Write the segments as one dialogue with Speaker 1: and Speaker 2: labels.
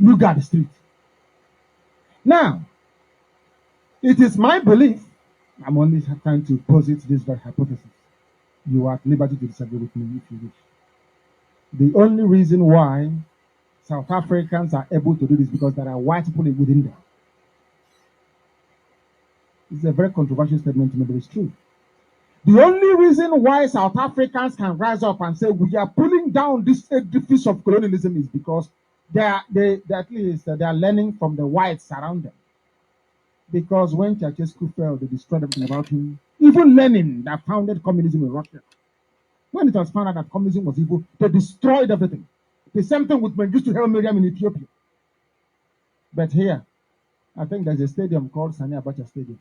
Speaker 1: Lugard Street. Now, it is my belief, I'm only trying to posit this very hypothesis. You are at liberty to disagree with me if you wish. The only reason why South Africans are able to do this because there are white people within them. It's a very controversial statement to me, but it's true. The only reason why South Africans can rise up and say we are pulling down this edifice of colonialism is because they are learning from the whites around them. Because when Ceausescu fell, they destroyed everything about him. Even Lenin, that founded communism in Russia, when it was found out that communism was evil, they destroyed everything. The same thing with Mengistu Haile Mariam in Ethiopia. But here, I think there's a stadium called Sani Abacha Stadium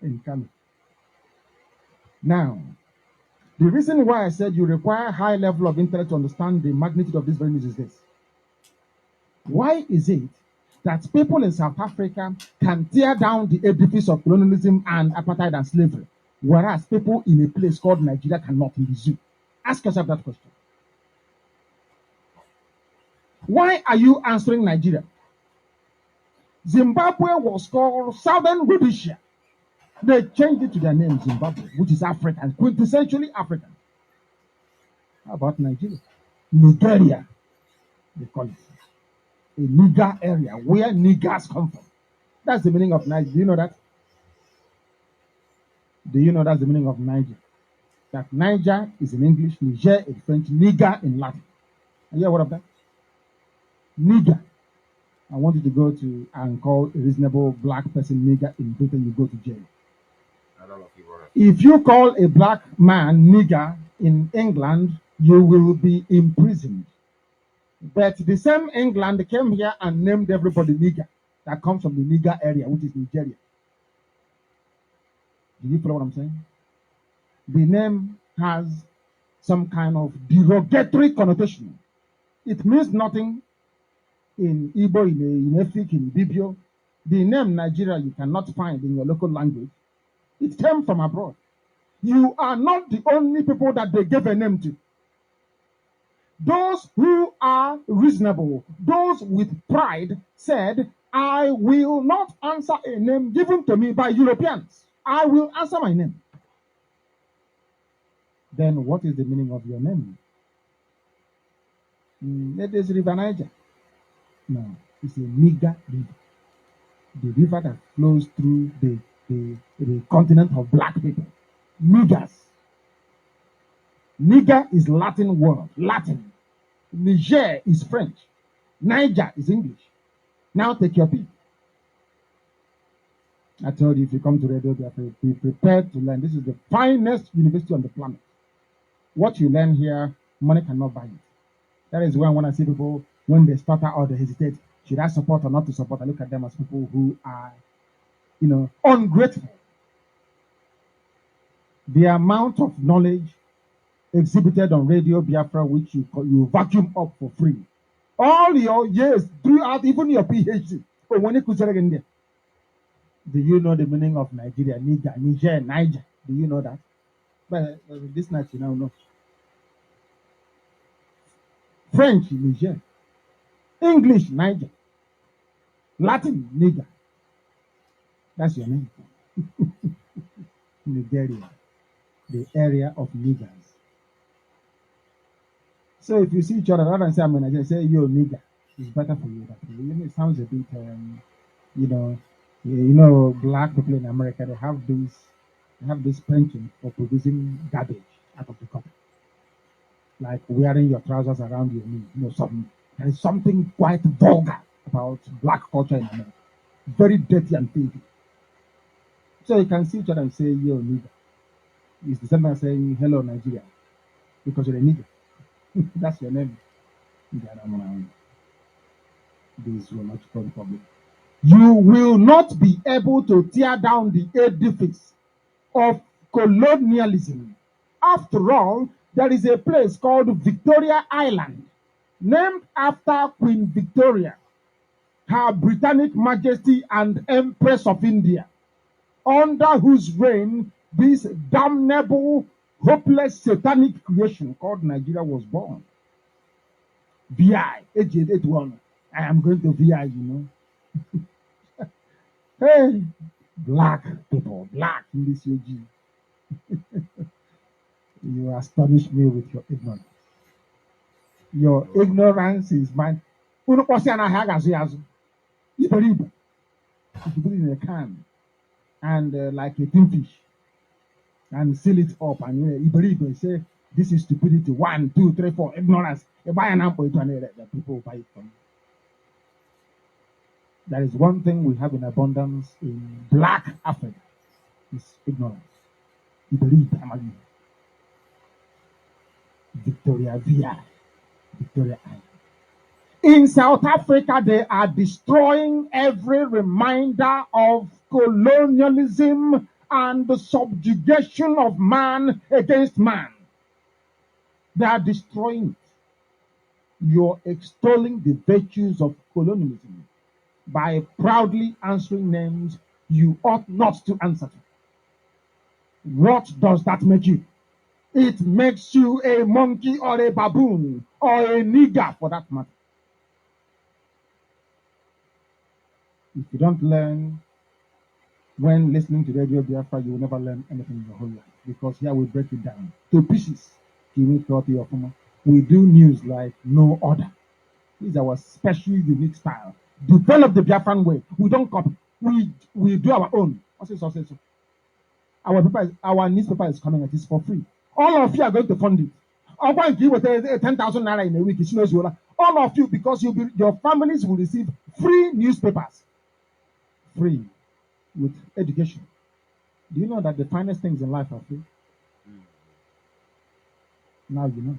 Speaker 1: in Kano. Now, the reason why I said you require a high level of intellect to understand the magnitude of this very news is this. Why is it that people in South Africa can tear down the edifice of colonialism and apartheid and slavery, whereas people in a place called Nigeria cannot in the zoo? Ask yourself that question. Why are you answering Nigeria? Zimbabwe was called Southern Rhodesia. They changed it to their name, Zimbabwe, which is African, quintessentially African. How about Nigeria? Nigeria, they call it. A nigger area where niggers come from. That's the meaning of Niger. Do you know that? Do you know that's the meaning of Niger? That Niger is in English, Niger in French, nigger in Latin. Are you aware of that? Nigger. I want you to go to and call a reasonable black person nigger in Britain, you go to jail. If you call a black man nigger in England, you will be imprisoned. But the same England came here and named everybody nigger that comes from the nigger area, which is Nigeria. Do you follow what I'm saying? The name has some kind of derogatory connotation. It means nothing in Igbo, in Efik, in Bibio. The name Nigeria you cannot find in your local language. It came from abroad. You are not the only people that they gave a name to. Those who are reasonable, those with pride, said, I will not answer a name given to me by Europeans. I will answer my name. Then what is the meaning of your name? It is River Niger. No, it's a nigger river. The river that flows through the continent of black people. Niggers. Nigger is Latin word, Latin. Niger is French. Niger is English. Now take your pick. I told you if you come to Radio Biafra, be prepared to learn. This is the finest university on the planet. What you learn here, money cannot buy it. That is when I see people, when they stutter or they hesitate, should I support or not to support? I look at them as people who are, ungrateful. The amount of knowledge exhibited on Radio Biafra, which you vacuum up for free. All your years, throughout even your PhD. But when you could in there, do you know the meaning of Nigeria, Niger, Niger? Do you know that? But this night you now know. French, Niger. English, Niger. Latin, Niger. That's your name. Nigeria, the area of niggers. So if you see each other, rather than say I'm a Nigerian, say you're a nigger. It's better for you. It sounds a bit, black people in America, they have this penchant for producing garbage out of the country. Like wearing your trousers around your knee. There is something quite vulgar about black culture in America. Very dirty and filthy. So you can see each other and say, you're a nigger. It's the same as saying, hello, Nigeria. Because you're a nigger. That's your name. This will not become public. You will not be able to tear down the edifice of colonialism. After all, there is a place called Victoria Island, named after Queen Victoria, Her Britannic Majesty and Empress of India, under whose reign this damnable, hopeless, satanic creation called Nigeria was born. VI, one. I am going to VI, you know. Hey, black people, black in this UG. You astonish me with your ignorance. Your ignorance is mine. Unu kpọsị ya n'ahịa a ga-azụ ya azụ. Iberibe. You should put it in a can and like a tin fish and seal it up and iberibe say this is stupidity. 1, 2, 3, 4, ignorance. You buy an ample the people will buy it from you. There is one thing we have in abundance in black Africa. It's ignorance. Iberibe Amagi. Victoria VI. Victoria Island. In South Africa, they are destroying every reminder of colonialism and the subjugation of man against man. They are destroying it. You're extolling the virtues of colonialism by proudly answering names you ought not to answer to. What does that make you? It makes you a monkey or a baboon or a nigger for that matter. If you don't learn when listening to Radio Biafra, you will never learn anything in your whole life because here we break it down to pieces. We do news like no other. This is our special, unique style. Develop the Biafran way. We don't copy. We do our own. Our newspaper is coming at this for free. All of you are going to fund it. I'm going to give with 10,000 naira in a week. All of you, because your families will receive free newspapers. Free with education. Do you know that the finest things in life are free? Now you know.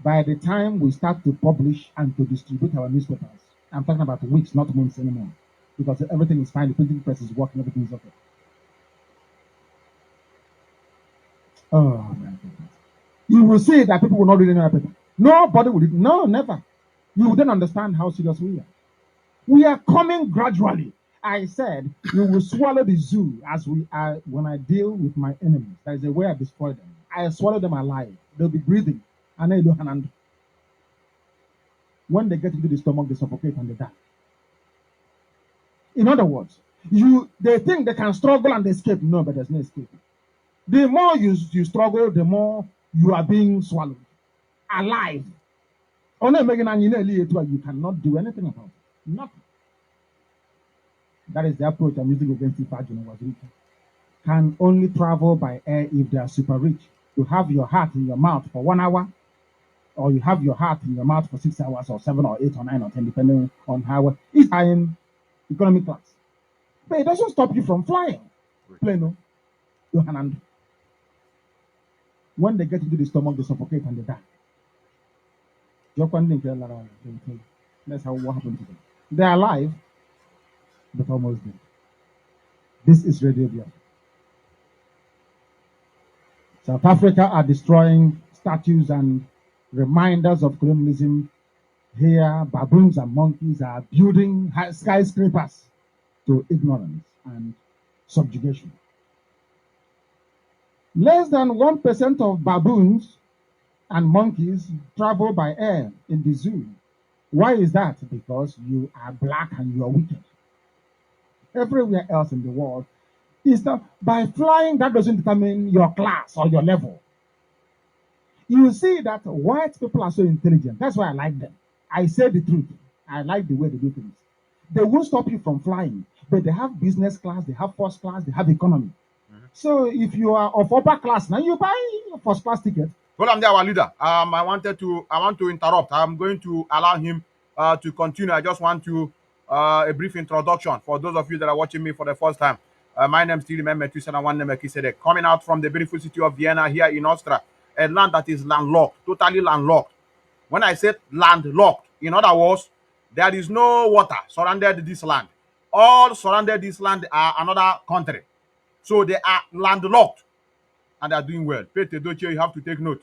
Speaker 1: By the time we start to publish and to distribute our newspapers, I'm talking about weeks, not months anymore, because everything is fine. The printing press is working, everything is okay. Oh my goodness! You will see that people will not read any paper. Nobody will read. No, never. You will then understand how serious we are. We are coming gradually. I said we will swallow the zoo as we are when I deal with my enemies. There is a way I destroy them. I swallow them alive. They'll be breathing. And then when they get into the stomach, they suffocate and they die. In other words, they think they can struggle and escape. No, but there's no escape. The more you struggle, the more you are being swallowed. Alive. You cannot do anything about it. Nothing. That is the approach I'm using against Ifajuna Wazirika. Can only travel by air if they are super rich. You have your heart in your mouth for 1 hour, or you have your heart in your mouth for 6 hours, or 7, or 8, or 9, or 10, depending on how it's high in economic class. But it doesn't stop you from flying. Plano, Yohanan. When they get into the stomach, they suffocate and they die. That's what happened to them. They're alive, but almost dead. This is Radio Biafra. South Africa are destroying statues and reminders of colonialism. Here, baboons and monkeys are building skyscrapers to ignorance and subjugation. Less than 1% of baboons and monkeys travel by air in the zoo. Why is that? Because you are black and you are wicked. Everywhere else in the world is that by flying, that doesn't determine your class or your level. You see that white people are so intelligent. That's why I like them. I say the truth. I like the way they do things. They won't stop you from flying, but they have business class, they have first class, they have economy. So if you are of upper class, now you buy a first class ticket.
Speaker 2: Well, I'm there, our leader. I want to interrupt. I'm going to allow him to continue. I just want to a brief introduction for those of you that are watching me for the first time. My name is Tiliman Metusan, coming out from the beautiful city of Vienna here in Austria, a land that is landlocked, totally landlocked. When I said landlocked, in other words, there is no water surrounded this land. All surrounded this land are another country. So they are landlocked and they are doing well. Pete Doche, you have to take note.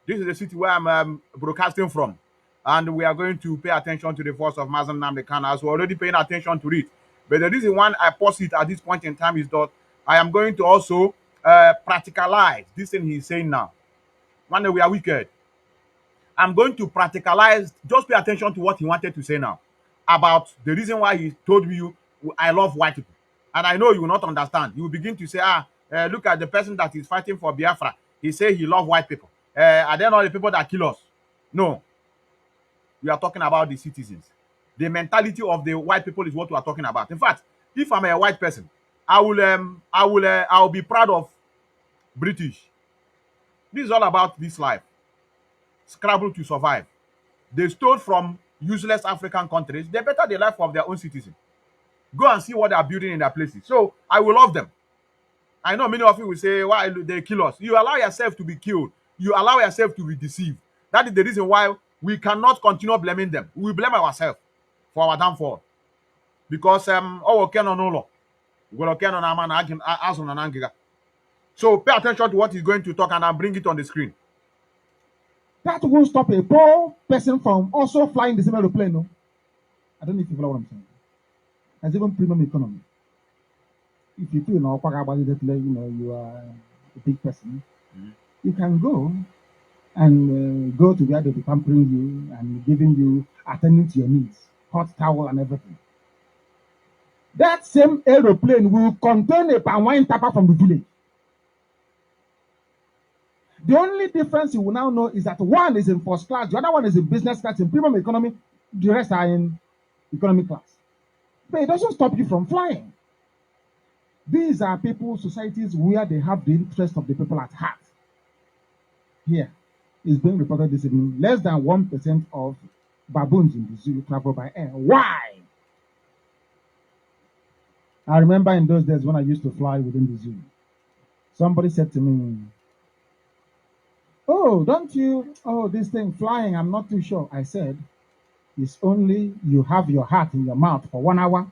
Speaker 2: This is the city where I'm broadcasting from. And we are going to pay attention to the force of Mazen Nnamdi Kanu, as we're already paying attention to it. But the reason why I pause it at this point in time is that I am going to also practicalize this thing he's saying now. One day we are wicked. I'm going to practicalize. Just pay attention to what he wanted to say now about the reason why he told you I love white people. And I know you will not understand. You will begin to say, look at the person that is fighting for Biafra. He say he love white people. Are they not the people that kill us? No. We are talking about the citizens. The mentality of the white people is what we are talking about. In fact, if I'm a white person, I'll be proud of British. This is all about this life. Scrabble to survive. They stole from useless African countries. They better the life of their own citizens. Go and see what they are building in their places. So I will love them. I know many of you will say, why they kill us? You allow yourself to be killed. You allow yourself to be deceived. That is the reason why we cannot continue blaming them. We blame ourselves for our downfall. Because so pay attention to what he's going to talk and I'll bring it on the screen.
Speaker 1: That won't stop a poor person from also flying the same aeroplane. No? I don't know if you follow what I'm saying. As even premium economy. If you feel now, you are a big person, you can go and go to where they'll be pampering you and giving you, attending to your needs, hot towel and everything. That same aeroplane will contain a palm wine tapper from the village. The only difference you will now know is that one is in first class, the other one is in business class, in premium economy, the rest are in economy class. But it doesn't stop you from flying. These are people, societies where they have the interest of the people at heart. Here is being reported this evening. Less than 1% of baboons in the zoo travel by air. Why? I remember in those days when I used to fly within the zoo. Somebody said to me, "Oh, don't you? Oh, this thing flying, I'm not too sure." I said, "It's only you have your heart in your mouth for 1 hour,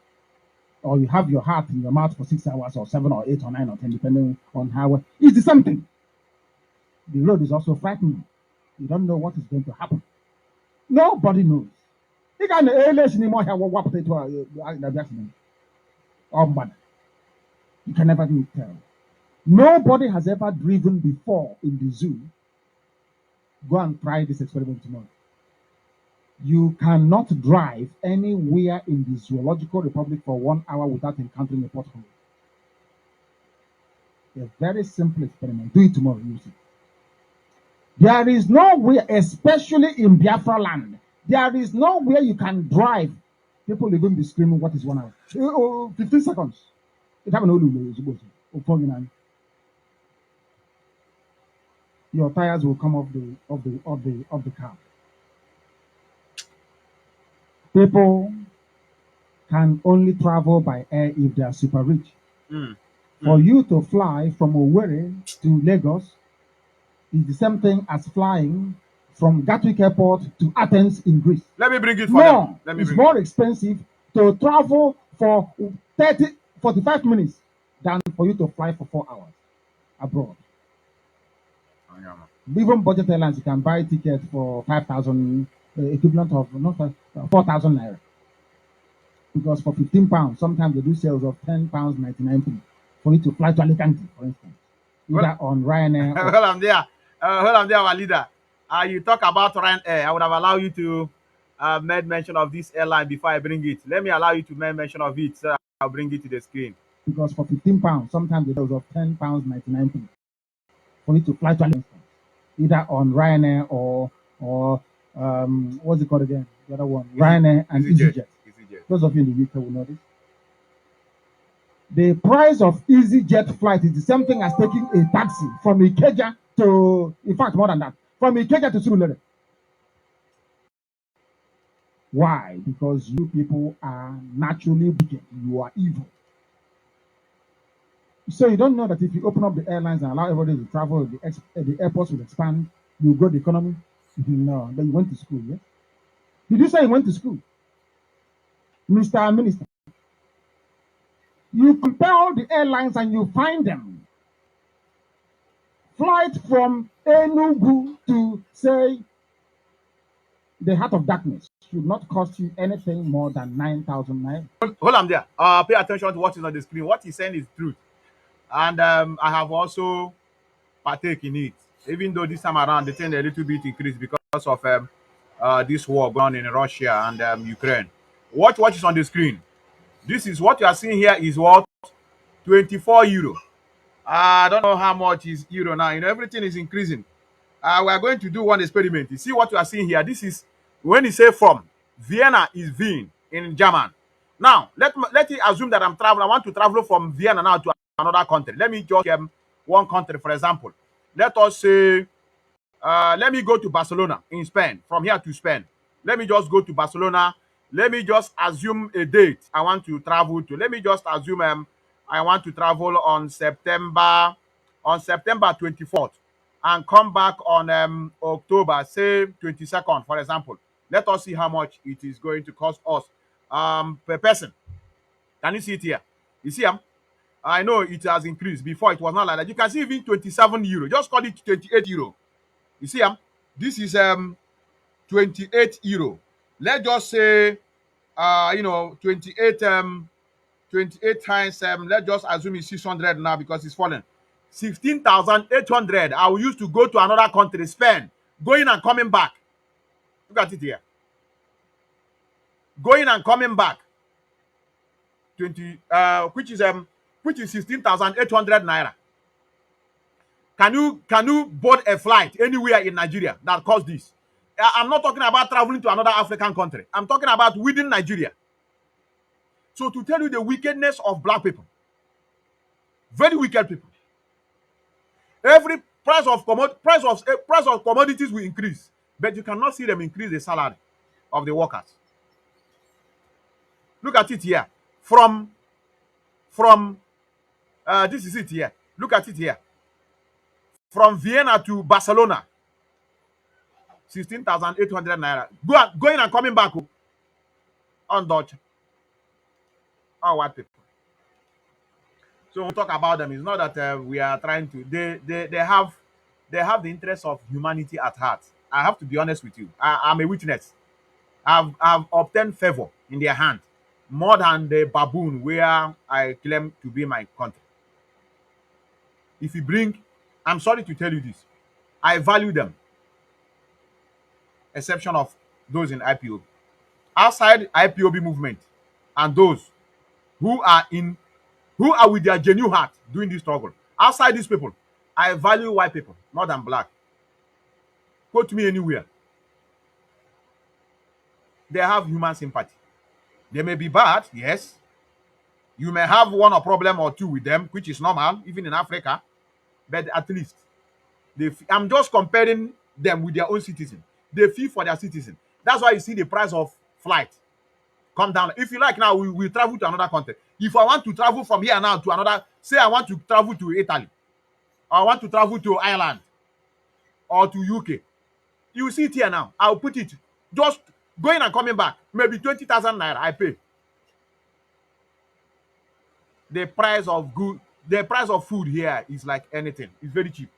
Speaker 1: or you have your heart in your mouth for 6 hours, or 7, or 8, or 9, or 10, depending on how it's the same thing. The road is also frightening. You don't know what is going to happen. Nobody knows. You can you can never tell. Nobody has ever driven before in the zoo. Go and try this experiment tomorrow. You cannot drive anywhere in the Zoological Republic for 1 hour without encountering a pothole. A very simple experiment. Do it tomorrow, you see. There is nowhere, especially in Biafra land, there is nowhere you can drive. People will even be screaming, "What is 1 hour? 15 seconds." It happened all. Your tires will come off the car. People can only travel by air if they are super rich. For you to fly from Owerri to Lagos is the same thing as flying from Gatwick Airport to Athens in Greece.
Speaker 2: Let me bring it for them.
Speaker 1: It's more expensive to travel for 45 minutes than for you to fly for 4 hours abroad. Even budget airlines, you can buy tickets for 5,000, equivalent of 4,000 naira. Because for £15, sometimes they do sales of £10.99 for you to fly to Alicante, for instance. Either on Ryanair.
Speaker 2: Hold on there. Hold on there, our leader. You talk about Ryanair. I would have allowed you to make mention of this airline before I bring it. Let me allow you to make mention of it, so I'll bring it to the screen.
Speaker 1: Because for £15, sometimes the sales of £10.99 for you to fly to Alicante. Either on Ryanair or what's it called again? The other one, Ryanair and EasyJet. Those of you in the UK will know this. The price of EasyJet flight is the same thing as taking a taxi from Ikeja to, in fact, more than that, from Ikeja to Surulere. Why? Because you people are naturally wicked. You are evil. So you don't know that if you open up the airlines and allow everybody to travel, the airports will expand, you grow the economy. No, then you went to school, yes? Did you say you went to school? Mr. Minister, you compel the airlines and you find them. Flight from Enugu to, say, the Heart of Darkness should not cost you anything more than 9,000 naira.
Speaker 2: Hold on there. Pay attention to what is on the screen. What he's saying is truth. And I have also partake in it. Even though this time around the thing a little bit increased because of this war going on in Russia and Ukraine. Watch what is on the screen. This is what you are seeing here is what 24 euro. I don't know how much is euro now. You know, everything is increasing. We are going to do one experiment. You see what you are seeing here. This is when you say from Vienna is Wien in German. Now let it assume that I'm traveling. I want to travel from Vienna now to another country. Let me just one country, for example. Let us say, let me go to Barcelona in Spain. From here to Spain, let me just go to Barcelona. Let me just assume a date I want to travel to. Let me just assume I want to travel on September 24th and come back on October, say 22nd, for example. Let us see how much it is going to cost us per person. Can you see it here? You see, I know it has increased. Before it was not like that. You can see even 27 euro. Just call it 28 euro. You see, this is 28 euro. Let's just say 28 times let's just assume it's 600 now because it's fallen. 16,800 I will use to go to another country, Spain, going and coming back. Look at it here. Going and coming back. 20 which is 16,800 naira. Can you board a flight anywhere in Nigeria that costs this? I'm not talking about traveling to another African country. I'm talking about within Nigeria. So to tell you the wickedness of black people, very wicked people. Every price of commodities will increase, but you cannot see them increase the salary of the workers. Look at it here. From this is it here. Look at it here. From Vienna to Barcelona, 16,800 naira. Going and coming back on Dutch. All white people. So when we talk about them, it's not that we are trying to. They have the interest of humanity at heart. I have to be honest with you. I'm a witness. I've obtained favor in their hand more than the baboon where I claim to be my country. If you bring, I'm sorry to tell you this, I value them, exception of those in IPOB. Outside IPOB movement and those who are with their genuine heart doing this struggle. Outside these people, I value white people more than black. Quote me anywhere. They have human sympathy. They may be bad, yes. You may have one or problem or two with them, which is normal, even in Africa. But at least, I'm just comparing them with their own citizen. They feel for their citizen. That's why you see the price of flight come down. If you like now, we travel to another country. If I want to travel from here now to another, say I want to travel to Italy, or I want to travel to Ireland, or to UK, you see it here now. I'll put it, just going and coming back, maybe 20,000 naira I pay. The price of food here is like anything. It's very cheap.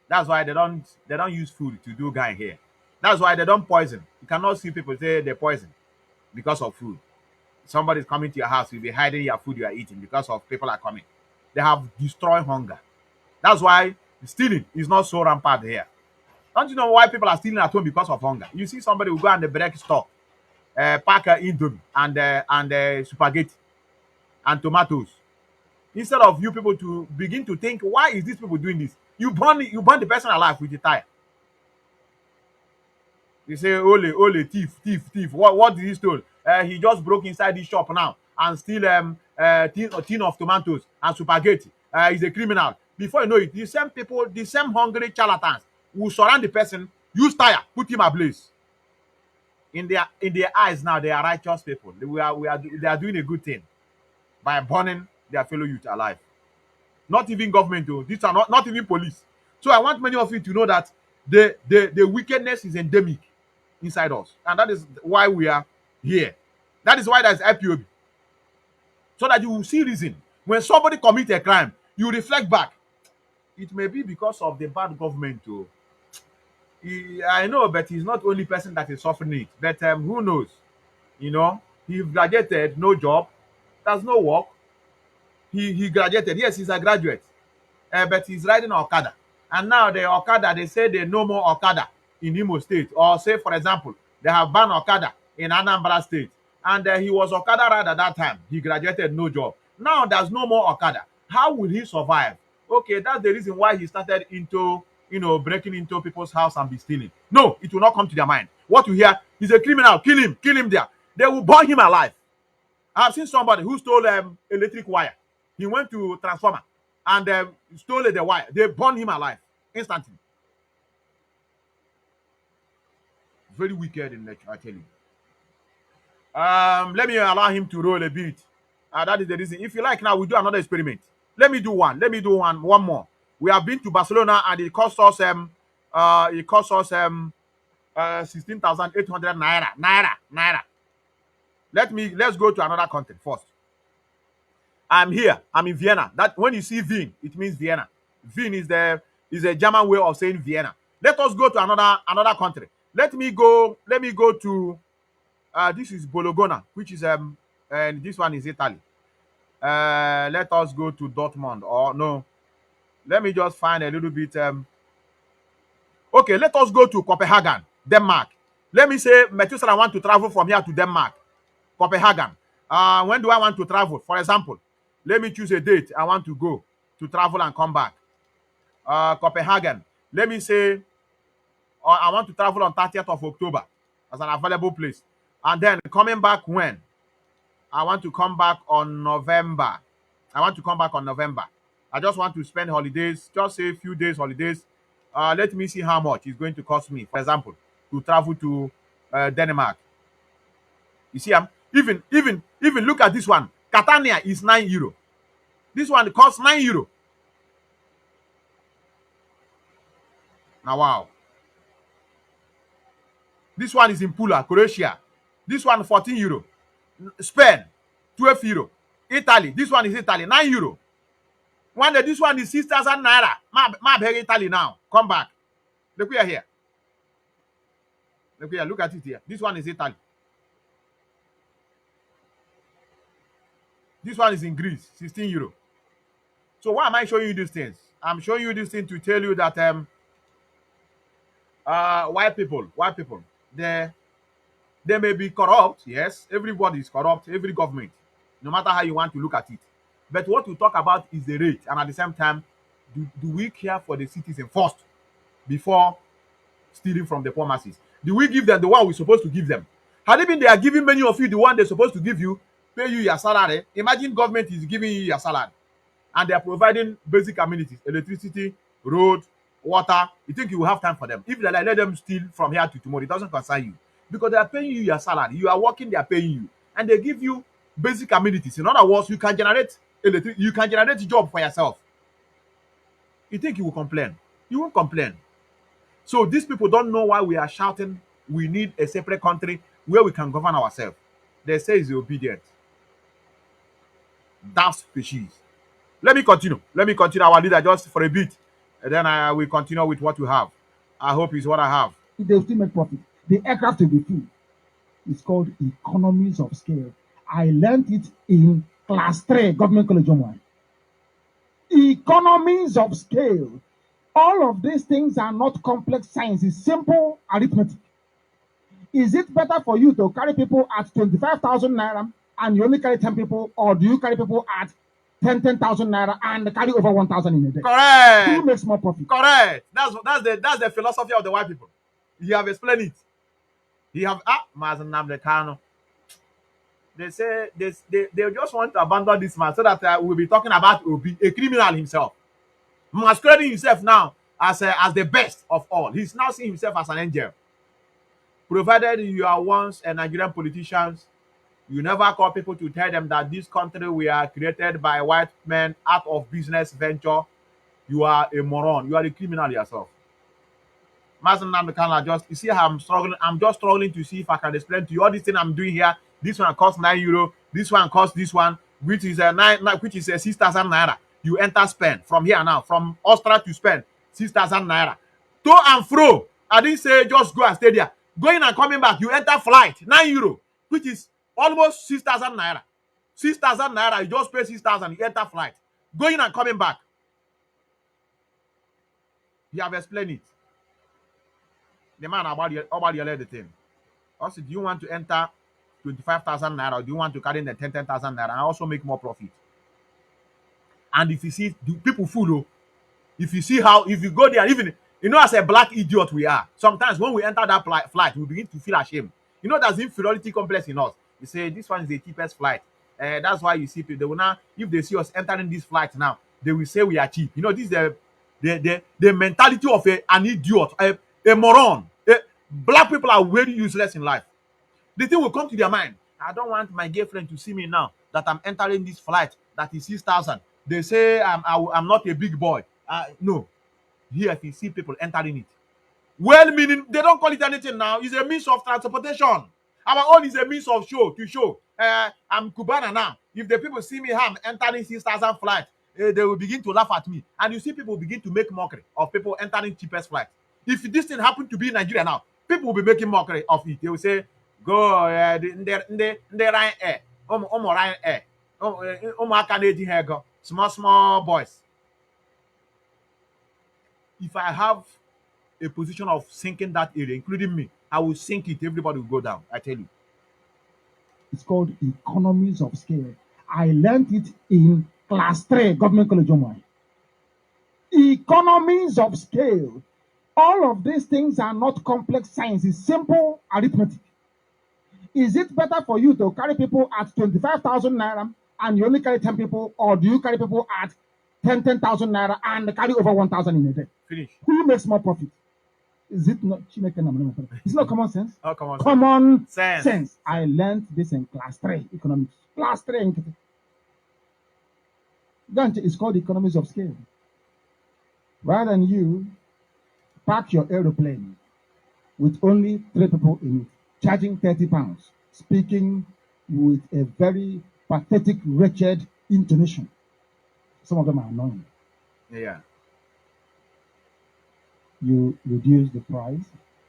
Speaker 2: That's why they don't use food to do guy here. That's why they don't poison. You cannot see people say they poison because of food. Somebody's coming to your house, you'll be hiding your food you are eating because of people are coming. They have destroyed hunger. That's why stealing is not so rampant here. Don't you know why people are stealing at home because of hunger? You see somebody will go and the break store, pack indomie and spaghetti and tomatoes. Instead of you people to begin to think, why is these people doing this? You burn the person alive with the tire. You say, ole, thief. What did he steal? He just broke inside this shop now and steal a tin of tomatoes and spaghetti. He's a criminal. Before you know it, the same people, the same hungry charlatans will surround the person, use tire, put him ablaze. In their eyes now, they are righteous people. They are doing a good thing by burning their fellow youth alive. Not even government, though. These are not even police. So I want many of you to know that the wickedness is endemic inside us, and that is why we are here. That is why there's IPOB, so that you will see reason when somebody commits a crime, you reflect back. It may be because of the bad government, too. I know, but he's not the only person that is suffering it. But who knows? You know, he graduated, no job, there's no work. He graduated. Yes, he's a graduate, but he's riding Okada. And now the Okada, they say they no more Okada in Imo State. Or say, for example, they have banned Okada in Anambra State. And he was Okada rider at that time. He graduated, no job. Now there's no more Okada. How will he survive? Okay, that's the reason why he started into, breaking into people's house and be stealing. No, it will not come to their mind. What you hear, he's a criminal, kill him there. They will burn him alive. I've seen somebody who stole electric wire. He went to transformer and stole the wire. They burned him alive instantly. Very wicked in nature, I tell you. Let me allow him to roll a bit. That is the reason. If you like, now we do another experiment. Let me do one. One more. We have been to Barcelona and it cost us 16,800 naira. Let's go to another country first. I'm here. I'm in Vienna. That when you see Wien, it means Vienna. Wien is a German way of saying Vienna. Let us go to another country. Let me go to this is Bologna, which is and this one is Italy. Let us go to Dortmund, or no. Let me just find a little bit okay, let us go to Copenhagen, Denmark. Let me say Methuselah want to travel from here to Denmark. Copenhagen. When do I want to travel? For example, let me choose a date I want to go to travel and come back. Copenhagen. Let me say I want to travel on 30th of October as an available place. And then coming back when? I want to come back on November. I just want to spend holidays, just say a few days holidays. Let me see how much it's going to cost me, for example, to travel to Denmark. You see, even look at this one. Catania is €9. This one costs €9. Now, wow. This one is in Pula, Croatia. This one €14. Spain, €12. Italy, this one is Italy, €9. One day, this one is 6,000 naira. Ma beg Italy now. Come back. Look here. Look at it here. This one is Italy. This one is in Greece, €16. So why am I showing you these things? I'm showing you this thing to tell you that white people, they may be corrupt. Yes, everybody is corrupt, every government, no matter how you want to look at it. But what we talk about is the rate, and at the same time, do we care for the citizen first before stealing from the poor masses? Do we give them the one we're supposed to give them? Had it been they are giving many of you the one they're supposed to give you, pay you your salary? Imagine government is giving you your salary and they are providing basic amenities, electricity, road, water. You think you will have time for them? If they like, let them steal from here to tomorrow, it doesn't concern you because they are paying you your salary. You are working, they are paying you, and they give you basic amenities. In other words, you can generate you can generate a job for yourself. You think you will complain? You won't complain. So these people don't know why we are shouting we need a separate country where we can govern ourselves. They say it's obedient. That's species. Let me continue our leader just for a bit, and then I will continue with what we have. I hope it's what I have.
Speaker 1: They still make profit. The aircraft will be full. It's called economies of scale. I learned it in class 3, Government College Online. Economies of scale. All of these things are not complex science. It's simple arithmetic. Is it better for you to carry people at 25,000 naira and you only carry 10 people, or do you carry people at 10,000 naira and carry over 1,000 in a day?
Speaker 2: Correct.
Speaker 1: Who makes more profit?
Speaker 2: Correct. That's the philosophy of the white people. You have explained it. You have Mazen Namdekano. They say they just want to abandon this man so that we'll be talking about Obi, a criminal himself, masquerading himself now as the best of all. He's now seeing himself as an angel. Provided you are once a Nigerian politician, you never call people to tell them that this country we are created by white men out of business venture. You are a moron. You are a criminal yourself. Mazen Namdekano, you see how I'm struggling. I'm just struggling to see if I can explain to you all this thing I'm doing here. This one costs €9. This one costs this one, which is which is 6,000 naira. You enter Spain from here now, from Austria to Spain, 6,000 naira. To and fro. I didn't say just go and stay there. Going and coming back, you enter flight, €9, which is almost 6,000 naira. 6,000 naira, you just pay 6,000, you enter flight. Going and coming back. He have explained it. The man about the thing. Also, do you want to enter 25,000 naira or do you want to carry the 10,000 naira and also make more profit? And if you see the people full, if you see how, if you go there, even, as a black idiot we are, sometimes when we enter that flight, we begin to feel ashamed. There's inferiority complex in us. You say, this one is the cheapest flight. That's why you see people, they will now, if they see us entering this flight now, they will say we are cheap. This is the mentality of an idiot, a moron. Black people are very useless in life. The thing will come to their mind. I don't want my girlfriend to see me now that I'm entering this flight that is 6,000. They say I'm not a big boy. No. Here, if you see people entering it, well meaning, they don't call it anything now. It's a means of transportation. Our own is a means of show to show. I'm Cubana now. If the people see me, I'm entering 6,000 flight, they will begin to laugh at me. And you see people begin to make mockery of people entering cheapest flight. If this thing happen to be in Nigeria now, people will be making mockery of it. They will say, go, the Ryan Air, Ryan Air, small boys. If I have a position of sinking that area, including me, I will sink it. Everybody will go down. I tell you.
Speaker 1: It's called economies of scale. I learned it in class 3, Government College Omai. Economies of scale. All of these things are not complex science. It's simple arithmetic. Is it better for you to carry people at 25,000 naira and you only carry 10 people, or do you carry people at 10,000 naira and carry over 1,000 in a day?
Speaker 2: Finish.
Speaker 1: Who makes more profit? Is it not Chineke? It's not common sense.
Speaker 2: Oh, common
Speaker 1: sense. I learned this in class 3 economics. Class 3 it's called economies of scale. Rather than you park your aeroplane with only 3 people in it, charging 30 pounds, speaking with a very pathetic, wretched intonation. Some of them are annoying.
Speaker 2: Yeah.
Speaker 1: You reduce the price.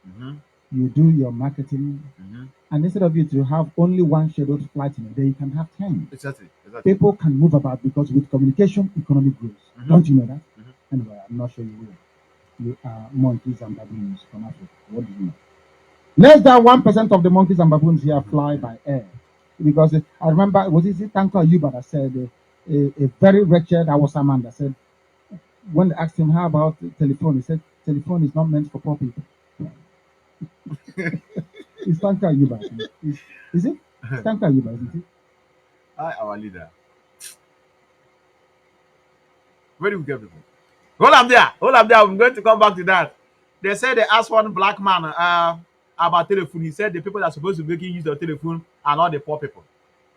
Speaker 2: Mm-hmm.
Speaker 1: You do your marketing.
Speaker 2: Mm-hmm.
Speaker 1: And instead of you to have only one scheduled flight in a day, you can have 10.
Speaker 2: Exactly.
Speaker 1: People can move about because with communication, economy grows. Mm-hmm. Don't you know that?
Speaker 2: Mm-hmm.
Speaker 1: Anyway, I'm not sure you will. You are monkeys and baboons from Africa. What do you know? Less than 1% of the monkeys and baboons here fly by air. Because I remember, was it Tanko Ayuba that said, a very wretched Hausa man that said, when they asked him how about telephone, he said, telephone is not meant for poor people. It's Tanko Ayuba. Is it? It's Tanko Ayuba, isn't it?
Speaker 2: Our leader. Where do we get people? Hold up there. I'm going to come back to that. They said they asked one black man about telephone. He said the people that are supposed to be making use of telephone are not the poor people.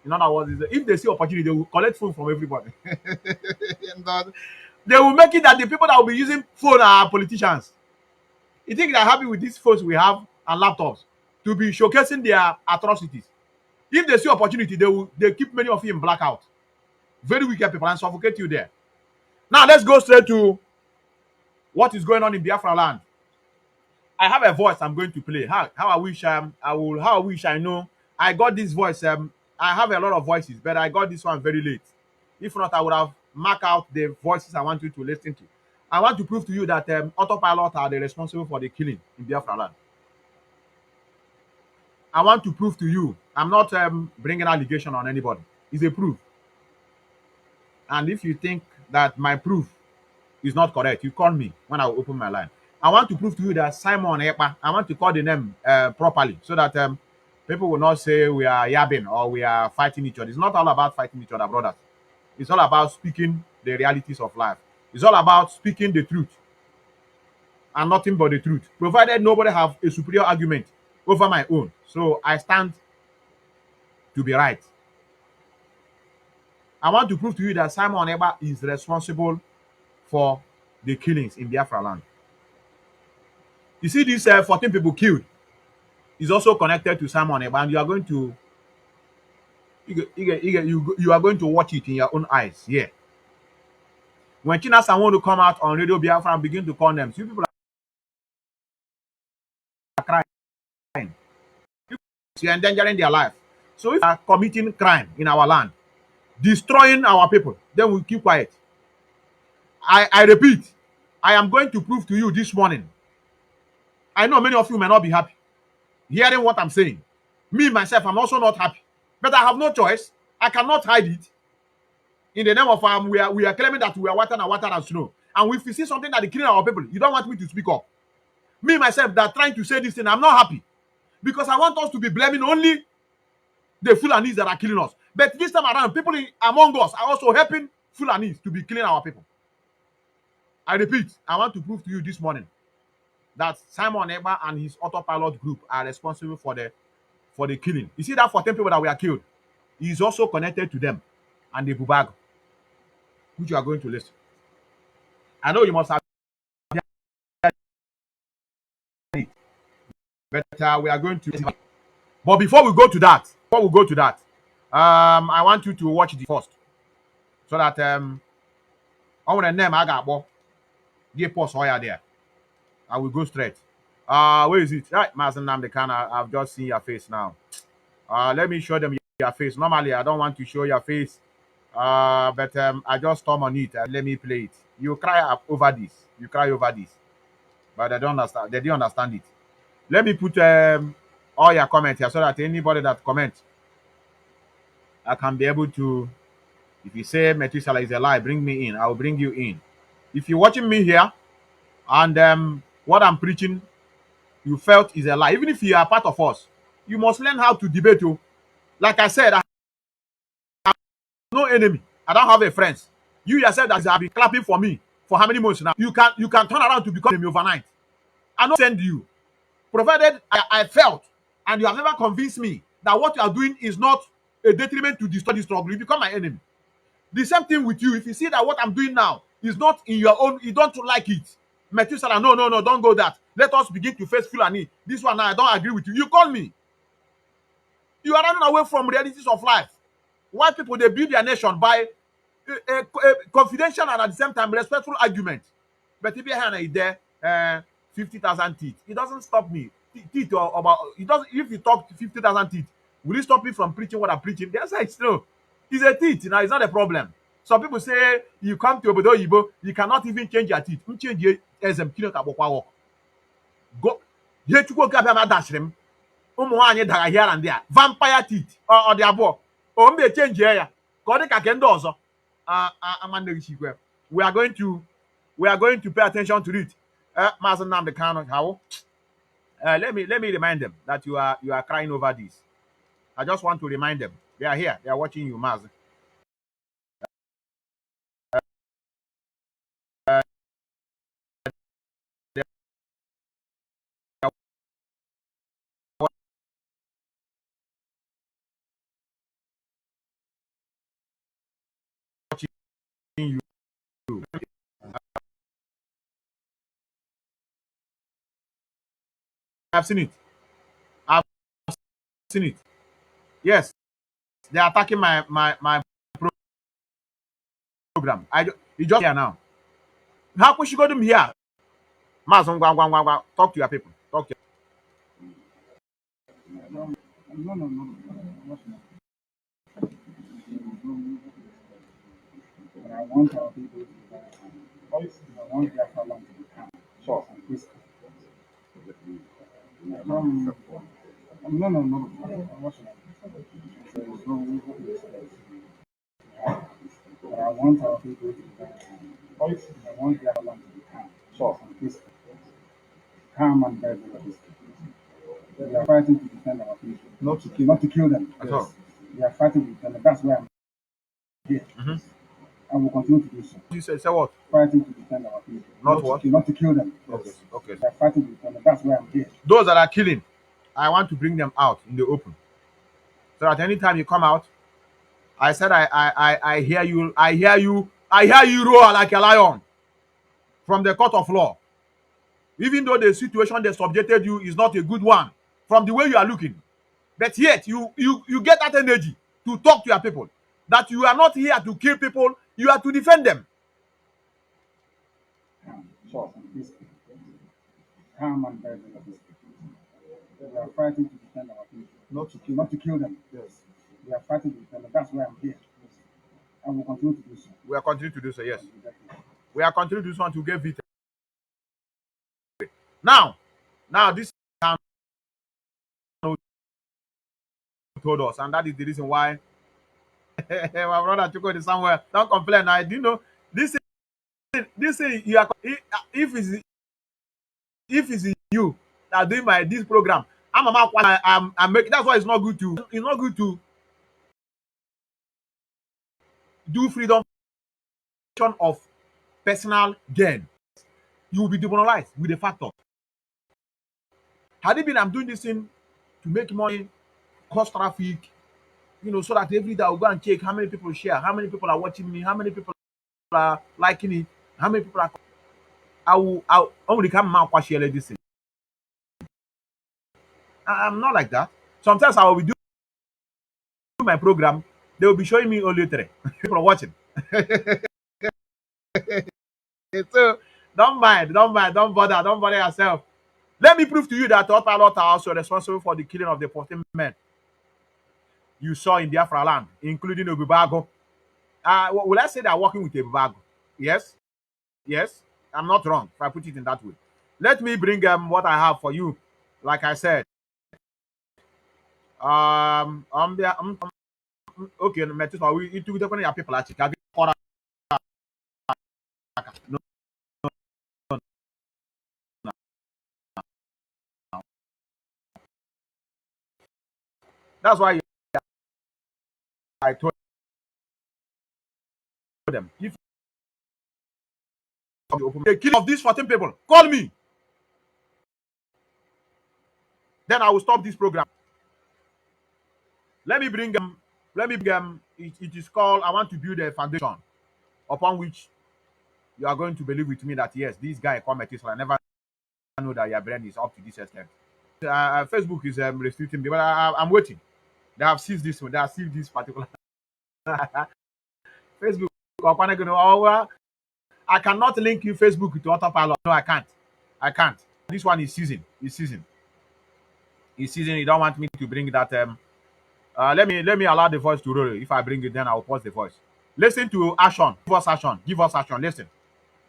Speaker 2: In other words, if they see opportunity, they will collect phone from everybody. They will make it that the people that will be using phone are politicians. You think they're happy with these phones we have and laptops to be showcasing their atrocities? If they see opportunity, they keep many of you in blackout. Very wicked people and suffocate you there. Now let's go straight to what is going on in Biafra land. I have a voice I'm going to play. How I wish I know. I got this voice. I have a lot of voices, but I got this one very late. If not, I would have marked out the voices I want you to listen to. I want to prove to you that autopilot are the responsible for the killing in Biafra land. I want to prove to you. I'm not bringing allegation on anybody. It's a proof. And if you think that my proof is not correct, you call me when I open my line. I want to prove to you that Simon Ekpa, I want to call the name properly so that people will not say we are yabbing or we are fighting each other. It's not all about fighting each other, brothers. It's all about speaking the realities of life. It's all about speaking the truth and nothing but the truth, provided nobody have a superior argument over my own. So I stand to be right. I want to prove to you that Simon Ekpa is responsible for the killings in Biafra land. You see these 14 people killed is also connected to Simon Ekpa, and you are going to you are going to watch it in your own eyes. Yeah. When Chinasa want to come out on Radio Biafra and begin to call them, you people are crying. You're endangering their life. So if you are committing crime in our land, destroying our people, then we keep quiet. I repeat, I am going to prove to you this morning. I know many of you may not be happy hearing what I'm saying. Me, myself, I'm also not happy. But I have no choice. I cannot hide it. In the name of we are claiming that we are water and snow. And if you see something that is killing our people, you don't want me to speak up. Me, myself, that trying to say this thing, I'm not happy. Because I want us to be blaming only the Fulanis that are killing us. But this time around, people among us are also helping Fulanis to be killing our people. I repeat, I want to prove to you this morning that Simon Ekpa and his autopilot group are responsible for the killing. You see that 14 people that were killed, he is also connected to them and the Bubag, which you are going to listen. I know you must have it, but we are going to. But before we go to that, I want you to watch the first, so that I want to name Agabo. Give pause why there. I will go straight. Where is it? Right, Mazen Namdekan, I've just seen your face now. Let me show them your face. Normally, I don't want to show your face. But I just turn on it and let me play it. You cry over this. You cry over this. But they don't understand. They didn't understand it. Let me put all your comments here so that anybody that comments, I can be able to. If you say Methuselah is a lie, bring me in. I will bring you in. If you're watching me here and what I'm preaching, you felt is a lie, even if you are part of us, you must learn how to debate. Oh. Like I said, I have no enemy. I don't have a friends. You yourself that have been clapping for me for how many months now? You can turn around to become enemy overnight. I don't send you. Provided I felt and you have never convinced me that what you are doing is not a detriment to the study struggle, you become my enemy. The same thing with you. If you see that what I'm doing now is not in your own, you don't like it. Methuselah, no, don't go that. Let us begin to face Fulani. This one now, I don't agree with you. You call me. You are running away from realities of life. Why people they build their nation by a confidential and at the same time respectful argument. But if you are there, 50,000 teeth, it doesn't stop me. Teeth or about it doesn't. If you talk 50,000 teeth, will it stop me from preaching what I'm preaching? The answer is no. It's a teeth. Now it's not a problem. Some people say you come to Obodo Yibo, you cannot even change your teeth. You change your go. Here to go grab a dash them. Here and there. Vampire teeth or the abo. Oh, me change here. God can do also. We are going to pay attention to it. Master Namdekan, how? Let me remind them that you are crying over this. I just want to remind them. They are here. They are watching you, Maz. They are watching you. I've seen it. I've seen it. Yes, they are attacking my program. You just here now. How could she go to me here? Maz, talk to your people. Talk to
Speaker 1: No. But I want our people to be voice. I want their problem to be calm, short, and peaceful. No. I'm watching it. There is no but I want our people to be voice. I want their problem to be calm, short, and peaceful. Calm and very peaceful. We are fighting to defend our people, not to kill them.
Speaker 2: at all.
Speaker 1: We are fighting to defend them. That's why I'm here.
Speaker 2: Mm-hmm.
Speaker 1: And will continue to do so.
Speaker 2: You say what?
Speaker 1: Fighting to defend our people.
Speaker 2: Not what?
Speaker 1: Not to kill them.
Speaker 2: Okay. Okay.
Speaker 1: We are fighting to defend them. That's why I'm here.
Speaker 2: Those that are killing, I want to bring them out in the open. So that anytime you come out, I said I hear you, I hear you roar like a lion from the court of law. Even though the situation they subjected you is not a good one, from the way you are looking. But yet you get that energy to talk to your people. That you are not here to kill people, you are to defend them.
Speaker 1: Short and peaceful. Calm and very peaceful. We are fighting to defend our people, not to kill them. Yes. We are fighting to defend them. That's why I'm here. And we'll continue to do so.
Speaker 2: We are continuing to do so, yes. We are continuing to do so until we get victory. Now, this told us, and that is the reason why my brother Chuko is somewhere. Don't complain. I do know this. Thing you are if it's you that are doing this program. I'm making. That's why it's not good to do freedom of personal gain. You will be demoralized with the factor. Had it been I'm doing this thing to make money, cause traffic, so that every day I'll go and check how many people share, how many people are watching me, how many people are liking it, how many people are. I'll only come out share this thing. I'm not like that. Sometimes I will be doing my program, they will be showing me only 3 people are watching. So don't mind, don't bother yourself. Let me prove to you that Autopilot are also responsible for the killing of the 14 men you saw in Biafra land, including Obibago. Will I say they are working with Obibago? Yes, I'm not wrong if I put it in that way. Let me bring what I have for you. Like I said, okay, Metusa, it will definitely people actually. No, that's why I told them if the killing of these 14 people, call me. Then I will stop this program. Let me bring them. It is called. I want to build a foundation upon which you are going to believe with me that yes, this guy commented. So I never know that your brain is up to this extent. Facebook is restricting me, but I'm waiting. They have seized this one. They have seized this particular Facebook. I cannot link you Facebook to Autopilot. No, I can't. This one is season. It's season. You don't want me to bring that. Let me allow the voice to roll. If I bring it, then I'll pause the voice. Listen to Ashon. Give us action. Listen.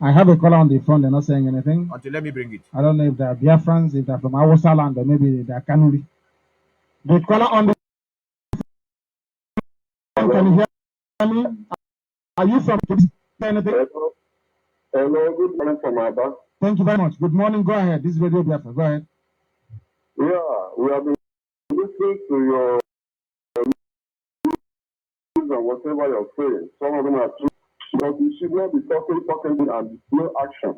Speaker 1: I have a caller on the phone. They're not saying anything.
Speaker 2: Until let me bring it.
Speaker 1: I don't know if they're Biafrans, if they're from Awasa land, or maybe they're Kanuri. The caller on the phone, can you hear me? Are you from anything?
Speaker 3: Hello, good morning from Aba.
Speaker 1: Thank you very much. Good morning. Go ahead. This is Radio Biafra. Go ahead.
Speaker 3: Yeah, we have been listening to your news and whatever you're saying. Some of them are true, but you should not be talking, and no action.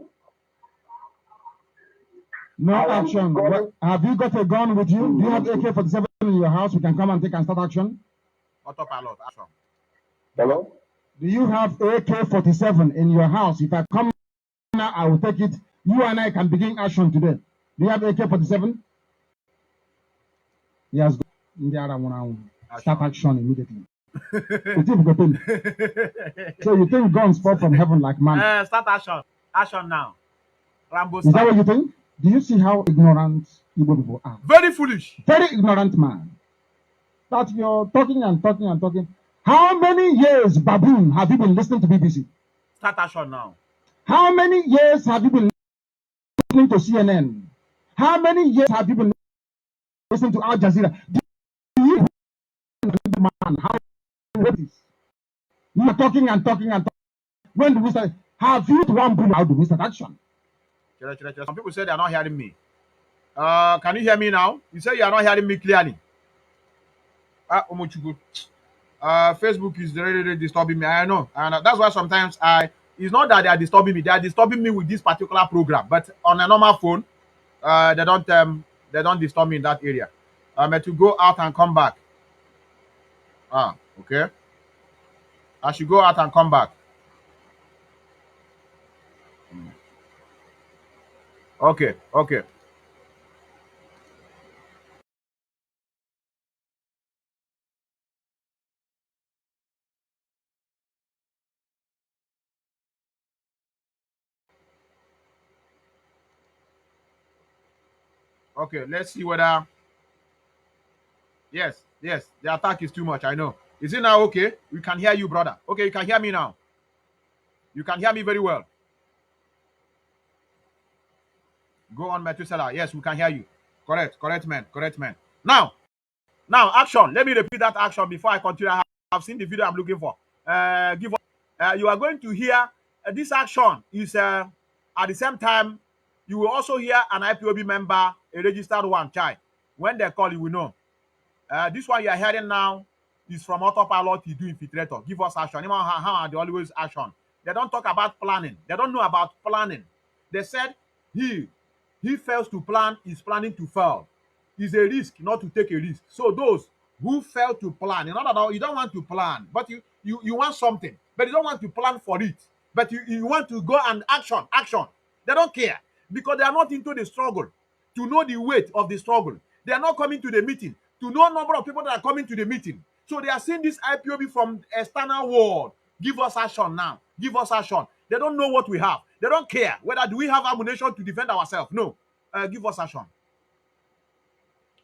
Speaker 1: No action. Have you got a gun with you? Do you have AK-47 in your house? We can come and take and start action.
Speaker 2: Autopilot, action.
Speaker 3: Hello?
Speaker 1: Do you have AK-47 in your house? If I come now, I will take it. You and I can begin action today. Do you have AK-47? Yes. Start action immediately. So you think guns fall from heaven like man?
Speaker 2: Start action. Action now. Rambo
Speaker 1: Is that what you think? Do you see how ignorant Igbo people are?
Speaker 2: Very foolish.
Speaker 1: Very ignorant man. That you're talking and talking and talking. How many years, baboon, have you been listening to BBC?
Speaker 2: Start action now.
Speaker 1: How many years have you been listening to CNN? How many years have you been listening to Al Jazeera? Do you man how you are talking and talking and talking? When do we start? Have you one boom? How do we start action?
Speaker 2: Some people say they are not hearing me. Can you hear me now? You say you are not hearing me clearly. Facebook is really disturbing me. I know, and that's why sometimes it's not that they are disturbing me. They are disturbing me with this particular program. But on a normal phone, they don't disturb me in that area. To go out and come back. Okay. I should go out and come back. Okay. Okay, let's see whether. Yes, the attack is too much. I know. Is it now okay? We can hear you, brother. Okay, you can hear me now. You can hear me very well. Go on, Methuselah. Yes, we can hear you. Correct, man. Correct, man. Now, action. Let me repeat that action before I continue. I've seen the video I'm looking for. Give us. You are going to hear this action is at the same time. You will also hear an IPOB member, a registered one, child. When they call, you will know. This one you are hearing now is from Autopilot. He do infiltrator. Give us action. Even how are they always action? They don't talk about planning. They don't know about planning. They said he fails to plan is planning to fail. It's a risk not to take a risk. So those who fail to plan, in other words, you don't want to plan, but you want something, but you don't want to plan for it. But you want to go and action. They don't care because they are not into the struggle to know the weight of the struggle. They are not coming to the meeting to know number of people that are coming to the meeting. So they are seeing this IPOB from external world. Give us action now. Give us action. They don't know what we have. They don't care whether do we have ammunition to defend ourselves. No. Give us action.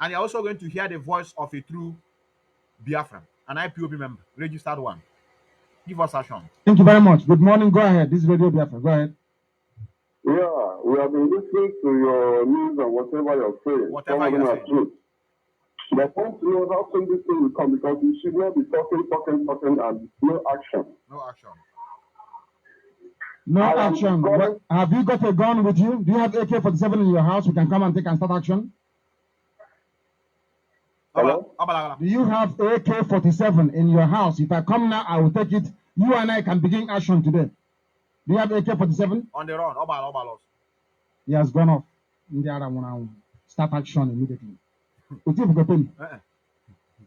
Speaker 2: And you're also going to hear the voice of a true Biafran, an IPOB member, registered one. Give us action.
Speaker 1: Thank you very much. Good morning. Go ahead. This is Radio Biafra. Go ahead.
Speaker 3: Yeah, we have been listening to your news and whatever you're saying.
Speaker 2: Whatever you're saying.
Speaker 3: True. But I want to know how soon this thing will come because you should not be talking, and no action.
Speaker 2: No action.
Speaker 1: No action. What, have you got a gun with you? Do you have AK-47 in your house? We can come and take and start action.
Speaker 3: Hello?
Speaker 1: Do you have AK-47 in your house? If I come now, I will take it. You and I can begin action today. Do you have AK-47?
Speaker 2: On the run. Obalos.
Speaker 1: He has gone off. In the other one, start action immediately.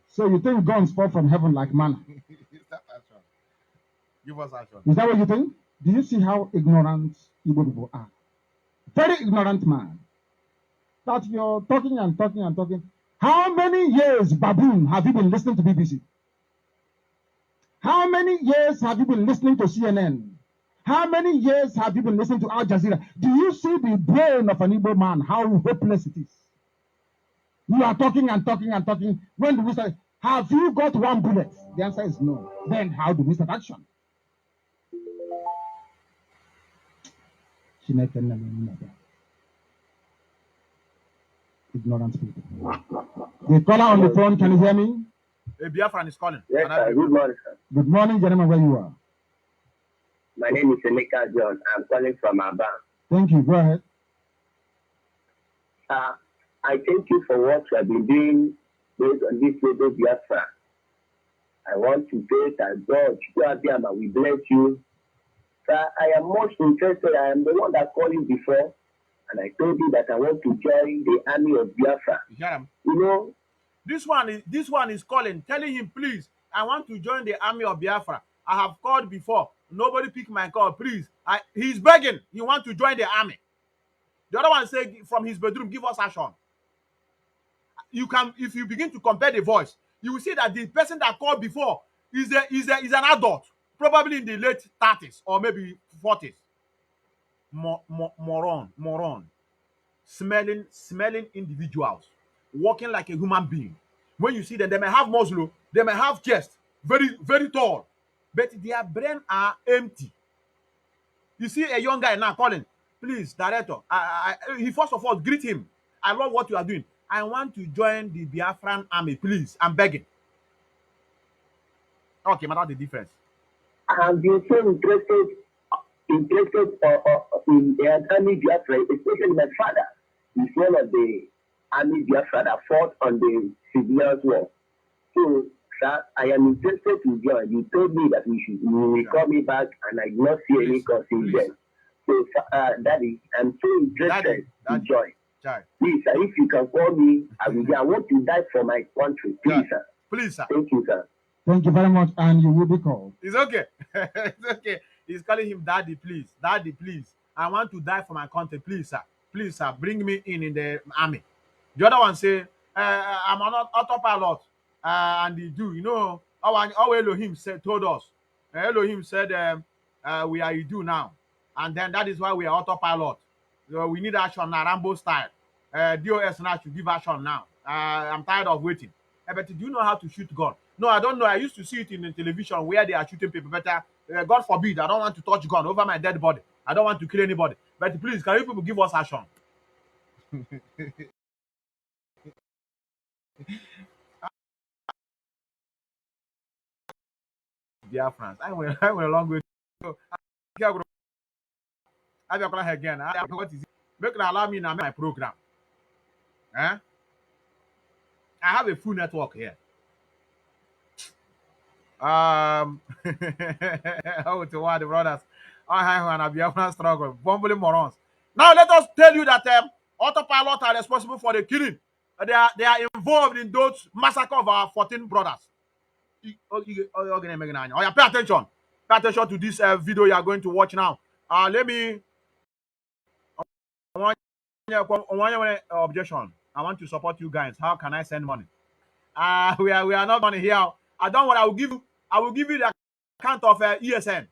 Speaker 1: So you think guns fall from heaven like manna?
Speaker 2: Start action. Give us action.
Speaker 1: Is that what you think? Do you see how ignorant Igbo people are? Very ignorant man. That you're talking and talking. How many years, baboon, have you been listening to BBC? How many years have you been listening to CNN? How many years have you been listening to Al Jazeera? Do you see the brain of an Igbo man, how hopeless it is? You are talking and talking. When do we start? Have you got one bullet? The answer is no. Then how do we start action? Ignorant people. The caller on the phone, can you hear me?
Speaker 2: A Biafran is calling.
Speaker 3: Yes, sir. Good morning, sir.
Speaker 1: Good morning, gentlemen, where you are.
Speaker 3: My name is Emeka John. I'm calling from Aba.
Speaker 1: Thank you. Go ahead.
Speaker 3: I thank you for what you have been doing based on this Radio Biafra. I want to say that God, Biafra, we bless you. Sir, I am much interested. I am the one that called you before, and I told you that I want to join the army of Biafra. You know,
Speaker 2: this one is calling, telling him, please, I want to join the army of Biafra. I have called before. Nobody picked my call. Please. He's begging. He wants to join the army. The other one said from his bedroom, give us action. You can, if you begin to compare the voice, you will see that the person that called before is an adult, probably in the late 30s or maybe 40s. Moron. Smelling individuals, walking like a human being. When you see them, they may have muzzle, they may have chest, very, very tall, but their brain are empty. You see a young guy now calling, please, director, he first of all greet him. I love what you are doing. I want to join the Biafran army, please. I'm begging. Okay, but that's the difference.
Speaker 3: I have been so interested in the army Biafra, especially my father. He's one of the army Biafra that fought on the civilians war. So, sir, I am interested to join. You told me that you will call me back, and I did not see any cause in them. So, Daddy, I'm so interested to join. Please, sir, if you can call me, I will. I want to die for my country. Please, sir.
Speaker 2: Please, sir.
Speaker 3: Thank you, sir.
Speaker 1: Thank you very much, and you will be called.
Speaker 2: It's okay. It's okay. He's calling him Daddy, please. Daddy, please. I want to die for my country. Please, sir. Please, sir. Bring me in the army. The other one say, I'm on autopilot. And he do, you know, how Elohim told us. Elohim said, we are Idu now. And then that is why we are autopilot. So we need action now, Rambo style. DOS now should give action now. I'm tired of waiting. But do you know how to shoot gun? No, I don't know. I used to see it in the television where they are shooting people. But God forbid, I don't want to touch gun over my dead body. I don't want to kill anybody. But please, can you people give us action? Dear friends, I went a long way. So, I will call again. What is it? Make it allow me now my program. Eh? I have a full network here. Oh, to what the brothers. I have an Biafran struggle. Bumbling morons. Now let us tell you that autopilot are responsible for the killing. They are involved in those massacre of our 14 brothers. Oh, yeah, pay attention. Pay attention to this video you are going to watch now. Let me objection. I want to support you guys. How can I send money? We are not money here. I don't want. I will give you the account of ESN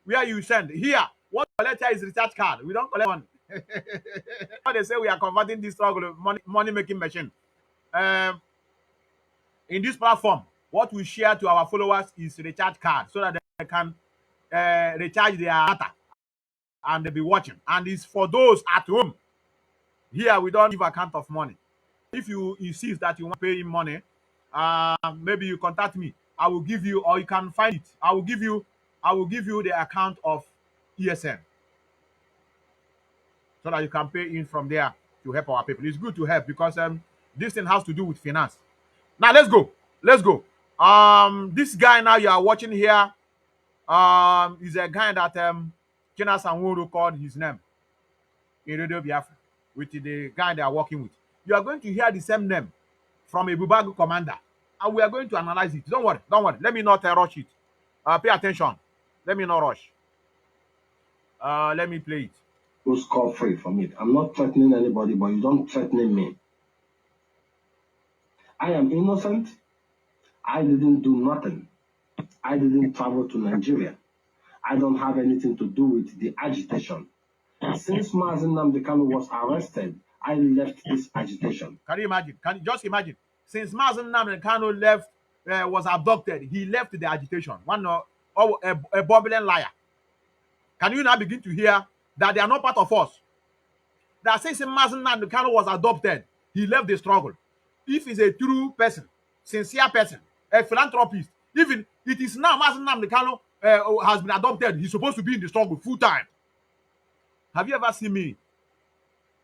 Speaker 2: where you send. Here, what we collect here is recharge card. We don't collect money. They say we are converting this struggle money making machine. Um, in this platform, what we share to our followers is recharge card so that they can recharge their data and they'll be watching. And it's for those at home. Here we don't give account of money. If you insist that you want to pay him money, maybe you contact me. I will give you, or you can find it. I will give you the account of ESN so that you can pay in from there to help our people. It's good to help because this thing has to do with finance. Now let's go. Let's go. This guy now you are watching here is a guy that Kena Sanwo called his name in Radio Biafra with the guy they are working with. You are going to hear the same name from a Bubagu commander, and we are going to analyze it. Don't worry, don't worry. Let me not rush it. Pay attention. Let me not rush. Let me play it.
Speaker 4: Who's call free from it? I'm not threatening anybody, but you don't threaten me. I am innocent. I didn't do nothing. I didn't travel to Nigeria. I don't have anything to do with the agitation. Since Mazen Nnamdi Kanu was arrested, I left this agitation.
Speaker 2: Can you imagine? Can you just imagine? Since Mazen Nnamdi Kanu left, was abducted, he left the agitation. A bubbling liar. Can you now begin to hear that they are not part of us? That since Mazen Nnamdi Kanu was adopted, he left the struggle. If he's a true person, sincere person, a philanthropist, even it is now Mazen Nnamdi Kanu has been adopted, he's supposed to be in the struggle full time. Have you ever seen me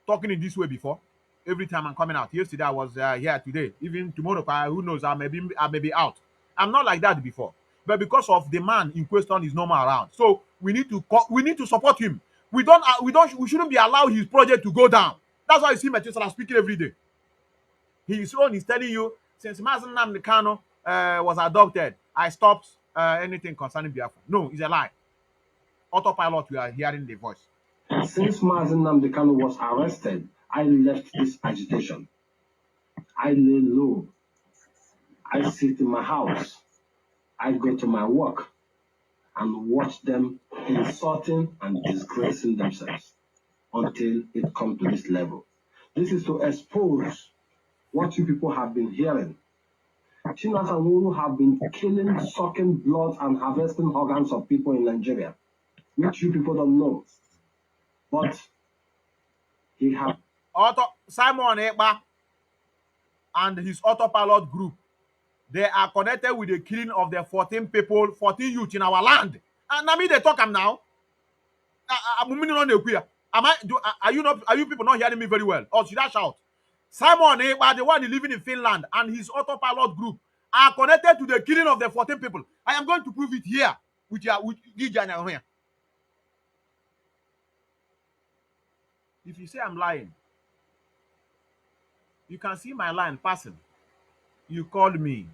Speaker 2: talking in this way before? Every time I'm coming out. Yesterday I was here. Today, even tomorrow, who knows? I may be out. I'm not like that before, but because of the man in question is no more around, so we need to support him. We shouldn't be allowed his project to go down. That's why you see Methuselah speaking every day. His own is telling you since Mazen Nnamdi Kanu was adopted, I stopped anything concerning Biafra. No, it's a lie. Autopilot, we are hearing the voice.
Speaker 4: Since Mazen Nnamdi Kanu was arrested, I left this agitation. I lay low. I sit in my house. I go to my work and watch them insulting and disgracing themselves until it comes to this level. This is to expose what you people have been hearing. Chinasa Nwuru have been killing, sucking blood, and harvesting organs of people in Nigeria, which you people don't know. But he has.
Speaker 2: Simon Ekpa and his autopilot group, they are connected with the killing of the 14 people, 14 youth in our land. And I mean, they talk now. Are you people not hearing me very well? Or should I shout? Simon Ekpa, the one living in Finland, and his autopilot group are connected to the killing of the 14 people. I am going to prove it here with Gijan here. If you say I'm lying, you can see my line passing. You called me.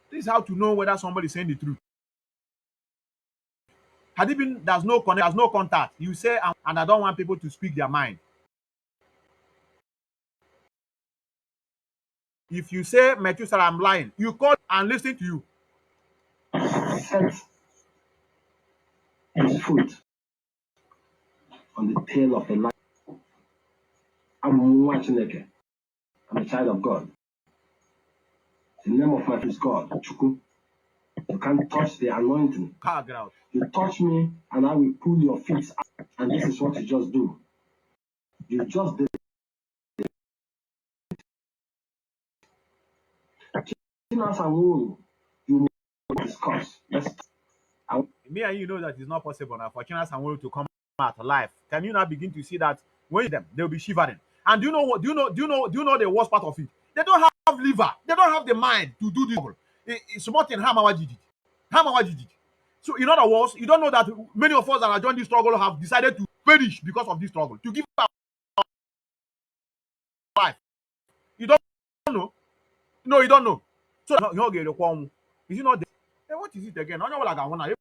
Speaker 2: This is how to know whether somebody is saying the truth. Had it been there's no contact, you say, and I don't want people to speak their mind. If you say, Methuselah, I'm lying, you call and listen to you.
Speaker 4: Set his foot on the tail of a lion. I'm watching. I'm a child of God. The name of my is God, Chuku. You can't touch the anointing.
Speaker 2: Get out.
Speaker 4: You touch me and I will pull your feet out. And this is what you just do. You just did. Chinasa Nwuru, you must discuss.
Speaker 2: Me and you know that it's not possible now for Chinasa Nwuru to come out alive. Can you now begin to see that when them they'll be shivering? And do you know what? Do you know the worst part of it? They don't have liver. They don't have the mind to do this. It's more than Hamawaji. So in other words, you don't know that many of us that are joining this struggle have decided to perish because of this struggle, to give our life. You don't know. No, you don't know. So you get the one. Is it not there? Then what is it again?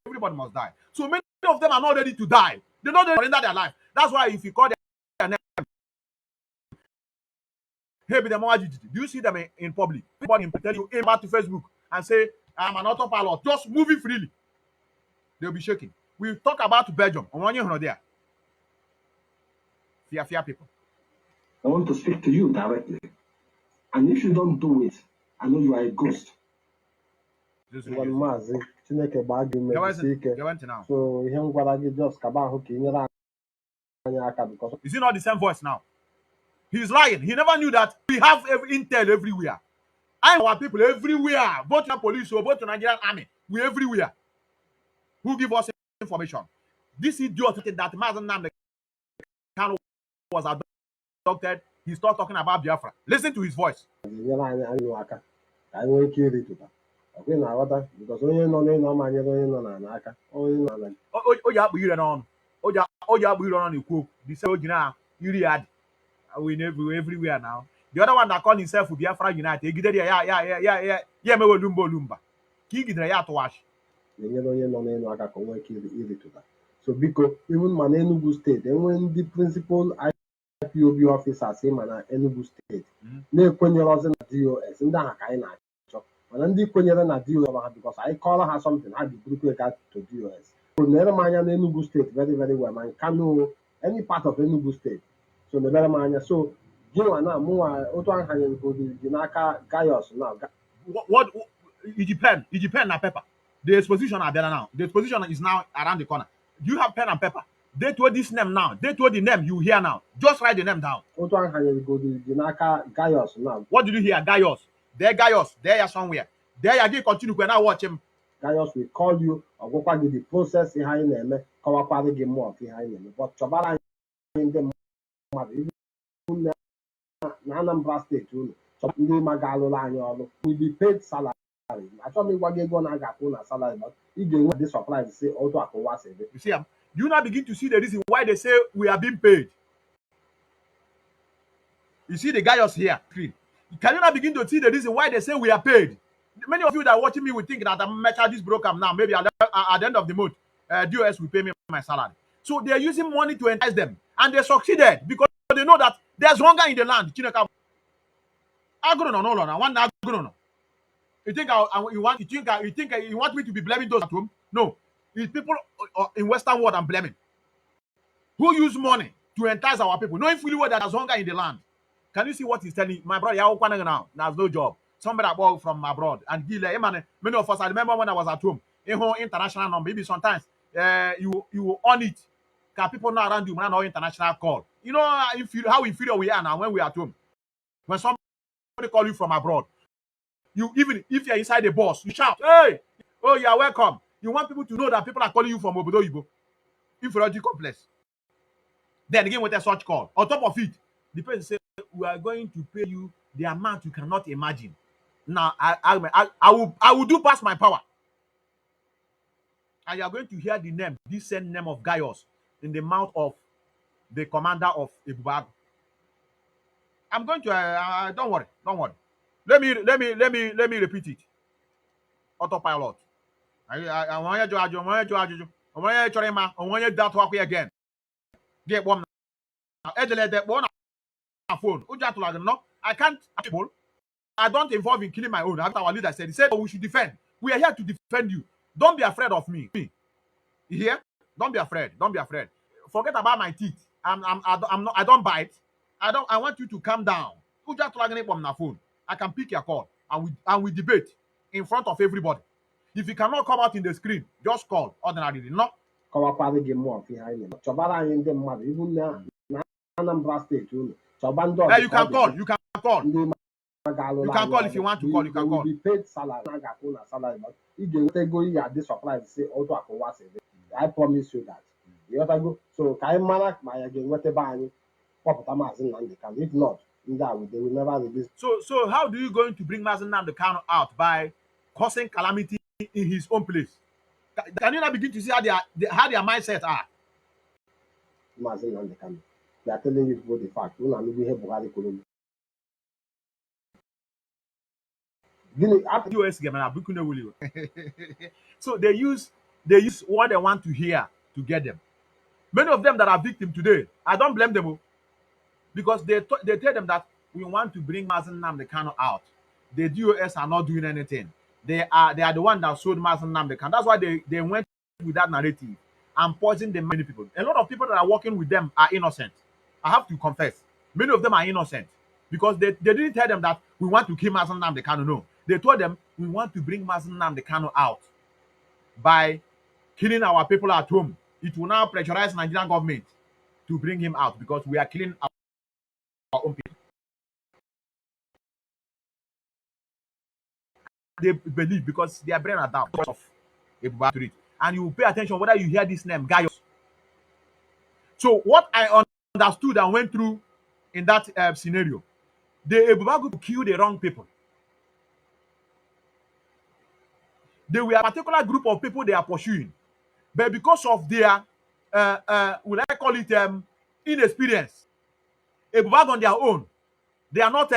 Speaker 2: Everybody must die. So many of them are not ready to die. They're not ready to surrender their life. That's why if you call their name, hey, do you see them in public? People tell you, aim out to Facebook and say, I'm an autopilot, just moving freely. They'll be shaking. We talk about Belgium. On one year there. Fear people.
Speaker 4: I want to speak to you directly. And if you don't do it, I know you are a ghost.
Speaker 5: Maazị Chineke gbaa gị mmesi ike. So ihe m gwara gị just kaba ahụ ka ị nyere anyị aka because.
Speaker 2: Is it not the same voice now? He's lying. He never knew that we have intel everywhere. And our people everywhere, both the police or both the Nigerian army, we everywhere. Who give us information? This idiot that Mazen Nnamdi Kanu was abducted. He started talking about Biafra. Listen to his voice.
Speaker 5: Nyere anyị aka ka anyị nwee ike irituta. Ọkwe na-aghọta because onye nọ n'ịnọ ma nyere onye nọ n'aka. Onye nọ na
Speaker 2: o ji akpụ ire n'ọnụ. O ji akpụ ire n'ọnụ ekwu okwu. The same o ji na iri ya dị. We everywhere now. The other one that called himself Biafra United, he did emewe olumba. Ka igidere ya atụwashi.
Speaker 5: Na-enyere onye nọ n'ịnọ aka ka o nwee ike irituta. So biko, even ma na Enugu steeti enwe ndị principal IPOB officers ma na Enugu steeti na-ekwenyerọzi na DOS ndị ahụ ka anyị na-achọ mana ndị kwenyere na DOS ha because anyị kọrọ ha something ha ji bụrụkwa eka to DOS. So na-ere m anya na Enugu steeti very very well ma Kano any part of Enugu steeti. So na-ere m anya so gịnwa na mụnwa otu ahụ hanyere ji n'aka Gaius na
Speaker 2: what it depend na paper. The exposition are better now. The exposition is now around the corner. Do you have pen and paper? They told this name now. They told the name you hear now. Just write the name down.
Speaker 5: Otu ahụ hanyere ji n'aka Gaius na
Speaker 2: what did you hear? Gaius. There you somewhere. There you continue when I watch him.
Speaker 5: Gaius will call you ọgwụkwa gị the process ihe anyị na-eme kọwakwara gị mmụọ ihe anyị na-eme but chọbara anyị ndị mmadụ na Anambra steeti unu ndị maga alụrụ anyị ọrụ we be paid salary. Achọrọ m ịgwa gị ego na aga akwụ na salary but ị ga-enwe dị surprise say otu akụwa si dị.
Speaker 2: You see, you now begin to see the reason why they say we are being paid. You see the Gaius here. Can you now begin to see the reason why they say we are paid? Many of you that are watching me will think that I'm making this broken now. Maybe at the end of the month, DOS will pay me my salary. So they are using money to entice them, and they succeeded because they know that there's hunger in the land. You think you want me to be blaming those at home? No, it's people in Western world I'm blaming who use money to entice our people, knowing fully well that there's hunger in the land. Can you see what he's telling my brother? Now there's no job. Somebody that bought from abroad and many of us. I remember when I was at home, international number. Maybe sometimes you on it. Can people not around you when I international call? You know how inferior we are now when we are at home. When somebody call you from abroad, you even if you're inside the bus, you shout, "Hey, oh, you're welcome." You want people to know that people are calling you from Obodo Ibo, inferiority complex. Then again with a such call, on top of it, the person says, "We are going to pay you the amount you cannot imagine." Now I will do past my power, and you are going to hear the name, this same name of Gaius, in the mouth of the commander of Ebubago. I'm going to don't worry. Let me repeat it. Autopilot. I want you to again. Get one. Phone. No, I can't. I don't involve in killing my own. After our leader said, he said, "Oh, we should defend. We are here to defend you. Don't be afraid of me." You hear? Don't be afraid. Don't be afraid. Forget about my teeth. I don't bite. I want you to calm down. Phone. I can pick your call and we debate in front of everybody. If you cannot come out in the screen, just call ordinarily. No.
Speaker 5: Kọwakwara gị mmụọ ihe anyị na-eme chọbara anyị ndị mmadụ ibu na Anambra State unu chọba ndị
Speaker 2: Hey, you
Speaker 5: ọzọ ka ọ
Speaker 2: can call.
Speaker 5: dị
Speaker 2: You can call.
Speaker 5: ndị
Speaker 2: You
Speaker 5: ga-alụrụ
Speaker 2: can
Speaker 5: anyị
Speaker 2: call if you
Speaker 5: ọrụ
Speaker 2: want to call. You
Speaker 5: they
Speaker 2: can
Speaker 5: will
Speaker 2: call.
Speaker 5: be paid salary na ga-akwụ na salary but ị ga-enweta ego ị ga-adị surprise si otu akụwa si dị I promise you that ịghọtago so ka anyị mara ma ya ga-enweta be anyị kpọpụta Maazị Nnamdi Kanu if not ndị a they will never release.
Speaker 2: So how do you going to bring Mazi Nnamdi Kanu out by causing calamity in his own place? Can you now begin to see how their mindset are?
Speaker 5: Maazị Nnamdi Kanu they are telling you people the fact unu anụgo ihe Buhari kwuru gịnị
Speaker 2: US so they use what they want to hear to get them. Many of them that are victims today, I don't blame them because they tell them that we want to bring Mazi Nnamdi Kanu out. The DOS are not doing anything. They are the one that sold Mazi Nnamdi Kanu. That's why they went with that narrative and poisoned the many people. A lot of people that are working with them are innocent. I have to confess. Many of them are innocent because they didn't tell them that we want to kill Mazi Nnamdi Kanu. No. They told them we want to bring Mazi Nnamdi Kanu out by killing our people at home. It will now pressurize Nigerian government to bring him out because we are killing our own people. They believe because their brain are down of a and you pay attention whether you hear this name, Gaius. So what I understood and went through in that scenario, the Ebuba group killed the wrong people. They were a particular group of people they are pursuing, but because of their will I call it inexperience, Ebuba on their own, they are not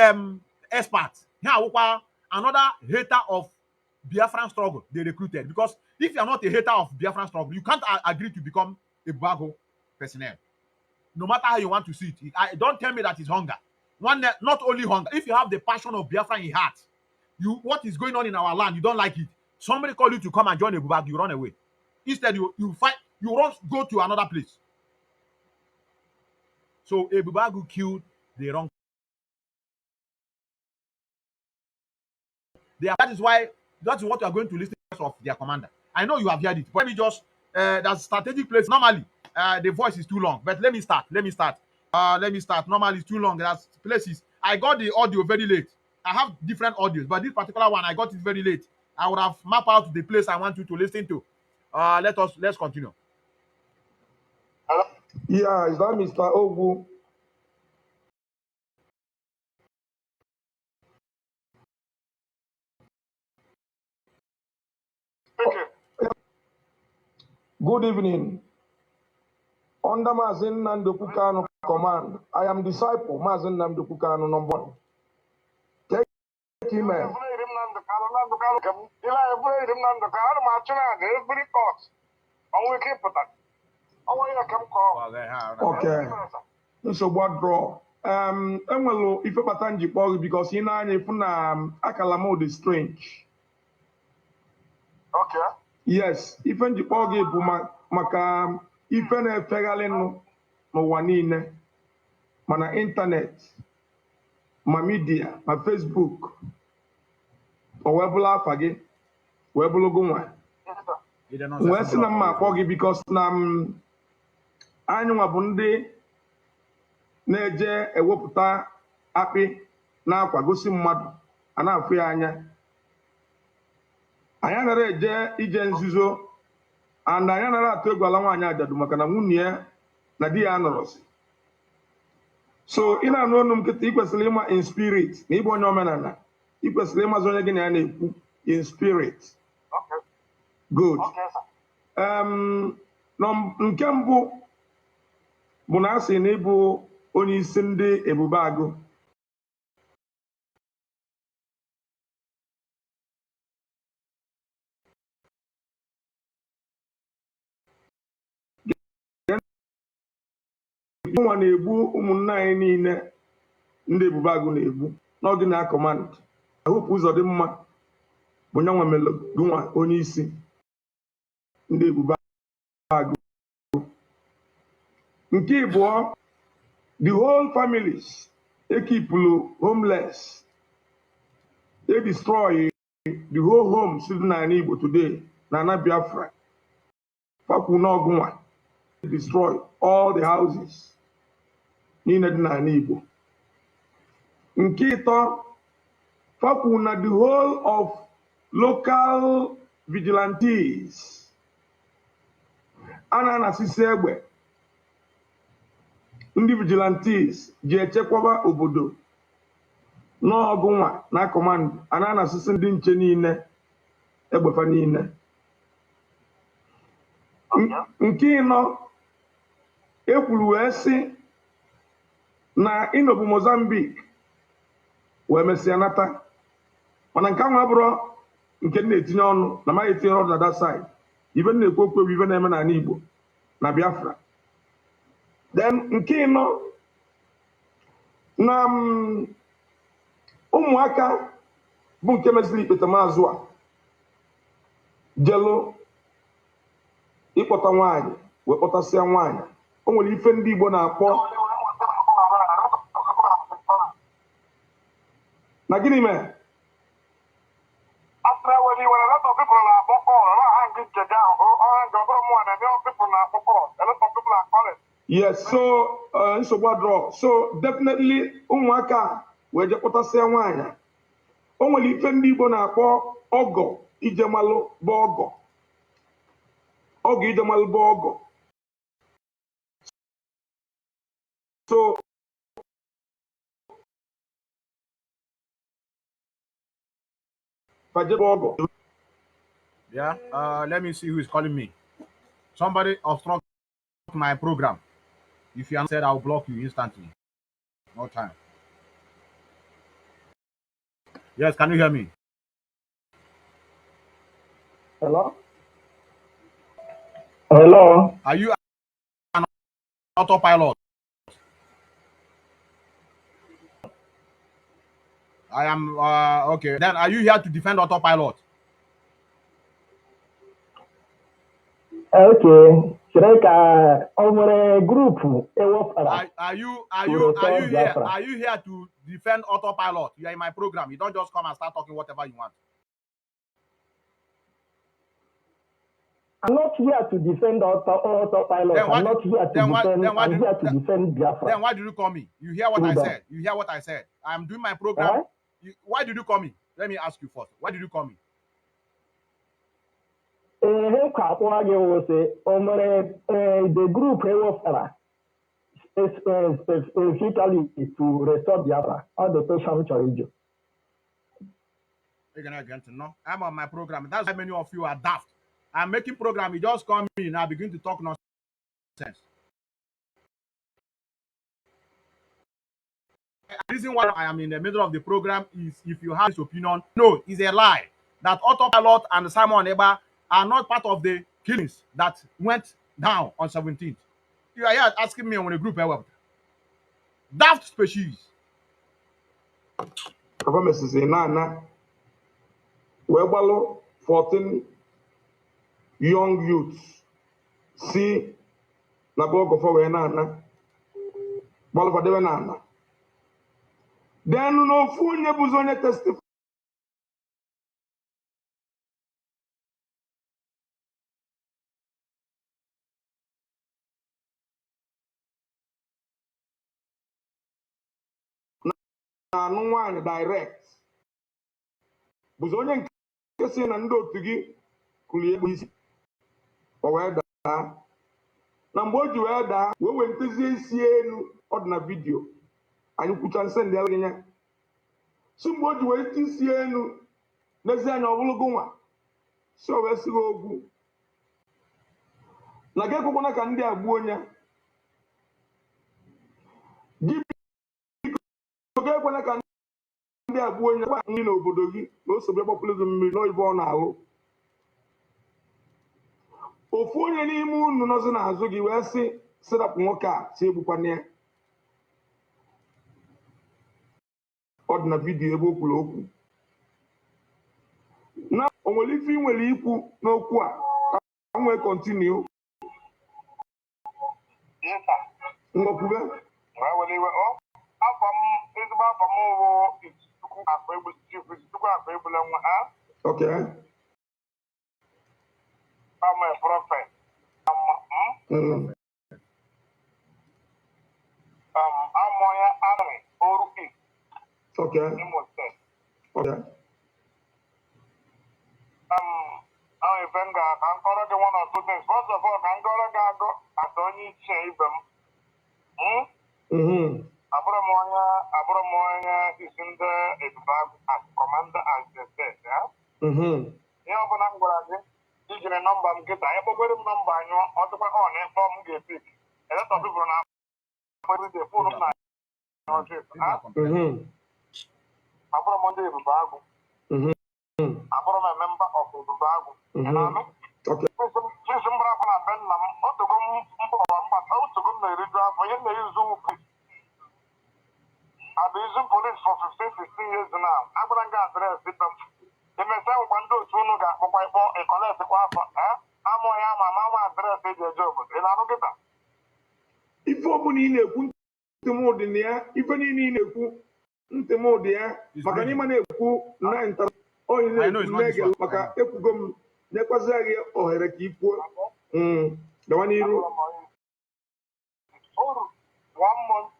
Speaker 2: experts. Here, another hater of Biafran struggle they recruited, because if you are not a hater of Biafran struggle, you can't agree to become a Buago personnel. No matter how you want to see it, don't tell me that it's hunger. Not only hunger. If you have the passion of Biafra in heart, what is going on in our land, you don't like it. Somebody call you to come and join a Bubag, you run away. Instead, you fight, you run, go to another place. So a Bubagu killed the wrong. That is what you are going to listen to of their commander. I know you have heard it, but let me just that's strategic place. Normally, the voice is too long, but let me start. Normally, it's too long. That's places. I got the audio very late. I have different audios, but this particular one I got it very late. I would have mapped out the place I want you to listen to. Let's continue.
Speaker 6: Yeah, is that Mr. Ogu? Good evening. Under Mazi Nnamdi Kanu command, I am disciple Mazi Nnamdi Kanu number 1. Take him. Okay. Nsogbu draw. Enwelu ife bata njikpọ gị because ị na-anya ifu na akala m dị strange. Okay. Yes, ife njikpọ gị bụ maka ife na-efegharị n'ụwa niile, mana ịntanetị, ma midia, ma Facebook, o wee bụla afa gị, wee bụlụ gị nwa. Wee sị na mma akpọ gị because na anyị nwa bụ ndị na-eje ewepụta akpị na-akwa gosi mmadụ a na-afụ ya anya. Anyị anaghị eje ije nzuzo and anyị anaghị atụ egwu ala nwaanyị ajadu maka na nwunye ya na di ya nọrọsi. So ị na-anụ ọnụ m nkịta, ị kwesịrị ịma in spirit na ịbụ onye omenala, ị kwesịrị ịmazi onye gị na ya na-ekwu in spirit. Good. Nke mbụ bụ na asị na ịbụ onye isi ndị Ebubeagụ. Nwa na-egbu ụmụnne anyị niile ndị Ebubeagụ na-egbu n'oge na command. Ahụpụ ụzọ dị mma bụ nyanwa melụ gụnwa onye isi ndị Ebubeagụ. Nke ịbụọ, the whole families ekipulu homeless. They destroy the whole homes in Igbo today. Nana Biafra. Faku Nogunwa. They destroy all the houses. niile dị n'ala Igbo. Nke ịtọ, fakwu na the whole of local vigilantes a na-anasisi egbe ndị vigilantes ji echekwaba obodo n'ọgụ nwa na kọmand a na-anasisi ndị nche niile egbefa niile. Nke ịnọ, ekwuru wee sị na ịnọbụ Mozambique wee mesịa nata, mana nke ahụ abụrụ nke m na-etinye ọnụ na maghị etinye ọnụ na that side. Ibe na-ekwu okwu ibe na-eme n'ala Igbo na Biafra. Then nke ịnọ, na ụmụaka bụ nke mesịrị ikpete maazụ a jelu ịkpọta nwaanyị wee kpọtasịa nwaanyị. O nwere ife ndị Igbo na-akpọ na gịnị mee? Yes, so nsogbu adọrọ. So definitely ụmụaka wee je kpọtasịa nwaanyị. O nwere ife ndị Igbo na-akpọ ọgọ ijemalụ bụ ọgọ. Ọgọ ijemalụ bụ ọgọ. So
Speaker 2: Yeah, let me see who is calling me. Somebody obstruct my program. If you answer, I'll block you instantly. No time. Yes, can you hear me?
Speaker 3: Hello? Hello?
Speaker 2: Are you an autopilot? I am, okay. Then are you here to defend autopilot?
Speaker 3: Okay. Shireka, over a group.
Speaker 2: Are you here? Are you here to defend autopilot? You are in my program. You don't just come and start talking whatever you want.
Speaker 3: I'm not here to defend autopilot. I'm not here to defend. I'm here to defend Biafra.
Speaker 2: Then why did you call me? You hear what I said? You hear what I said? I'm doing my program. Why did you call me? Let me ask you first. Why did you call me?
Speaker 3: The group specifically to restore Biafra. All the patient charge.
Speaker 2: No, I'm on my program. That's why many of you are daft. I'm making program. You just call me now. Begin to talk nonsense. The reason why I am in the middle of the program is if you have this opinion, no, it's a lie. That Autopilot and Simon Eba are not part of the killings that went down on 17th. You are here asking me on a group. Daft species.
Speaker 6: Performances in Nana. Webalo 14 young youths. See, Nabogo for Nana. Balo for Nana. Then no phone Buzone testify. No one direct. Buzone kesi na ndị otu gị kulie isi. O wee daa. Na mgbe o ji wee daa, wee ntezi isi elu ọ dị na vidio. Anyị kwucha nsị ndị alịnya. Si mgbe o ji wee isi elu n'ezi anya ọbụlụgụ nwa. Si o wee sị ogwu. Na gị ekwekwana ka ndị a gbuo onye. Gị oge ekwena ka ndị a gbuo onye ndị n'obodo gị na osobe gbapụlụgị mmiri n'oyibo ọ na-alụ. Ofu onye n'ime unu nọzi n'azụ gị wee sị sirapụ nwoke a si egbukwana ya. Ọ dị na vidiyo ebe o kwuru okwu. Na o nwere ife ị nwere ikwu n'okwu a ka m wee kọntinu. Ngọkwube. Okay.
Speaker 7: I'm a prophet.
Speaker 6: Okay.
Speaker 7: Imo State.
Speaker 6: Okay.
Speaker 7: Now if I'm going to one or two things. First of all, I'm going to go at only shape them. Abro Moya is in the advance as commander as the state, yeah? You know, when I'm going to get a number, I'm getting a number, I know, on a form get pick. A lot of people now, but the full of night. Abro Monday, Bago. Abro a member of the Bago. And I know.
Speaker 6: Okay.
Speaker 7: Jason Brabana Benham, what to go to go to the for him, they use I've been using police for 15 years now. I'm going to get address with them. They may say, one do to know that for a collect the quaff. I'm my mama address with your job. And I don't get that.
Speaker 6: If open in a good mode in there, even in a good mode there, Macanimane nine or in a mega Maca Epugum, Nequazari or Herekipo. The one you
Speaker 7: 1 month,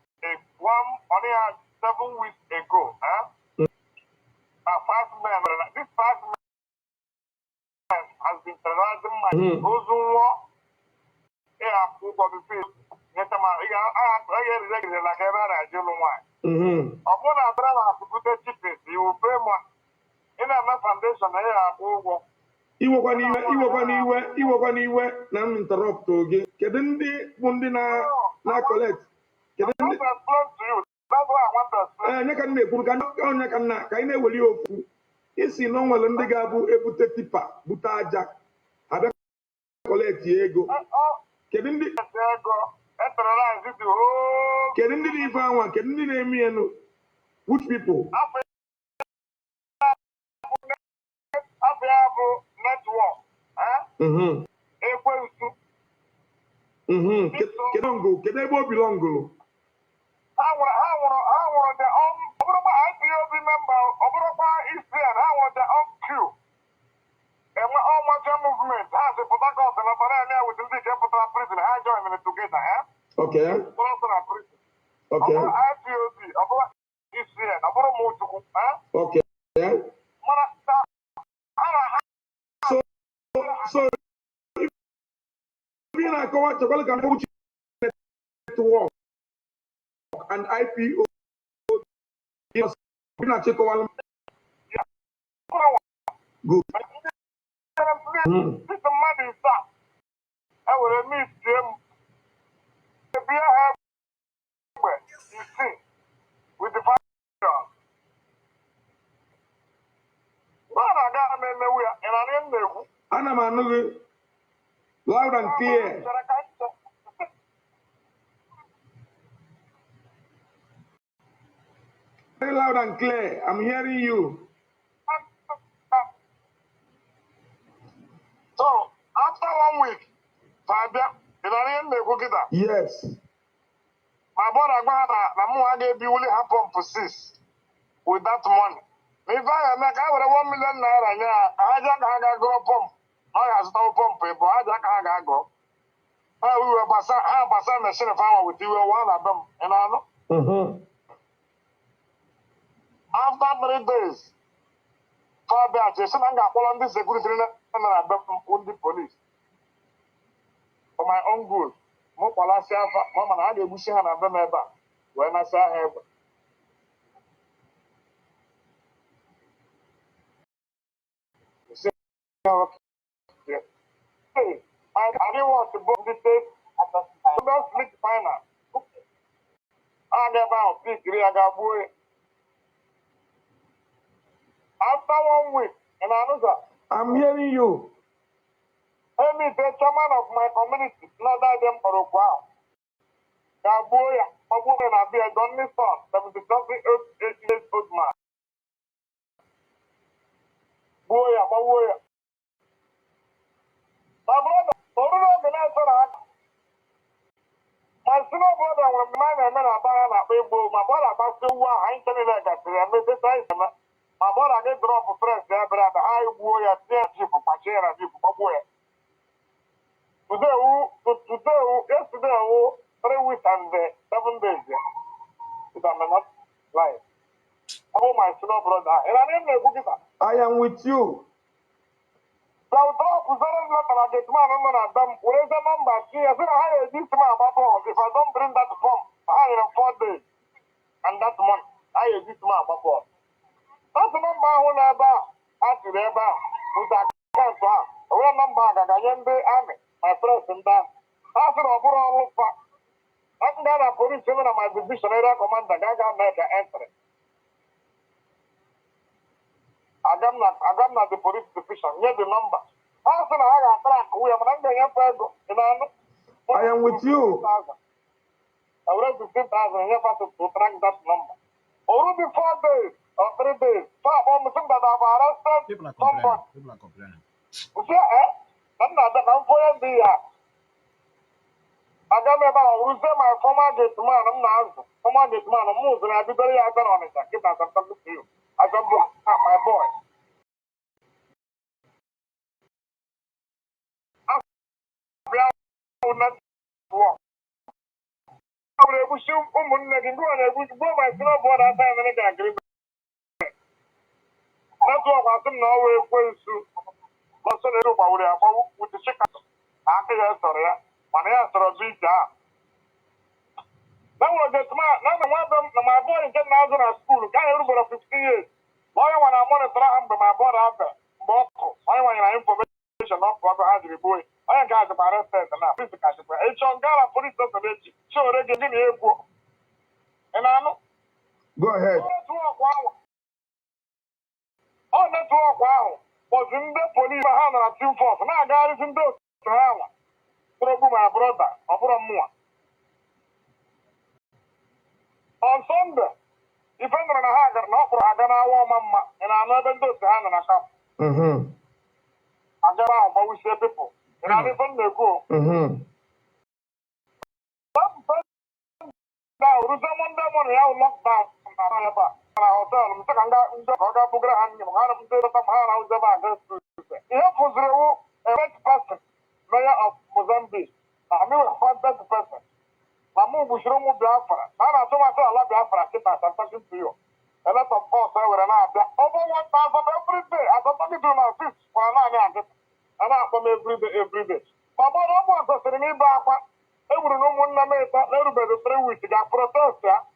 Speaker 7: 7 weeks ago, a 5 men, this 5 men has been terrorizing my Ozuwa. Yeah, who got the field. I get regular like ever I do one. Upon a brother to put a chip, you will pay one. In a foundation, I have over.
Speaker 6: Iwekwa n'iwe na m interrupt oge. Kedu ndị bụ ndị na collect? Kedu ndị nye ka na-ekwuru ka onye ka nna ka anyị na-eweli okwu isi na onwere ndị ga-abụ ebute tipa bute aja abịa collect ego. Kedu ndị na-ife anwa kedu ndị na-eme enu which people? Kedu ebe o bilongụrụ?
Speaker 7: Ha nwere the ọbụrụkwa IPOB member ọbụrụkwa Israel ha nwere the Q enwe ọmacha movement ha si Port Harcourt na Barania with ndị nke pụtara prison ha join together
Speaker 6: Okay. Okay.
Speaker 7: IPOB ọbụrụ Israel ọbụrụ m Chukwu
Speaker 6: Okay.
Speaker 7: mana
Speaker 6: so if you na-akọwa chekwala ka mkpụrụ network and IPO na-achịkọwala good.
Speaker 7: This mmadụ ịsa ewere m isie m ebie ha egbe isii with the fashion. Ọ na-aga ama emewu ya ị na-anị m na-ekwu.
Speaker 6: Ana m anụ gị loud and clear. Very loud and clear. I'm hearing you.
Speaker 7: So, after 1 week,
Speaker 6: Yes.
Speaker 7: My brother na I gave you only half pump for 6 with that money. If I make I 1 million naira, I just go pump. I have stop pump, but I just go. We were passing machine farmer with you one of them, and I know. After 3 days, for that, I got all this security and I with the police. For my own good. Mo palace mama na dey bushi ha na be meba. When I say have hey, I didn't want to book the tape at the split final. I never pick Riagabu. After 1 week, and another.
Speaker 6: I'm hearing you.
Speaker 7: Let me the chairman of my community, not that them for a while. Gaboya, Obu and Abia, Donny son, 78 years old man. Boya, Baboya. My brother, my senior brother, when my man about a people, my brother, about to I ain't telling like that. I made this item. My brother, I get drop of friends there, but I boy, I see a chip of Pachera, people, Baboya. Yesterday, 3 weeks and 7 days. If I'm not lying. Oh, my senior brother. And I didn't know.
Speaker 6: I am with you.
Speaker 7: So, drop was very little at this man. I'm going to dump. Where's the number? See, I said, I had this man about balls. If I don't bring that form, I have 4 days. And that month, I had this man about balls. That's the number I want to have. After the bar, with that cancer, a real number, I got army, my friends in that. After overall, I'm going to police seven of my division area commander, Gaga Mega entry. I got not the police division, get the number. After I got track, we are not going to
Speaker 6: I am with you.
Speaker 7: I will have 15,000 to track that number. Already 4 days or 3 days. That I've arrested.
Speaker 2: People are complaining. People are complaining.
Speaker 7: I'm not for the I got my former gate man. I'm not former gate man. I'm moving. I'll be very on it. I keep that talking to you. I can block my boy. I will not walk. I will shoot woman and go and I will go my son of what I time and I agree. That's what I think now we're going to. Not so little about with the chicken. After that, sorry, when I answer a beat. Now, the smart, now the one of my boy is getting out of school. Can't everybody 15 years. Why when I want to try him, my boy out there. Why when I information of what I had to boy. I ain't got the arrested now. Physical. It's on Gala police authority. So they get in here. And I know.
Speaker 6: Go ahead.
Speaker 7: Oh, network, wow. Was in the police behind a team force. Now, guys, in those Sahara. Trouble my brother, or from more. On Sunday, if I'm going to have an opera, I'm going to have Mama, and I'm not going to hand in a shop. I'm going to have we say people. And I'm even the go. Now, someone that one, I will lock down. Hotel, I'm talking about Bugrahan, I'm going to do some house about this. He was a best person, mayor of Mozambique. I knew a best person. Mamu Bushromu Biafra. I told myself I love Biafra, I'm talking to you. A lot of course, I will not have over 1,000 every day. As I'm talking to my sis, for an hour, and I come every day. My mother was a me back. Every no one made that little bit of 3 weeks. Got protest, yeah.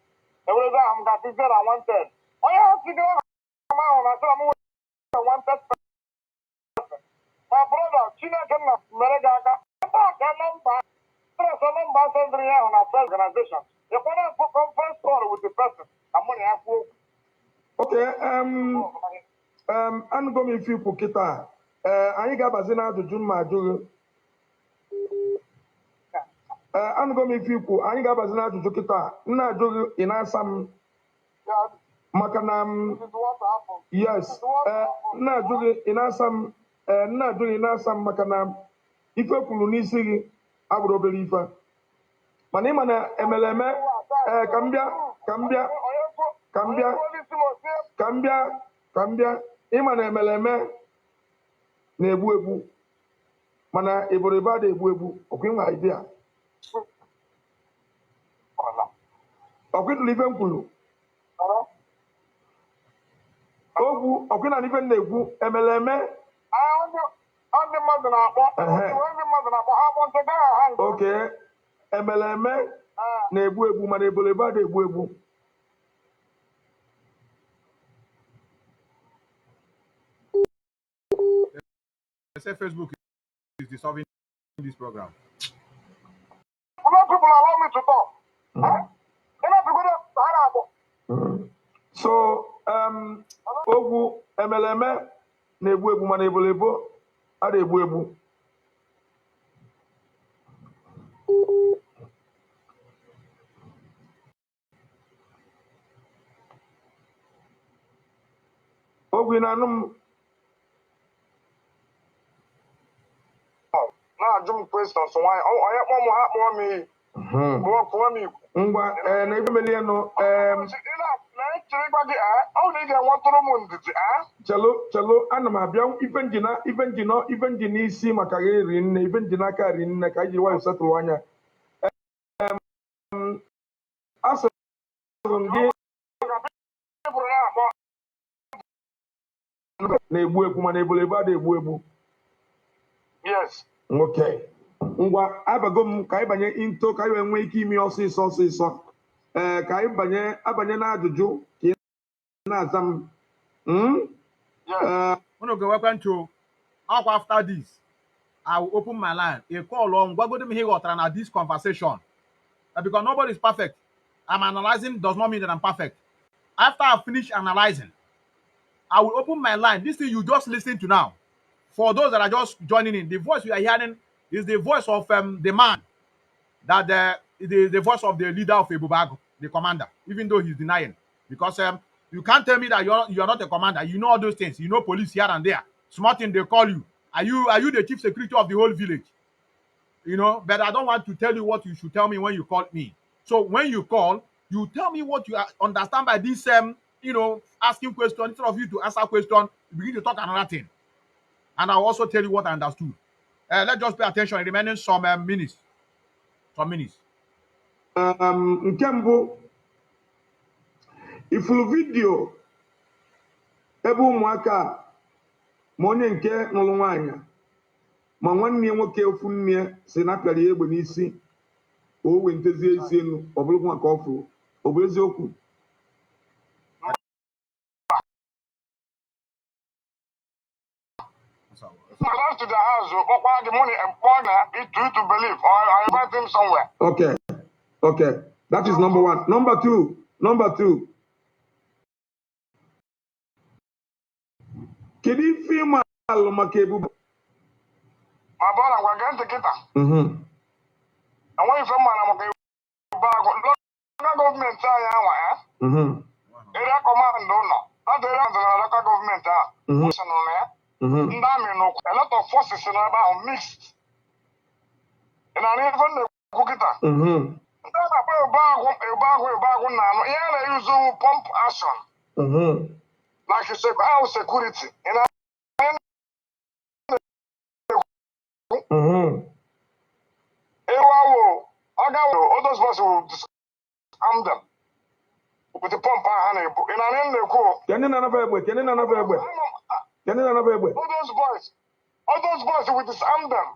Speaker 7: Every day I'm got to get I wanted. I have to go. Come on, I said I wanted. My brother, China cannot, Meregaga, I cannot buy. On our organization. You want to conference call with the person. I'm going to have to.
Speaker 6: Okay, I'm going to put kita. Anyị ga-abazi n'ajụjụ mma ajụghị. I'm going to ikwu anyị ga-abazi n'ajụjụ kita. Nna ajụghị ị na-asa m maka na yes. Nna ajụghị ị na-asa m nna ajụghị ị na-asa m maka na ife kwuru n'isi gị abụrụ obere ife. Mana ịma na emeleme ka m bịa ịma na emeleme na-egbu egbu mana eboriba da egbu egbu ọkwa ịnwa idea ọkwịtụlụ ife m kwuru ogwu ọkwịna na ife m na-ekwu emeleme
Speaker 7: ndị mmadụ na-akpọ ha akpọ ntị gaa ha
Speaker 6: oke emeleme na-egbu egbu mana eboriba da egbu egbu.
Speaker 2: I say Facebook is dissolving this program.
Speaker 7: People allow me to talk.
Speaker 6: So, ogwu emeleme na-egbu egbu mana ebolebo ada egbu egbu. Ogwu na-anụ m
Speaker 7: na-ajụ m questions nwanyị onye kpọọ m ha kpọọ m iyi kpọọ m ikwu
Speaker 6: ngwa na ife melie nụ
Speaker 7: na-echere gwa gị ọ na ị ga-enwetụrụ m ndidi
Speaker 6: chelo ana m abịa ife njina isi maka gị ri nne ife njina aka ri nne ka anyị ji nwayọ setụrụ anya asụrụ m gị na-egbu egbu mana ebulebe ada egbu egbu.
Speaker 7: Yes.
Speaker 6: Okay. Ngwa abago m ka anyị banye into ka anyị nwee ike ime ọsịsọ. Ka anyị abanye na ajụjụ ka ị na-aza m.
Speaker 7: Yes.
Speaker 2: Welcome to after this. I will open my line. A call on what go here or this conversation. Because nobody is perfect. I'm analyzing does not mean that I'm perfect. After I finish analyzing, I will open my line. This thing you just listen to now. For those that are just joining in, the voice you are hearing is the voice of the man that the voice of the leader of Ebubago, the commander, even though he's denying. Because you can't tell me that you are not a commander. You know all those things. You know police here and there. Smart thing they call you. Are you the chief security of the whole village? You know, but I don't want to tell you what you should tell me when you call me. So when you call, you tell me what you understand by this asking question. Instead of you to answer question, you begin to talk another thing. And I'll also tell you what I understood. Let's just pay attention. Remaining some minutes. Some minutes.
Speaker 6: Nke mbụ ifulu vidio ebe ụmụaka ma onye nke nụrụ nwaanyị ma nwanne ya nwoke ofu nne si na apịara ya egbe n'isi o wee ntezie isi elu ọ bụrụkwa maka ọfụ ọ bụ eziokwu.
Speaker 7: Come to the house, or the money and partner to believe, or I invite him somewhere.
Speaker 6: Okay. That is number one. Number two. Kedu ife ịma alụ maka Ebubo?
Speaker 7: My brother, we're going to get her. And when you from Ebubago, local government, area command donor, not the local government. A lot of forces in about mixed. And I even cook it up. They use pump action. Like you said, house security. And all those boys will disarm them with the pump and
Speaker 6: Can you
Speaker 7: all those boys will disarm them.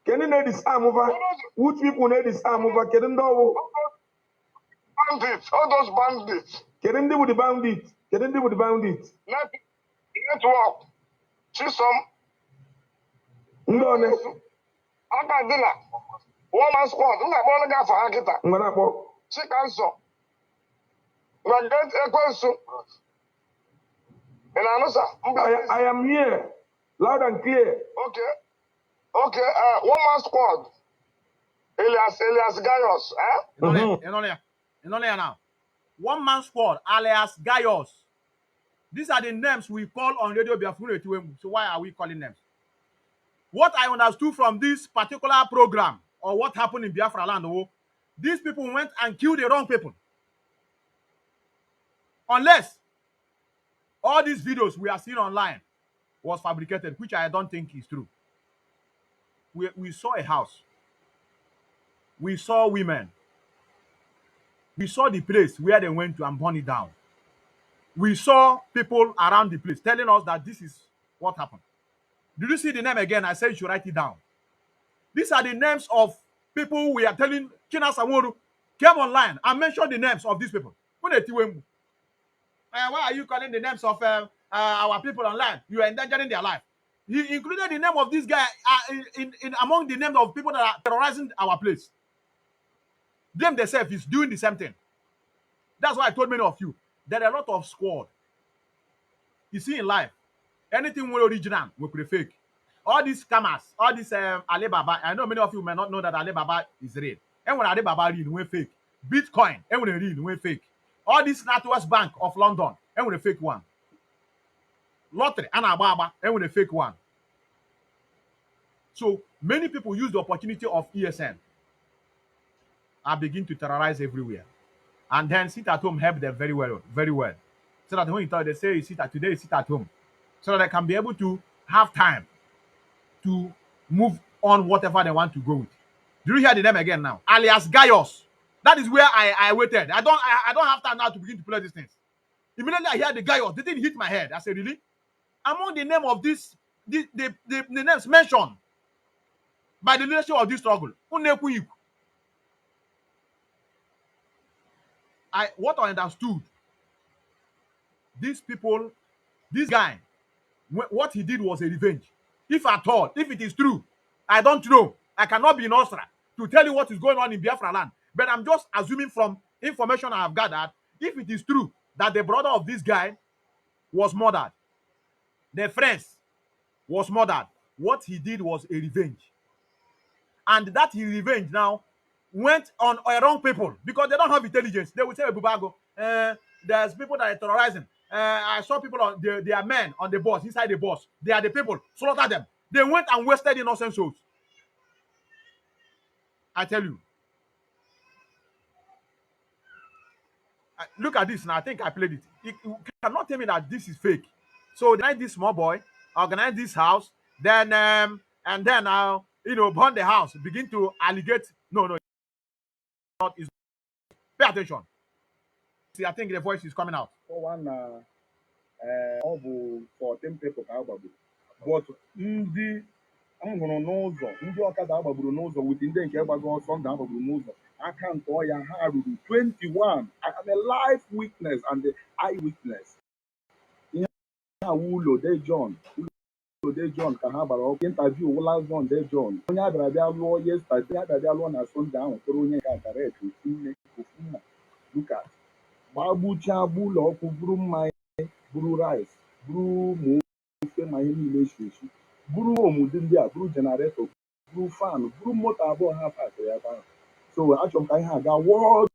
Speaker 6: Can you need disarm over? Which people need disarm over? Can you know?
Speaker 7: Bandits, all those bandits.
Speaker 6: Can you deal with the bandits?
Speaker 7: Network. See some.
Speaker 6: No.
Speaker 7: I got dinner. One man squad. I'm not going to go for Hakita.
Speaker 6: I'm going to
Speaker 7: She cancel. We get a question. And I know, sir.
Speaker 6: I am here. Loud and clear.
Speaker 7: Okay. One man squad. Elias Gaius.
Speaker 2: Now. One man squad, alias Gaius. These are the names we call on Radio Biafra. So why are we calling names? What I understood from this particular program or what happened in Biafra land, these people went and killed the wrong people. Unless all these videos we are seeing online was fabricated, which I don't think is true. We saw a house. We saw women. We saw the place where they went to and burned it down. We saw people around the place telling us that this is what happened. Did you see the name again? I said you should write it down. These are the names of people we are telling. China Samoru came online and mentioned the names of these people. Why are you calling the names of our people online? You are endangering their life. He included the name of this guy in among the names of people that are terrorizing our place. Them themselves is doing the same thing. That's why I told many of you there are a lot of squad. You see in life, anything more original will be fake. All these scammers, all this Alibaba. I know many of you may not know that Alibaba is real. And when Alibaba real, we fake. Bitcoin, and when real, we fake. All this NatWest Bank of London, and when a fake one. Lottery, Anababa, and when a fake one. So many people use the opportunity of ESN. I begin to terrorize everywhere. And then sit at home help them very well. So that when you tell they say you sit at home. So that they can be able to have time to move on whatever they want to go with. Do you hear the name again now? Alias Gaius. That is where I waited. I don't have time now to begin to play these things. Immediately I hear the guy, the thing hit my head. I said, really? Among the name of this, the names mentioned by the leadership of this struggle, what I understood, these people, this guy, what he did was a revenge. If at all, if it is true, I don't know. I cannot be in Austria to tell you what is going on in Biafra land. But I'm just assuming from information I have gathered, if it is true that the brother of this guy was murdered, the friends was murdered, what he did was a revenge. And that his revenge now went on wrong people because they don't have intelligence. They will say, Bubago, there's people that are terrorizing. I saw people on they are men on the bus, inside the bus. They are the people, slaughter them. They went and wasted innocent souls. I tell you. Look at this now. I think I played it. You cannot tell me that this is fake. So they organize this small boy, organize this house, then and then burn the house, begin to allegate. No, it's not. It's, pay attention. See, I think the voice is coming out.
Speaker 8: One ọ bụ 14 people ka agbagburu but ndị ahụrụ n'ụzọ ndị ọkada agbagburu n'ụzọ wit ndị nke gbago ọsọ ndụ agbagburu n'ụzọ aka nke ọya ha ruru 21. I'm a live witness and the eyewitness. Ihe ha ụlọ de John ka ha gbara ọkụ interview last one de John onye abịara bịa lụọ yesterday abịara bịa lụọ na Sunday ahụ kpọrọ onye nke direct ofu nna Lucas gbagbuchaa gbu ụlọ ọkụ buru mmanya buru rice buru ụmụ ofe ma ihe niile esi esi buru omudi ndị a buru jenareto buru fanụ buru moto abụọ ha pakịrị ebe ahụ. So achọrọ m ka ihe aga wọọ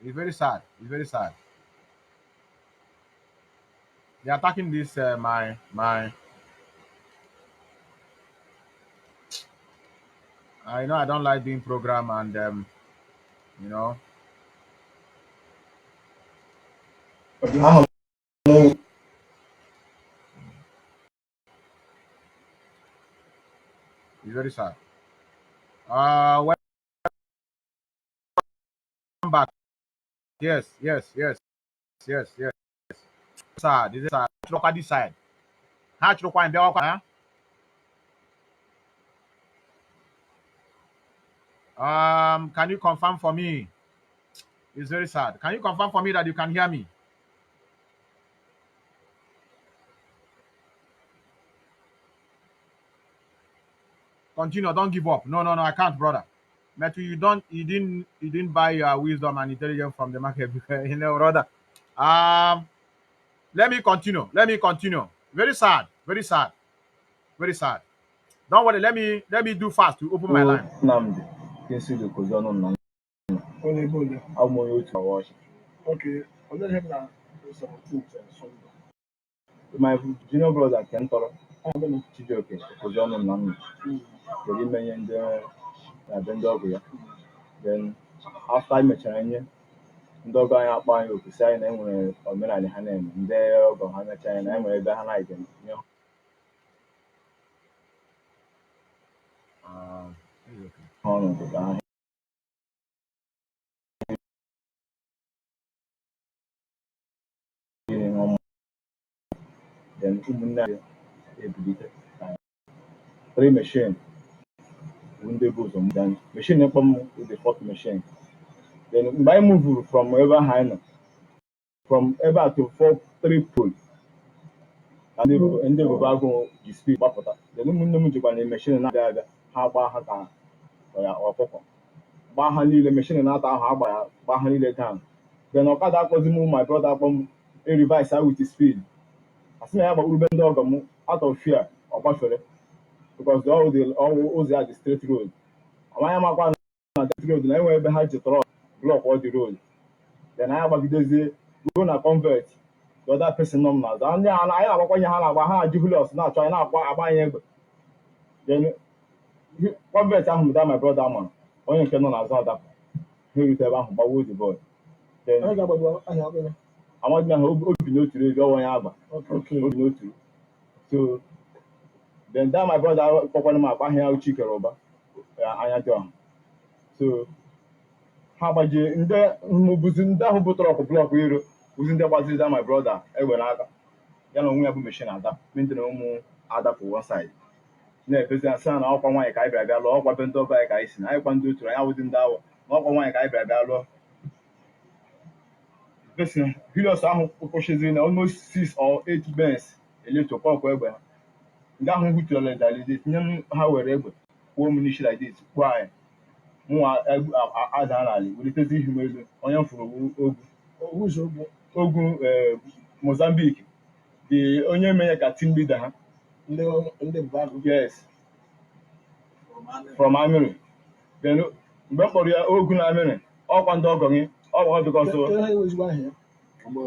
Speaker 2: It's very sad. It's very sad. They're attacking this my I know I don't like doing program and you know it's very sad. Welcome back. Yes. Sad. This is sad. Look at this side. Can you confirm for me? It's very sad. Can you confirm for me that you can hear me? Continue. Don't give up. No, I can't, brother. Matthew, you didn't buy your wisdom and intelligence from the market, brother. Let me continue. Very sad. Don't worry. Let me do fast to open my line.
Speaker 8: Nnamdi Kingsley Kozono Nnamdi. I'm on YouTube watch.
Speaker 5: Okay, I'll let him now. 17th Sunday.
Speaker 8: My junior brother Kentoro
Speaker 5: I don't know.
Speaker 8: Chijioke Kozono Nnamdi. Kedu menye ndị na-abịa ọgụ ya. Then after I mechara ihe ndị ọgọ anyị akpọ anyị oku si anyị na enwere omenala ha na-eme ndị ọgọ ha mechaa anyị na enwere ebe ha na-ege nye ha ọnọdụ ka ha hiri ọmụ. Then ụmụnne anyị ebilite 3 machine bụ ndị bụ ụzọ mụdan machine ịkpọ m the fourth machine. Then mgbe anyị muvuru from ebe ahụ anyị nọ from ebe a to 3 pole ndị bụba agụ ji speed gbapụta. Then ụmụnne m jikwa na machine na-abịa abịa ha gbaa ha ka ọkụkọ gbaa ha niile machine na-ata ahụ gbaa ha niile down. Then ọkada akpọzi m my brother akpọ m erivise with speed asị na ya gbagburu be ndị ọgọ m out of fear ọ gbafere because ụzọ ya dị straight road amanya makwa na straight road na enwe ebe ha ji trọk blọk ọ dị road. Then anyị agbagidezie ruo na convert the other person nọ m n'azụ ndị anyị na-agbakwa ihe ha na-agba ha na Julius na-achọ anyị na-akwa agba anyị egbe. Then convert ahụ mụta my brother ma onye nke nọ n'azụ adapụ ha erute ebe ahụ gbawo the boy. Then amadị na ha obi n'oturu ezi ọwa onye agba obi n'oturu. So then that my brother kpọkwara m akpa ahịa Chikere ụba anya dị ọha. So ha gbajie ndị ahụ bụ trọk blọk iro bụzi ndị gbaziri that my brother egbe n'aka ya na onwe ya bụ mechin adapụ ndị na ụmụ adapụ one side na-efezi asị na ọkwa nwaanyị ka anyị bịara bịa lụọ ọkwa be ndị ọba anyị ka anyị si na anyị kwa ndị oturu anya wụdị ndị awọ na ọkwa nwaanyị ka anyị bịara bịa lụọ. Julius ahụ kwụchiziri na almost 6 or 8 bens eleto kọkwa egbe ha ndị ahụ hụtụrụla dalide tinye ha were egbe kwuo m n'isi like this kpuo anyị mụnwa aza n'ala welitezi ihu m elu onye m fụrụ ogwu Mozambique dị onye menye ka team leader ha yes from Amiri. Then mgbe m kpọrọ ya ogwu na Amiri ọkwa ndị ọgọ gị ọgọ bikọsọ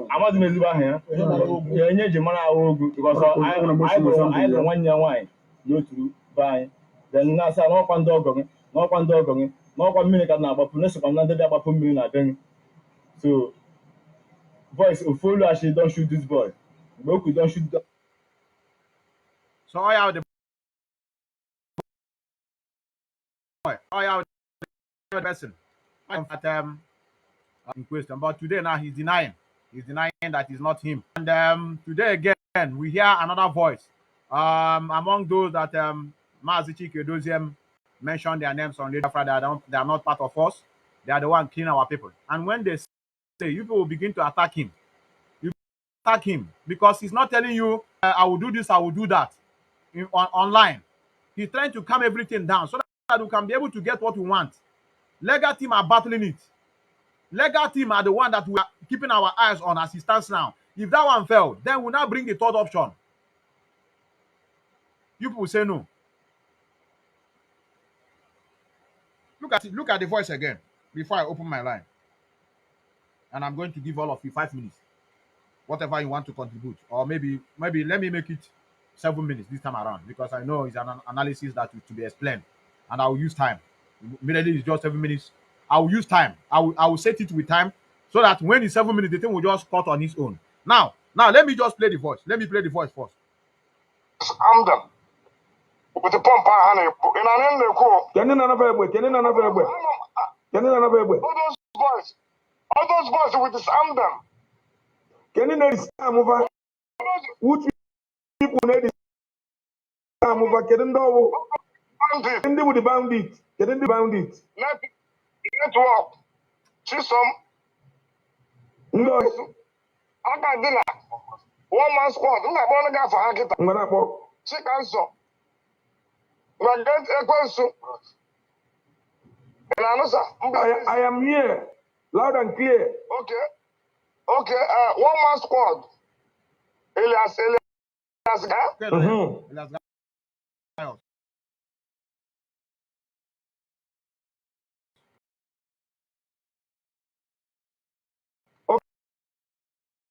Speaker 8: amadị m ezigbo aha ya enye ji mara ahụ ogwu bikọsọ anyị lụrụ nwanne ya nwaanyị n'otu be anyị. Then na-asị n'ọkwa ndị ọgọ gị n'ọkwa mmiri ka na-agbapụ na-esokwa na ndị dị agbapụ mmiri na be gị. So voice ofu olu actually don't shoot this boy mgbe okwu don't shoot that.
Speaker 2: So all out the person in question, but today now he's denying that it's not him. And today again we hear another voice among those that Mazi Chike Doziem mentioned their names on Radio Friday. They are not part of us. They are the one killing our people. And when they say, you people will begin to attack him. You attack him because he's not telling you I will do this, I will do that online. He's trying to calm everything down so that we can be able to get what we want. Legal team are battling it. Legal team are the one that we are keeping our eyes on as it stands now. If that one failed, then we'll now bring the third option. You people say no. Look at the voice again before I open my line. And I'm going to give all of you 5 minutes. Whatever you want to contribute. Or maybe let me make it 7 minutes this time around, because I know it's an analysis that to be explained. And I will use time. Immediately it's just 7 minutes. I will use time. I will set it with time so that when it's 7 minutes, the thing will just cut on its own. Now let me just play the voice. Let me play the voice first.
Speaker 7: I'm done. With the pump and in an end, all those boys with this arm them.
Speaker 6: Can you notice over? Would people know this over? Getting with the bandit. Getting the bandit.
Speaker 7: Network. See some.
Speaker 6: No.
Speaker 7: I got dinner. One man squad. I'm not going to go for Hakita.
Speaker 6: I'm going to
Speaker 7: check answer. I get a question.
Speaker 6: I am here. Loud and clear.
Speaker 7: Okay. Okay, one man squad. Elias.
Speaker 2: Okay, Elias Gayos.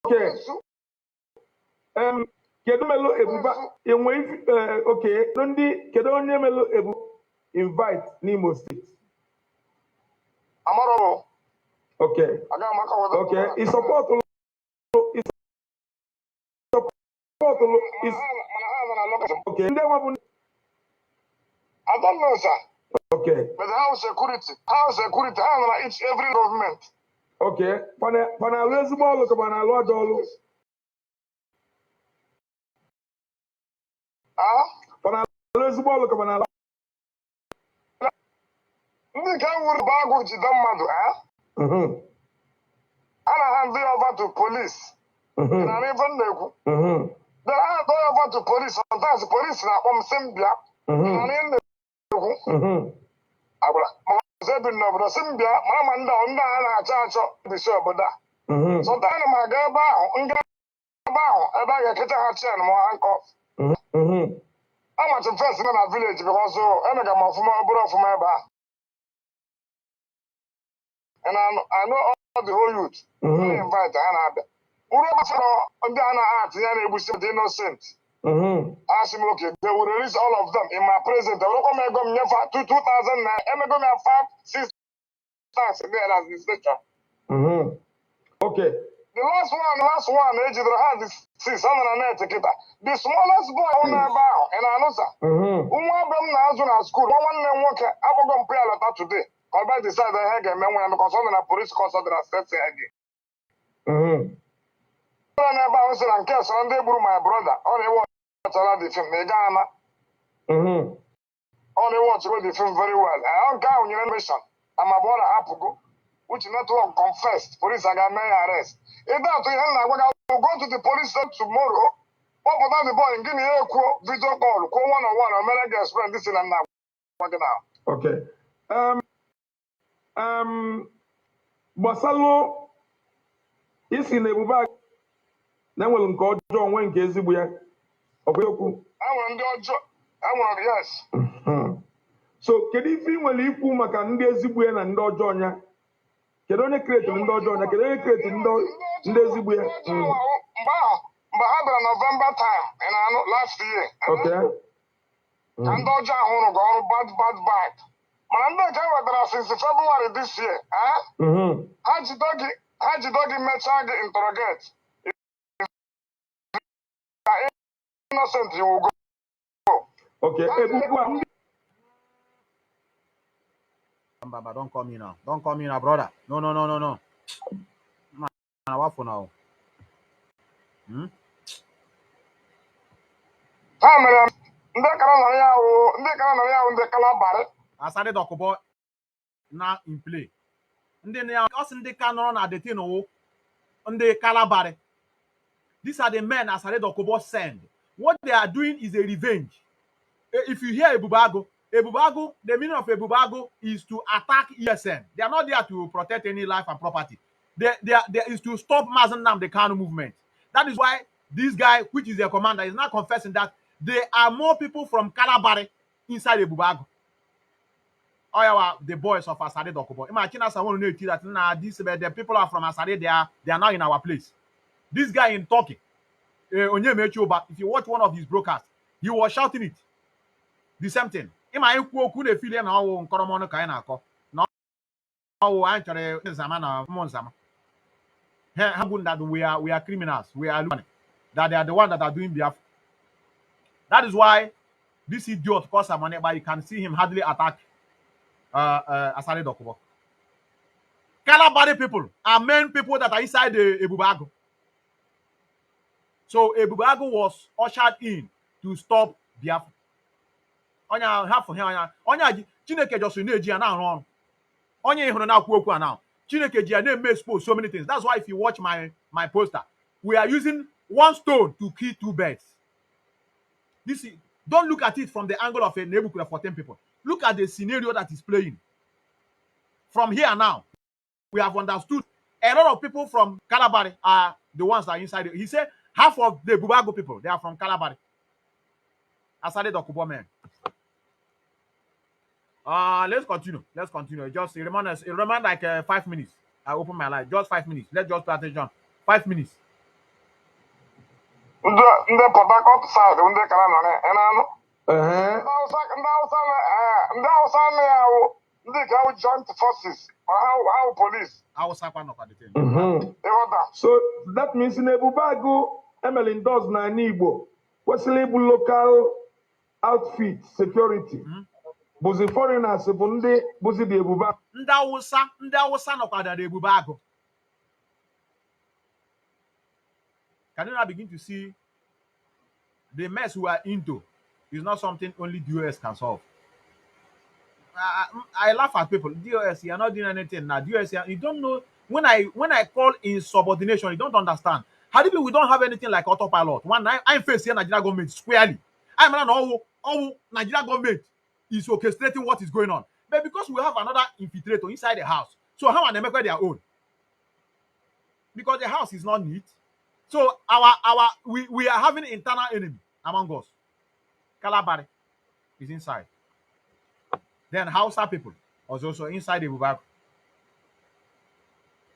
Speaker 6: Okay. Kedu melu ebuba enwe okay ndị kedu onye melu ebu invite n'Imo State?
Speaker 7: Amaro.
Speaker 6: Okay. Okay. I support okay. Ndị nwa bụ
Speaker 7: I don't know, sir.
Speaker 6: okay.
Speaker 7: But how security? How each every government?
Speaker 6: Okay. Pana alụ ezigbo ọlụ ka pana alụ ọjọọ ọlụ? Pana alụ ezigbo ọlụ ka pana alụ?
Speaker 7: Ndị ka wuru bagụ jide mmadụ, a na-hand over to police. Na even na-ekwu. Then I hand over to police. Sometimes police na-akpọ m sị m bịa. Na na-ekwu. Abụla. Ebi n'obodo si m bịa mara ma ndị a na-achọ achọ bisi obodo a. Sometimes m aga ebe ahụ ebe a ga-ekecha ha chen ma ha nkọ. Amachi first nọ na village because emega m ọfụma obere ọfụma ebe a. And I know all the whole youth. I invite ha na-abịa. Uru ebe fọrọ ndị a na-ahachi ya na-egbusi the innocent. Ask me, okay, they will release all of them in my presence. They will come and go to 2,000 naira. And go 5, 6 times there as the station.
Speaker 6: Okay.
Speaker 7: The last one, age they had this 600 ticket. The smallest boy on the bar, and I know sir. One of them now in school. One name worker. I will go pay a letter today. Or by the side the head and when because on the police concert that set again. I was in case on the my brother. Only one. The film, Ghana. Only watch the film very well. I don't count your mission. I'm about a half ago, which not one confessed. Police are going to arrest. If that to him, I will go to the police tomorrow. What about the boy? Give me a video call. Call 101. American explain this in now.
Speaker 6: Okay. Basalo is in a bag. Then we'll go John when Gazi we are.
Speaker 7: Yes.
Speaker 6: So kedu ife ị nwere ikwu maka ndị ezigbo ya na ndị ọjọọ ya? Kedu onye kreti ndị ọjọọ ya? Kedu onye kreti ndị ezigbo ya?
Speaker 7: Mgbe ha bịara November time last year.
Speaker 6: Okay.
Speaker 7: Ka ndị ọjọọ ahụ rụrụ ọrụ bad. Mana ndị nke wetara since February this year. Ha jido gị mechaa gị interrogate. Innocent, you will go.
Speaker 6: Okay.
Speaker 2: Baba, don't call me now. Don't call me now, brother. No. Man, what for now? Asade Dokubo now in play. Ndị ka nọrọ na detain owo ndị Kalabari. These are the men Asade Dokubo send. What they are doing is a revenge. If you hear Ebubago, the meaning of Ebubago is to attack ESN. They are not there to protect any life and property. They is to stop Mazen Nnamdi Kanu movement. That is why this guy, which is their commander, is now confessing that there are more people from Kalabari inside Ebubago. Oh yeah, the boys of Asade Dokubo. Imagine us, I want to know that now the people are from Asade. They are now in our place. This guy in Turkey. If you watch one of his broadcasts, he was shouting it. The same thing. I that we are criminals. We are that they are the ones that are doing Biafra. That is why this idiot costs some money, but you can see him hardly attack Asade Dokubo. Kalabari people are main people that are inside the Ebubago. So Ebubago was ushered in to stop Biafra. Onya half of here onya Chineke just na-eji ya na-arụ ọrụ. Onye ịhụrụ na-akwu okwu now. Chineke ji ya na-eme expose so many things. That's why if you watch my poster, we are using one stone to kill two birds. Don't look at it from the angle of a neighborhood for 10 people. Look at the scenario that is playing. From here now, we have understood a lot of people from Calabari are the ones that are inside. He said half of the Bubago people, they are from Calabari. Asade Dokubo men. Let's continue. Let's continue. Just it remain like 5 minutes. I open my light. Just 5 minutes. Let's just pay attention. 5 minutes.
Speaker 7: Ndị Port Harcourt side ndị kara nọ n'anụ.
Speaker 6: Ehe.
Speaker 7: Ndị Hausa na ya wụ ndị ka wụ joint forces or how police.
Speaker 2: I will sakwa no the thing.
Speaker 7: Ịghọta.
Speaker 6: So that means na Ebubeagụ emeli ndọs na ala Igbo kwesịrị ịbụ local outfit security. Bụzi foreigners bụ ndị bụzi dị Ebubeagụ.
Speaker 2: Ndị Hausa nọkwa the Ebubeagụ. Can you now begin to see the mess we are into is not something only DOS can solve? I laugh at people. DOS, you are not doing anything now. DOS, you don't know. When I call in subordination, you don't understand. How do we don't have anything like autopilot? One, I'm facing Nigeria government squarely. I'm not all Nigeria government is orchestrating what is going on. But because we have another infiltrator inside the house, so how can they make their own? Because the house is not neat. So we are having internal enemy among us. Calabari is inside. Then Hausa people was also inside the Bubago.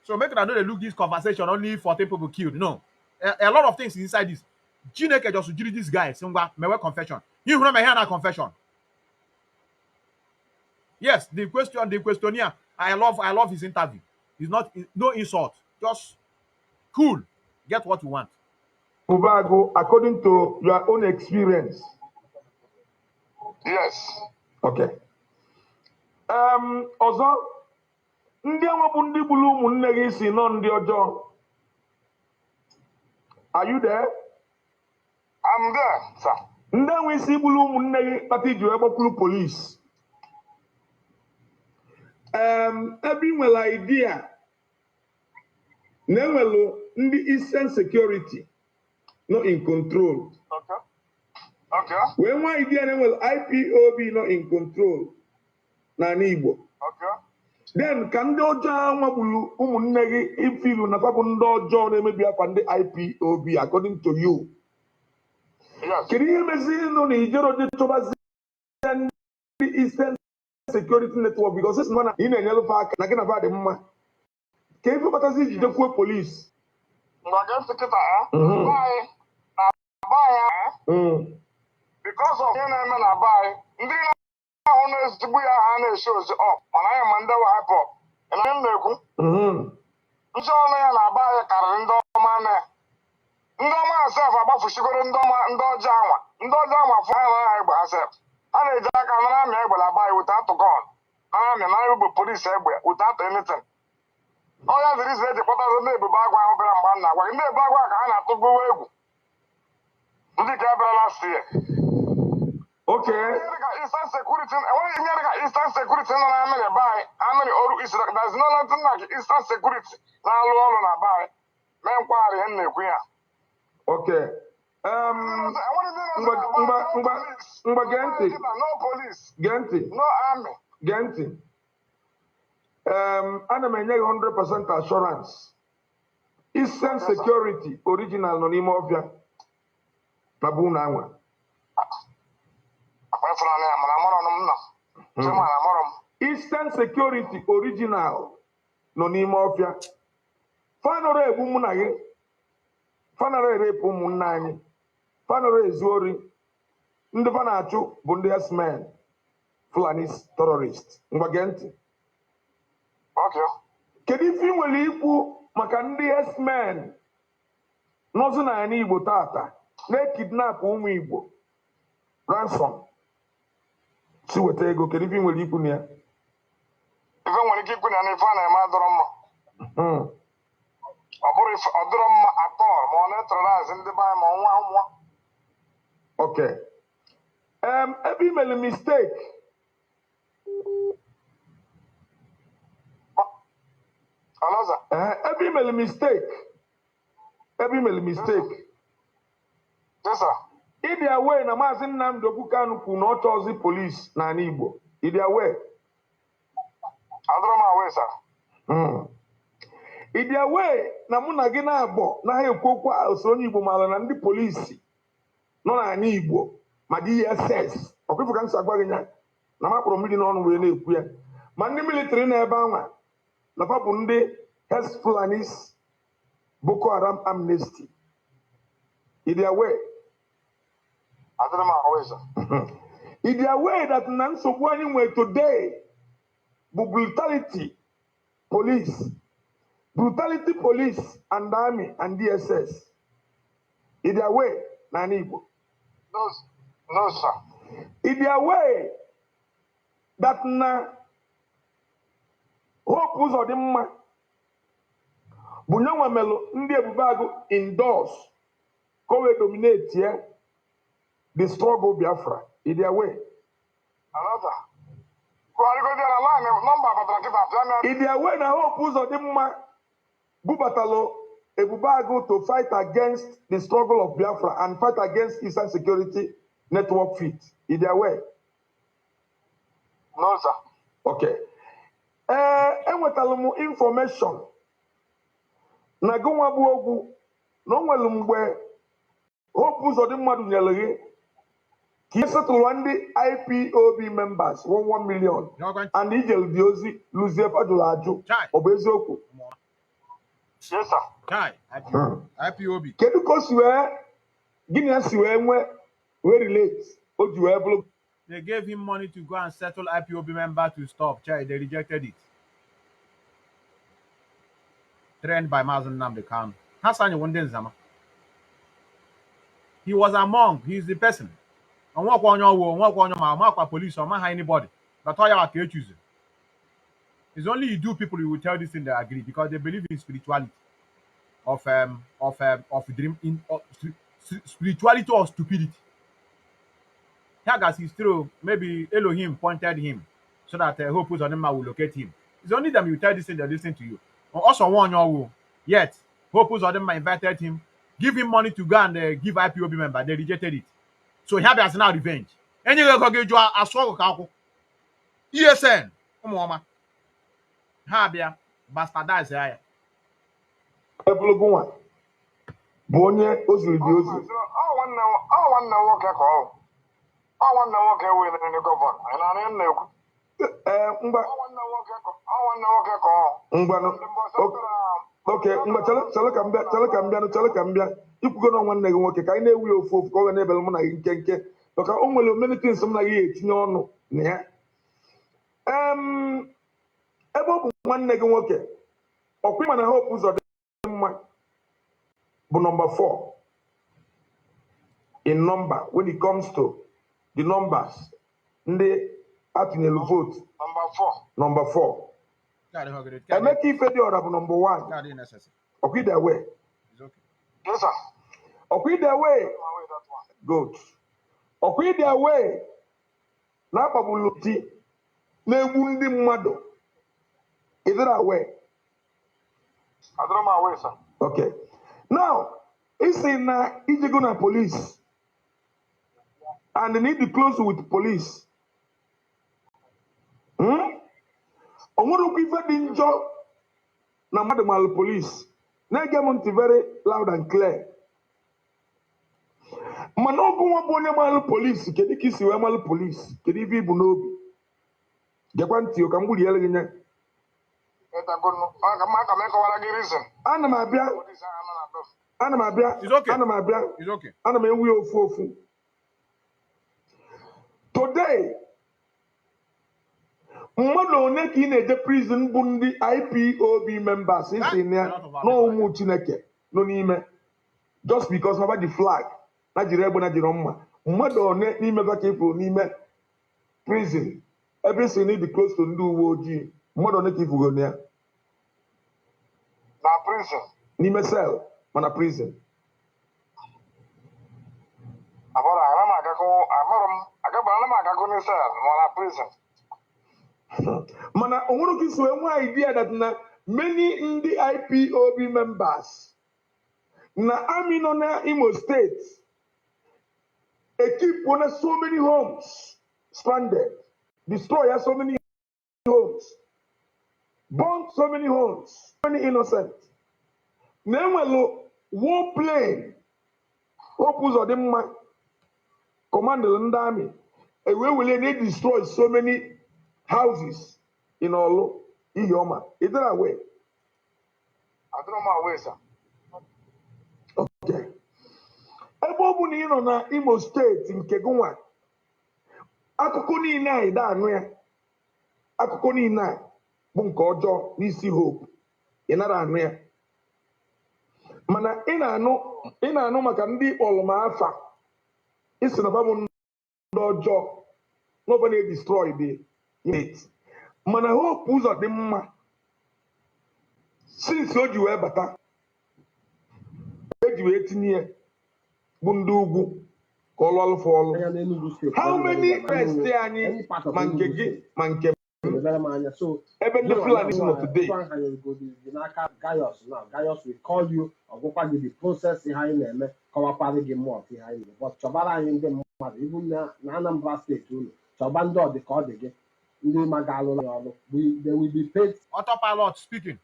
Speaker 2: So make sure I know they look this conversation only 14 people killed. No. A lot of things inside this. Chineke just do this guy. Mewe confession. You remember here confession. Yes, the questionnaire. I love his interview. It's not no insult. Just cool. Get what you want.
Speaker 6: Ebubeagụ, according to your own experience.
Speaker 7: Yes.
Speaker 6: Okay. Ọzọ, ndị enwebụ ndị gburu ụmụnne gị si nọ ndị ọjọọ. Are you there?
Speaker 7: I'm there, sir.
Speaker 6: Ndị enwe isi gburu ụmụnne gị kpata iji wee gbakwuru polisi. Ebe ị nwere idea na enwelu ndị Eastern Security no in control.
Speaker 7: Okay.
Speaker 6: Wee nwa idea na enwelu IPOB no in control n'ala Igbo.
Speaker 7: Okay.
Speaker 6: Then ka ndị ọjọọ nwagburu ụmụnne gị ifilu na papụ ndị ọjọọ na-emebi akwa ndị IPOB according to you.
Speaker 7: Yes.
Speaker 6: Kedu ihe meziri nụ na ijero dị chọbazi ndị Eastern Security Network because esi na ị na-enyelu fa aka na gị na ba dị mma. Ka ife kpatazi iji jekwuo polisi.
Speaker 7: Mgbe ga-esi kịta na-aba anyị because of ihe na-eme na be anyị ndị ahụ na-ezigbo ya ha na-esi ozi ọp mana anyị ma ndị wa hapụ ọp ị na-ekwu ndị ọnụ ya na-aba anyị karịrị ndị ọma na ya ndị ọma asef agbafuchigoro ndị ọjọọ anwa ndị ọjọọ anwa fụ ha na egbe asef ha na-eji aka nara amị egbe na be anyị without gun nara amị nara egbe polisi egbe without anything. Ọya ziri izi eji kpọtazi ndị Ebubeagụ ahụ bịara mgbe a na-agwa gị ndị Ebubeagụ ka ha na-atụbuwe egwu ndị ka bịara last year.
Speaker 6: Okay.
Speaker 7: Enweghị ihe dịka Eastern Security nọ na amịrị be anyị amịrị ọrụ isi there's no nothing like Eastern Security na-alụ ọrụ na be anyị mee mkpagharị ihe na-ekwu ya.
Speaker 6: Okay. Mgbe gee ntị.
Speaker 7: No police.
Speaker 6: Gee ntị.
Speaker 7: No army.
Speaker 6: Gee ntị. Ana m enye gị 100% assurance. Eastern Security original nọ n'ime ọbịa na bụ na anwa. Eastern Security original nọ n'ime ọbịa. Fanọrọ egbu mụ na gị. Fanọrọ erepụ ụmụnne anyị. Fanọrọ ezu ori. Ndị fa na-achụ bụ ndị S-men, Fulani terrorist. Ngwa gee ntị. Kedu ife ị nwere ikwu maka ndị S-men n'ọzọ na anyị Igbo tata na-ekidnap ụmụ Igbo ransom si weta ego? Kedu ife ị nwere ikwu na ya?
Speaker 7: Ife nwere ike ikwu na ife a na-eme adọrọ mma. Ọ bụrụ ọ dịrọ mma atọ ma ọ na-eterorize ndị be anyị ma nwa.
Speaker 6: Okay. Ebe ị mere mistake ebe ị mere mistake
Speaker 7: Yes, sir.
Speaker 6: ịdị aware na Maazị Nnamdi Okwu Kanu kwuru na ọ chọzi polisi n'ala Igbo. Ịdị aware?
Speaker 7: Adọrọ m aware, sir.
Speaker 6: ịdị away na mụ na gị na-abọ na ha ekwu okwu a usoro onye Igbo maara na ndị polisi nọ n'ala Igbo ma DSS ọkwefu ka m si agwa gị ya na makpụrụ mmiri n'ọnụ wee na-ekwu ya ma ndị militiri na ebe anwa na fa bụ ndị Fulanis Boko Haram amnesty ịdị away
Speaker 7: adịrị m ahụ ịza
Speaker 6: ịdị away that na nsogbu anyị nwere today bụ brutality police and army and DSS ịdị away na ala Igbo
Speaker 7: no sir
Speaker 6: ịdị away that na Hope Uzodimma bụ nye nwemelụ ndị Ebubeagụ indoors ka o wee dominate ya the struggle Biafra ịdị away
Speaker 7: another kwụgharịgodi ala line nọmba batara kịta apịa na
Speaker 6: ịdị away na Hope Uzodimma bubatalụ Ebubeagụ to fight against the struggle of Biafra and fight against Eastern Security Network fit ịdị away
Speaker 7: no sir
Speaker 6: okay enwetalụ m information na gị nwa bụ ogwu na o nwere mgbe Hope Uzodimma nyere gị ka isetụlụ ndị IPOB members 1 million and ijelu dị ozi lụzie fajụrụ ajụ ọ bụ eziokwu
Speaker 7: yes sir
Speaker 2: IPOB.
Speaker 6: kedu ka o si wee gịnị ya si wee relate o ji wee bụrụ
Speaker 2: They gave him money to go and settle IPOB member to stop. They rejected it. Trained by Mazen Nnamdi Kanu. Hassan Zama. He was among, he's the person. On what on your police or anybody. But all you can choose. It's only you do people who will tell this thing they agree because they believe in spirituality. Of dream in spirituality or stupidity. As he's true, maybe Elohim pointed him so that Hope Uzodimma will locate him. It's only them you tell this thing they listen to you. Also, one your yet Hope Uzodimma invited him, give him money to go and give IPOB member. They rejected it. So Habia has now revenge. Anyway, go get you a struggle kako. ESN, Mama Habia bastardize here.
Speaker 6: Ebulugunwa bụ onye ozuru dị ozu.
Speaker 7: nwanne nwoke ka nwanne nwoke wee ndị gọvanọ anyị na-arị na-ekwu
Speaker 6: Ngwa
Speaker 7: nwanne nwoke ka
Speaker 6: ngwanụ oke mgbe chere ka m bịa ikwugo na nwanne gị nwoke ka anyị na-ewu ya ofu ka ọ ga na-ebere mụ na gị nkenke maka o nwere omenitins m na gị etinye ọnụ na ya ebe ọ bụ nwanne gị nwoke ọkwa ịma na Hope Uzodimma bụ number 4 in number when it comes to the numbers ndị atụnyelu vote number 4 Emeka Ifediora bụ number 1 ọkwa ide away ọkwa ide away good ọkwa ide away na-akpagbulu ti na-egbu ndị mmadụ idere away okay now isi na ijego na police and they need to close with police o nwere okwu ife dị njọ na mmadụ malụ police na-ege m ntị very loud and clear mana ọgụ nwa bụ onye malụ police kedu ka isi wee malụ police kedu ife ibu n'obi gekwa ntị ka m gburiere gị nye ana m ewu ya ofu today mmadụ one ka ị na-eje prison bụ ndị IPOB members isi na ụmụ Chineke nọ n'ime just because na the flag na jiri egbe na jiri mma mmadụ one n'ime vakefuru n'ime prison ebe isi na ịdị close to ndị uwe ojii mmadụ one ka ifugo na ya
Speaker 7: na prison
Speaker 6: n'ime cell mana prison mana onwere ka isi wee nwe idea that na many ndị IPOB members na army nọ na Imo State keep on so many homes stranded, destroy so many homes, burn so many homes, so many innocent. na enwelu war plane Hope Uzodimma commanded ndị army ewee they destroy so many houses in Olo Ihioma. Is that away?
Speaker 7: I don't know my way, sir.
Speaker 6: Okay. Ebe ọ bụ na ị nọ na Imo steeti nke gụnwa akụkọ niile a ịda anụ ya akụkọ niile a bụ nke ọjọọ n'isi Hope ị nara anụ ya mana ị na-anụ maka ndị kpọrọ afa isi na babụ ndị ọjọọ nobody destroy the image mana Hope Uzodimma since o ji wee bata eji wee tinye ya bụ ndị ugwu ka ọ lụọ alụfụ ọlụ
Speaker 5: anya n'Enugu steeti
Speaker 6: how many
Speaker 5: any
Speaker 6: rest anyị
Speaker 5: part of
Speaker 6: ma nke
Speaker 5: Enugu
Speaker 6: gị
Speaker 5: steeti
Speaker 6: ma nke
Speaker 5: lebere m anya so
Speaker 6: ebe ndị Fulani si nọ today
Speaker 5: ha nyegodi gị n'aka Gaius now Gaius will call you ọgwụkwa gị the process ihe anyị na-eme kọwakwara gị mmụọ ihe anyị na-eme but chọbara anyị ndị mmadụ ibu na Anambra steeti unu chọba ndị ọ dị ka ọ dị gị ndị ma ga-alụrụ ya ọrụ they will be paid.
Speaker 2: Autopilot speaking.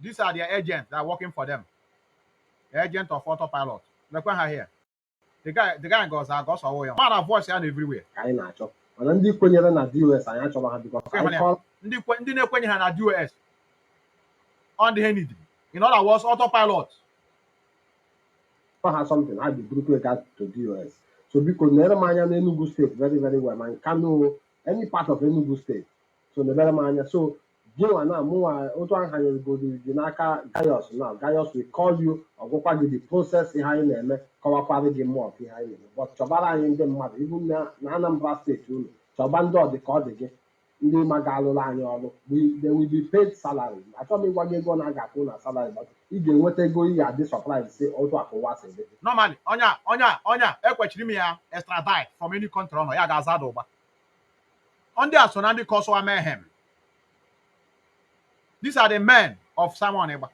Speaker 2: These are their agents that are working for them. The agent of Autopilot. Look at her here. The guy goes away. Man of voice and everywhere.
Speaker 5: Ka anyị na-achọ mana ndị kwenyere na DOS anyị achọrọ ha because anyị call
Speaker 2: Ndị na-ekwenye ha na DOS on the need. In other words, Autopilot.
Speaker 5: ha something ha dị group regard to DOS so biko nere m anya n'Enugu steeti very very well ma Kano any part of Enugu steeti so nebere m anya so gịnwa na mụnwa otu ahụ hanyegodi gị n'aka Gaius now Gaius will call you ọgwụkwa gị the process ihe anyị na-eme kọwakwara gị mmụọ ihe anyị na-eme but chọbara anyị ndị mmadụ ibu na Anambra steeti unu chọba ndị ọ dị ka ọ dị gị ndị ma ga-alụrụ anyị ọrụ they will be paid salary achọghị m ịgwa gị ego na aga-akwụ na salary but ị ga-enweta ego ị ga-adị surprise si otu akụwa si dị
Speaker 2: Normally, onya ekwechiri m ya extradite from any country ọnọ ya ga-aza ada ụgba. Ndị a so na ndị kọsụwa mayhem. These are the men of Simon Ekpa.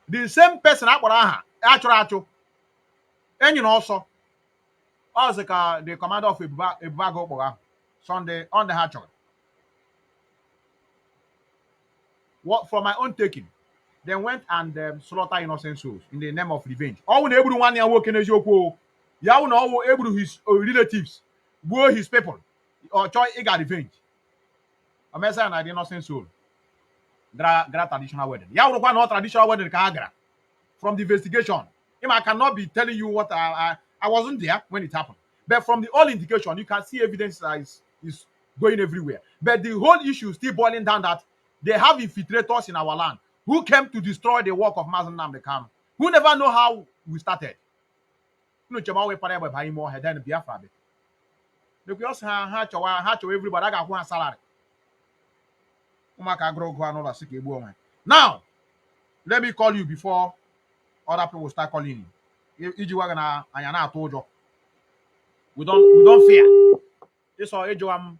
Speaker 2: The same person akpọrọ aha achụrụ achụ enyi na ọsọ ọzọ ka the commander of Ebubago kpọrọ ahụ Sunday on the ha chọrọ. What from my own taking, they went and slaughter innocent souls in the name of revenge. Ọwụ na egburu nwanne ya nwoke n'eziokwu ya wụ na ọwụ egburu his relatives gbuo his people ọ chọọ ịga revenge. O mesịa na the innocent soul gara traditional wedding. Ya wụrụkwa na traditional wedding ka ha gara. From the investigation, I cannot be telling you what I wasn't there when it happened. But from the all indication, you can see evidence that is going everywhere. But the whole issue is still boiling down that they have infiltrators in our land who came to destroy the work of Mazen Nnamdi Kanu, who never know how we started. No, Chemawe Parebe Baimo had then Biafra. Because ha everybody I got one salary. Now, let me call you before other people start calling you. We don't fear. This all Ejoam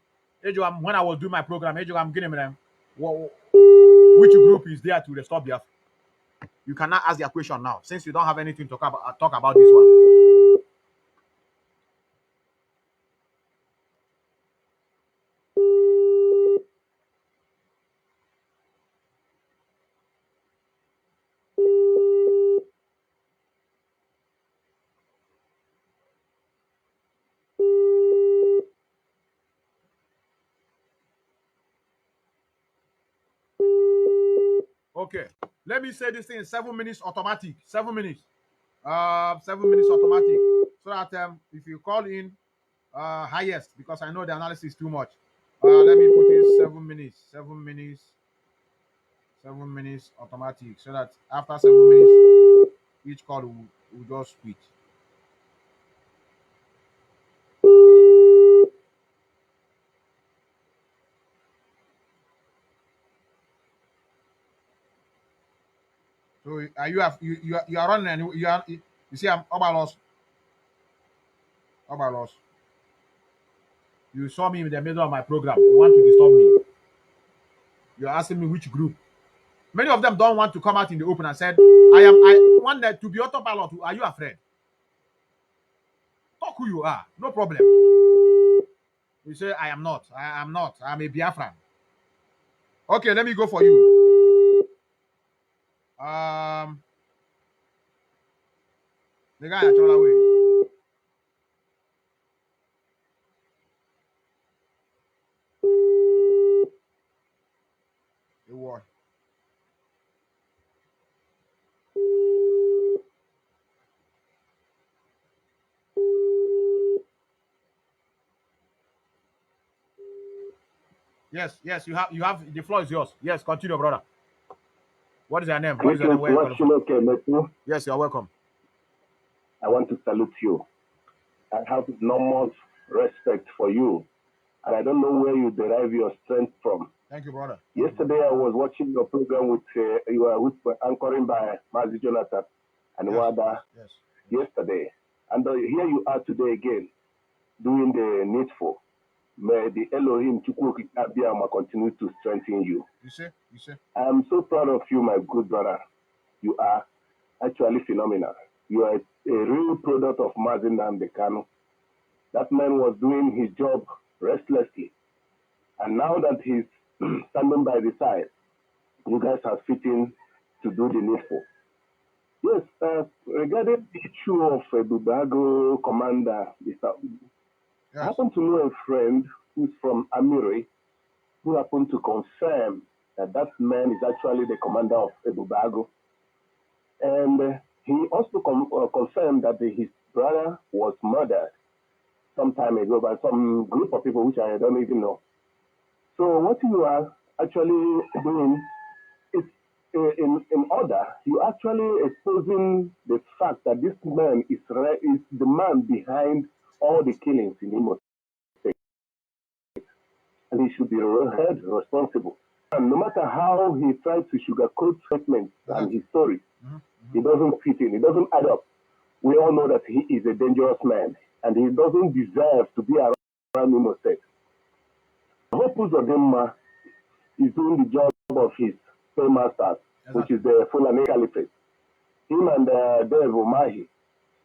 Speaker 2: when I was doing my program, Ejoam getting them which group is there to restore Biafra? You cannot ask their question now, since you don't have anything to talk about this one. Okay, let me say this thing in 7 minutes automatic. 7 minutes. 7 minutes automatic. So that if you call in highest, because I know the analysis is too much. Let me put it 7 minutes. 7 minutes. 7 minutes automatic. So that after 7 minutes, each call will just quit. So you are running and you see I'm about loss. You saw me in the middle of my program. You want to disturb me. You're asking me which group. Many of them don't want to come out in the open and said, I want that to be autopilot. Are you afraid? Talk who you are. No problem. You say, I am not. I'm a Biafran. Okay, let me go for you. The guy actually away. The war. Yes, you have the floor is yours. Yes, continue, brother. What is your name? What is your name? Where are you calling from? Yes, you are welcome.
Speaker 3: I want to salute you. I have enormous respect for you. And I don't know where you derive your strength from.
Speaker 2: Thank you, brother.
Speaker 3: Yesterday, I was watching your program with you were anchoring by Mazi Jonathan and Wada yesterday. And here you are today again, doing the needful. May the Elohim Chukwuki Abiyama continue to strengthen you.
Speaker 2: You see?
Speaker 3: I'm so proud of you, my good brother. You are actually phenomenal. You are a real product of Mazi Nnamdi Kanu. That man was doing his job restlessly. And now that he's standing by the side, you guys are fitting to do the needful. Yes, regarding the issue of Bubago commander, I happen to know a friend who's from Amiri who happened to confirm that that man is actually the commander of Bubago. And he also confirmed that his brother was murdered some time ago by some group of people which I don't even know. So what you are actually doing is in order, you actually exposing the fact that this man is the man behind all the killings in Imo State. And he should be held responsible. And no matter how he tries to sugarcoat statements and his story, it doesn't fit in, it doesn't add up. We all know that he is a dangerous man and he doesn't deserve to be around Imo State. Hope Uzodinma is doing the job of his paymasters, which is the Fulani Caliphate. Him and Dev Umahi,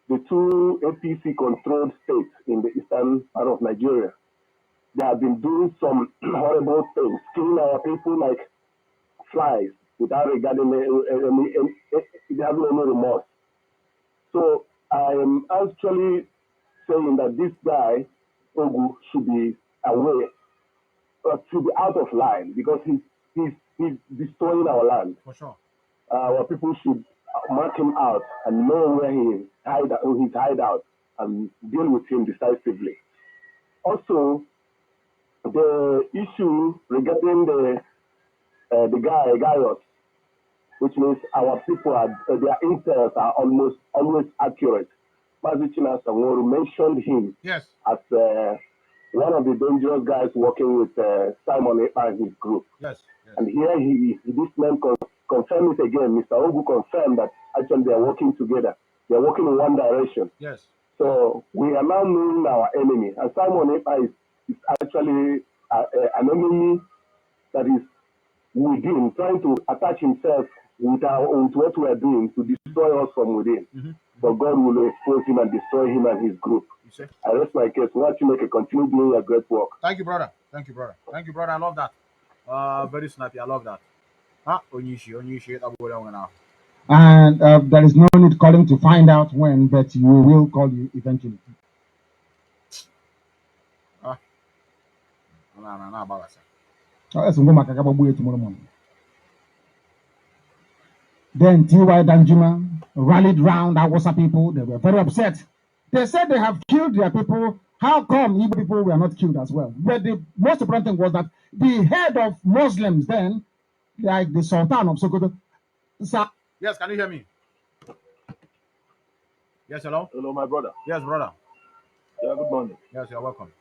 Speaker 3: the two APC-controlled states in the eastern part of Nigeria, they have been doing some horrible things, killing our people like flies without regarding they have no remorse. So I am actually saying that this guy, Ogu, should be aware, should be out of line because he's destroying our land.
Speaker 2: For sure.
Speaker 3: Our people should mark him out and know where his hideout and deal with him decisively. Also, the issue regarding the guy, Gaius, which means our people their intels are almost always accurate. Mazichina Sanworu mentioned him as one of the dangerous guys working with Simon Ekpa and his group.
Speaker 2: Yes.
Speaker 3: And here this man confirmed it again. Mr. Ogu confirmed that actually they are working together. They are working in one direction.
Speaker 2: Yes.
Speaker 3: So we are now knowing our enemy. And Simon Ekpa is actually an enemy that is within, trying to attach himself with what we are doing to destroy us from within. But God will expose him and destroy him and his group. I rest my case. Watch you make a continue doing your great work.
Speaker 2: Thank you, brother. I love that. Very snappy. I love that.
Speaker 1: And there is no need calling to find out when, but we will call you eventually. Let's go back tomorrow morning. Then T.Y. Danjuma rallied round Awasa people. They were very upset. They said they have killed their people. How come Igbo people were not killed as well? But the most important thing was that the head of Muslims then, like the Sultan of Sokoto,
Speaker 2: yes, can you hear me? Yes, hello?
Speaker 3: Hello, my brother.
Speaker 2: Yes, brother.
Speaker 3: Yeah, good morning.
Speaker 2: Yes, you're welcome.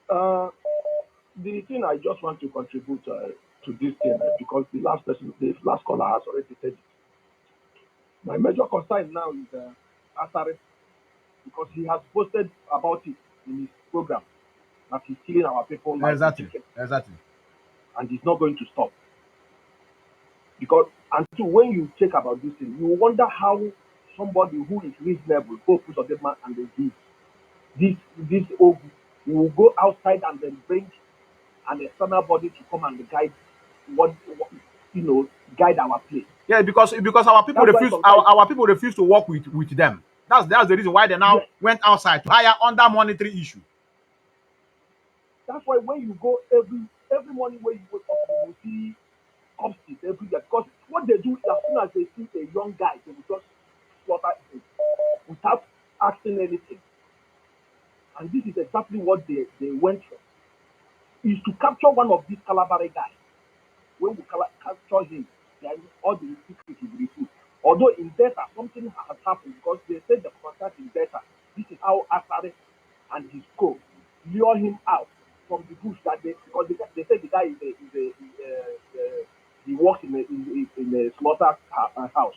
Speaker 3: The thing I just want to contribute to this thing because the last caller has already said it. My major concern now is Asare because he has posted about it in his program that he's killing our people.
Speaker 2: Exactly.
Speaker 3: And he's not going to stop. Because until when you check about this thing, you wonder how somebody who is reasonable, go put on the man and this Ogu will go outside and then bring an external body to come and guide what
Speaker 9: guide our place.
Speaker 2: Yeah, because our people
Speaker 9: That's why
Speaker 2: refuse
Speaker 9: sometimes
Speaker 2: our people refuse to work with them. That's the reason why they now
Speaker 9: yes,
Speaker 2: went outside to hire under monetary issue.
Speaker 9: that's why when you go every morning when you wake up, you will see corpses everywhere because what they do as soon as they see a young guy, they will just slaughter him without asking anything. And this is exactly what they went for. Is to capture one of these Calabari guys. When we capture him, then all the secret will be revealed. Although in Delta, something has happened because they said the contact in Delta. This is how Asare and his co lure him out from the bush that because they said the guy he works in a slaughter house.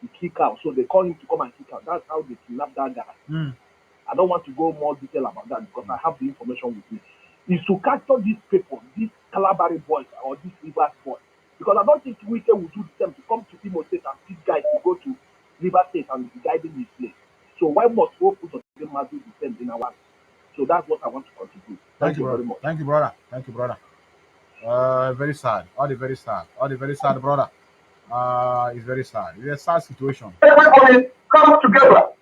Speaker 9: He kick out, so they call him to come and kick out. That's how they kidnap that guy.
Speaker 2: Mm.
Speaker 9: I don't want to go more detail about that because I have the information with me. Is to capture these people, these Calabari boys or these Rivers boys. Because I don't think Wike will do the same to come to Imo State and these guys to go to River State and be guiding this place. So why must we put on the do the same in our? So that's what I want to contribute. Thank you very much.
Speaker 2: Thank you, brother. Thank you, brother. Very sad. All the very sad. All the very sad, brother. It's very sad. It's a sad situation.
Speaker 7: Everybody come together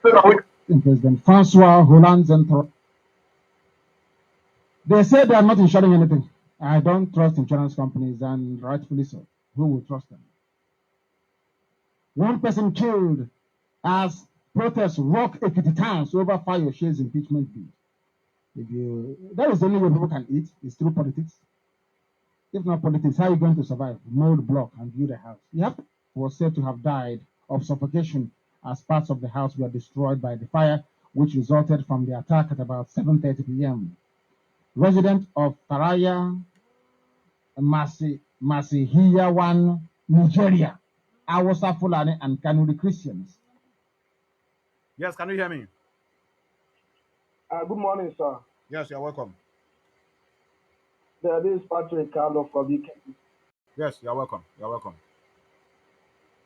Speaker 7: so that we
Speaker 1: President Francois Hollande and they say they are not insuring anything. I don't trust insurance companies, and rightfully so. Who will trust them? One person killed as protests rock Ekiti towns over Fayoshe's impeachment bid. That is the only way people can eat, is through politics. If not politics, how are you going to survive? Mold block and build a house. Yep, was said to have died of suffocation as parts of the house were destroyed by the fire, which resulted from the attack at about 7:30 p.m. Resident of Taraya, Masihiyawan, Nigeria, Awasa Fulani, and Kanuri Christians.
Speaker 2: Yes, can you hear me?
Speaker 10: Good morning, sir.
Speaker 2: Yes, you're welcome.
Speaker 10: This is Patrick Carlo from UK.
Speaker 2: Yes, you're welcome. You're welcome.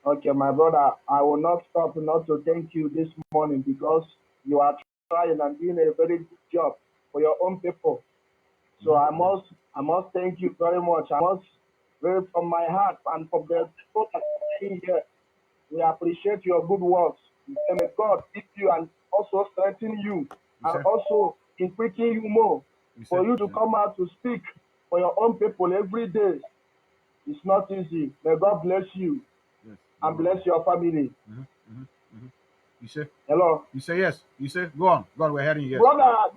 Speaker 10: Okay, my brother, I will not stop not to thank you this morning because you are trying and doing a very good job for your own people. So I must thank you very much. I must very from my heart and from the people that are staying here. We appreciate your good works. And may God keep you and also strengthen you and also quicken you more for you to come out to speak for your own people every day. It's not easy. May God bless you and bless your family.
Speaker 2: You say?
Speaker 10: Hello?
Speaker 2: You say yes. You say, go on. Go on, we're hearing yes.
Speaker 10: Brother,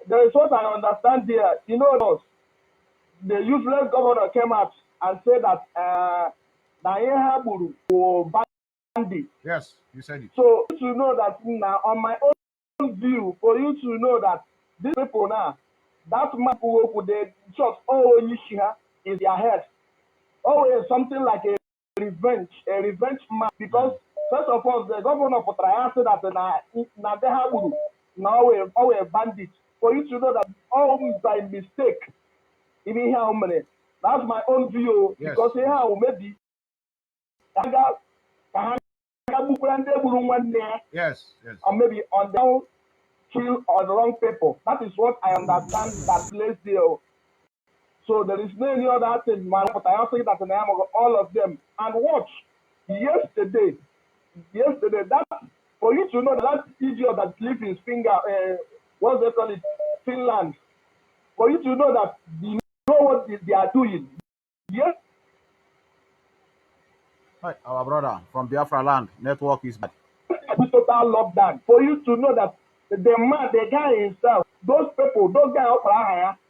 Speaker 10: there is what I understand here. You know, the useless governor came out and said that Nayehaburu for bandit.
Speaker 2: Yes, you said it.
Speaker 10: So to know that now, on my own view, for you to know that these people now, that man who they just is their head. Always something like a revenge man. Because first of all, the governor of Trias said that Nayehaburu now a bandit. For you to know that all by mistake, even how many. That's my own view.
Speaker 2: Yes.
Speaker 10: Because here maybe
Speaker 2: Yes.
Speaker 10: or maybe on down kill on the wrong people. That is what I understand that place there. So there is no any other thing, man. But I also say that in the name of all of them. And watch, yesterday, that for you to know that idiot that lives in what's they call it, Finland. For you to know that you know what they are doing. Yes.
Speaker 2: Hi, our brother from Biafra land, network is bad.
Speaker 10: Total lockdown. For you to know that the guy himself, those people, those guys,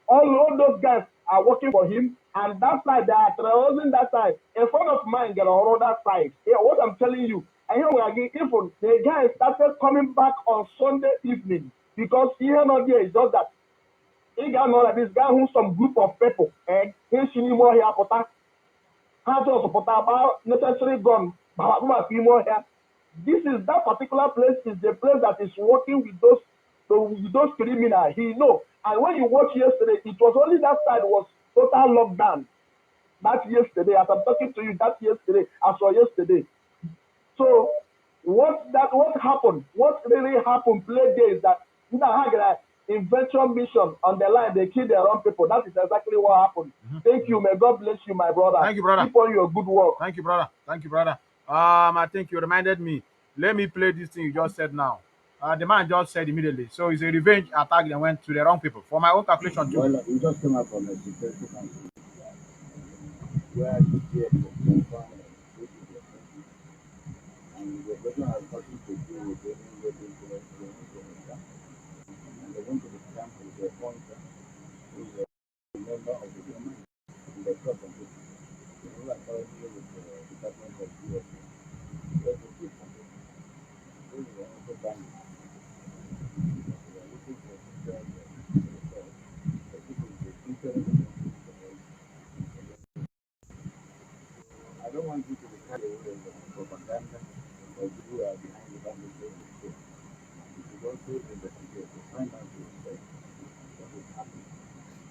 Speaker 10: all those guys are working for him, and that side they are terrorizing that side. A friend of mine get on that side. Yeah, what I'm telling you, and here we are getting even the guy started coming back on Sunday evening because here not there is just that he got know that this guy who some group of people and he's more here how to support about necessary gun, more here. This is that particular place is the place that is working with those criminals. He know. And when you watch yesterday, it was only that side was total lockdown. That's yesterday. As I'm talking to you, that's yesterday. I saw yesterday. So what happened? What really happened? Play there is that invention mission on the line. They kill their own people. That is exactly what happened. Thank you. May God bless you, my brother.
Speaker 2: Thank you, brother.
Speaker 10: Keep on your good work.
Speaker 2: Thank you, brother. Thank you, brother. I think you reminded me. Let me play this thing you just said now. The man just said immediately. So it's a revenge attack that went to the wrong people. For my own calculation, too.
Speaker 11: Well, we just came out from a security council where DPS was confirmed and the person has nothing to do with any wedding influence they went to the camp. And they went to the camp with their sponsor, who is a member of the government, and they shot some people. They were apparently with the Department of DSS. They were people. Those were also bandits. They were looking for details of the report. The people with the details of I don't want you to be carried away with propaganda or people who are behind the bandits in the state. You should also investigate to find out for yourself what is happening.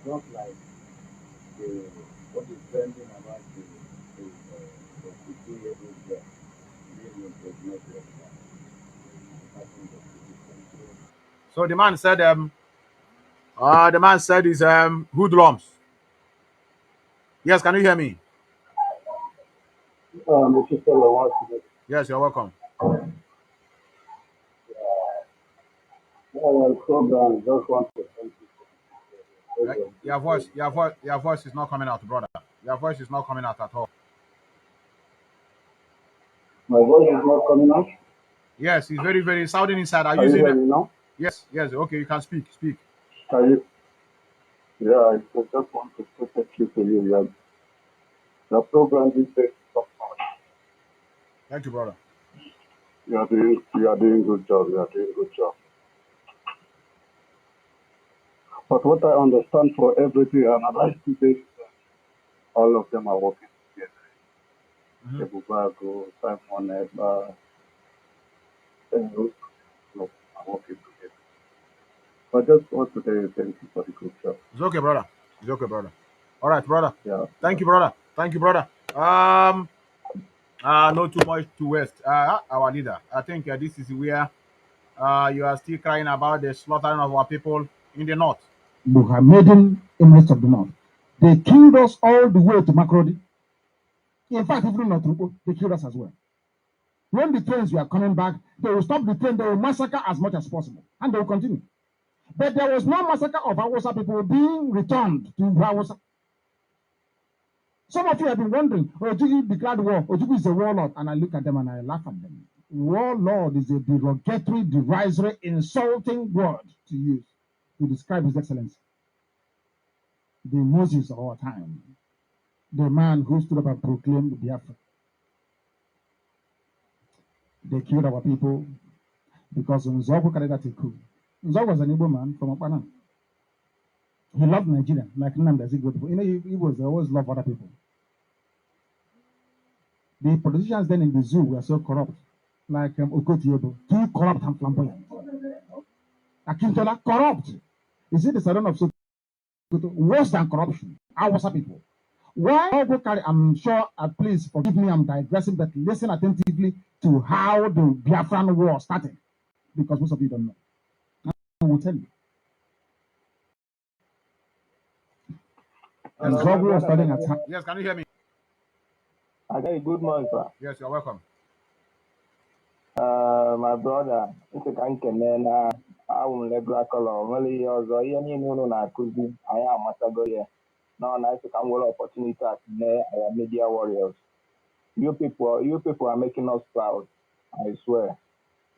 Speaker 11: Just like what is trending about the 52-year-old girl being impregnated by the Department of Justice.
Speaker 2: So the man said is hoodlums. Yes, can you hear me?
Speaker 10: Mr. Stella wants to
Speaker 2: Yes, you're welcome.
Speaker 10: program. Just want to thank you.
Speaker 2: Your voice is not coming out, brother. Your voice is not coming out at all.
Speaker 10: My voice is not coming out.
Speaker 2: Yes, it's very, very sounding inside. Are you
Speaker 10: Can you
Speaker 2: using
Speaker 10: hear
Speaker 2: it?
Speaker 10: me now?
Speaker 2: Yes. Okay, you can speak.
Speaker 10: Can you? Yeah, I just want to say thank you to you. Yeah. The program is very top notch.
Speaker 2: Thank you, brother.
Speaker 10: You are doing good job. You are doing good job. But what I understand for everything and I like today, all of them are working together. Ebubago, Simon, Eba, and those are working together. I just want to tell you thank you for the good job.
Speaker 2: It's okay, brother. All right, brother.
Speaker 10: Yeah.
Speaker 2: Thank you, brother. Not too much to waste. Our leader. I think this is where you are still crying about the slaughtering of our people in the north.
Speaker 1: Mohammedan Emirates of the North. They killed us all the way to Makrodi. In fact, even not Trupo, they killed us as well. When the trains were coming back, they will stop the train, they will massacre as much as possible, and they will continue. But there was no massacre of Hausa people being returned to Hausa. Some of you have been wondering, Ojugu declared war. Ojugu is a warlord. And I look at them and I laugh at them. Warlord is a derogatory, derisory, insulting word to use to describe His Excellency. The Moses of our time. The man who stood up and proclaimed Biafra. They killed our people because Nzogu carried out a coup. Nzogu was an Igbo man from Okpana. He loved Nigeria, like Nnamdi Azikiwe. You know, Igbos, they always love other people. The politicians then in the zoo were so corrupt, like Okotiebo, too corrupt and flamboyant. Akintola, corrupt. Is it the Salon of Sokoto? Worse than corruption. Hausa people. Why I'm sure, please forgive me, I'm digressing, but listen attentively to how the Biafran war started, because most of you don't know. I will tell you. Nzogu was starting at
Speaker 2: Yes, can you hear me?
Speaker 10: I got a good morning, sir.
Speaker 2: Yes, you're welcome.
Speaker 10: My brother, ntị ka m kene na awụ m Liberal Color, nwere ihe ọzọ, ihe niile unu na-akụzi anyị amatago ya. Now na ntị ka m nwere opportunity at our media warriors. You people are making us proud, I swear.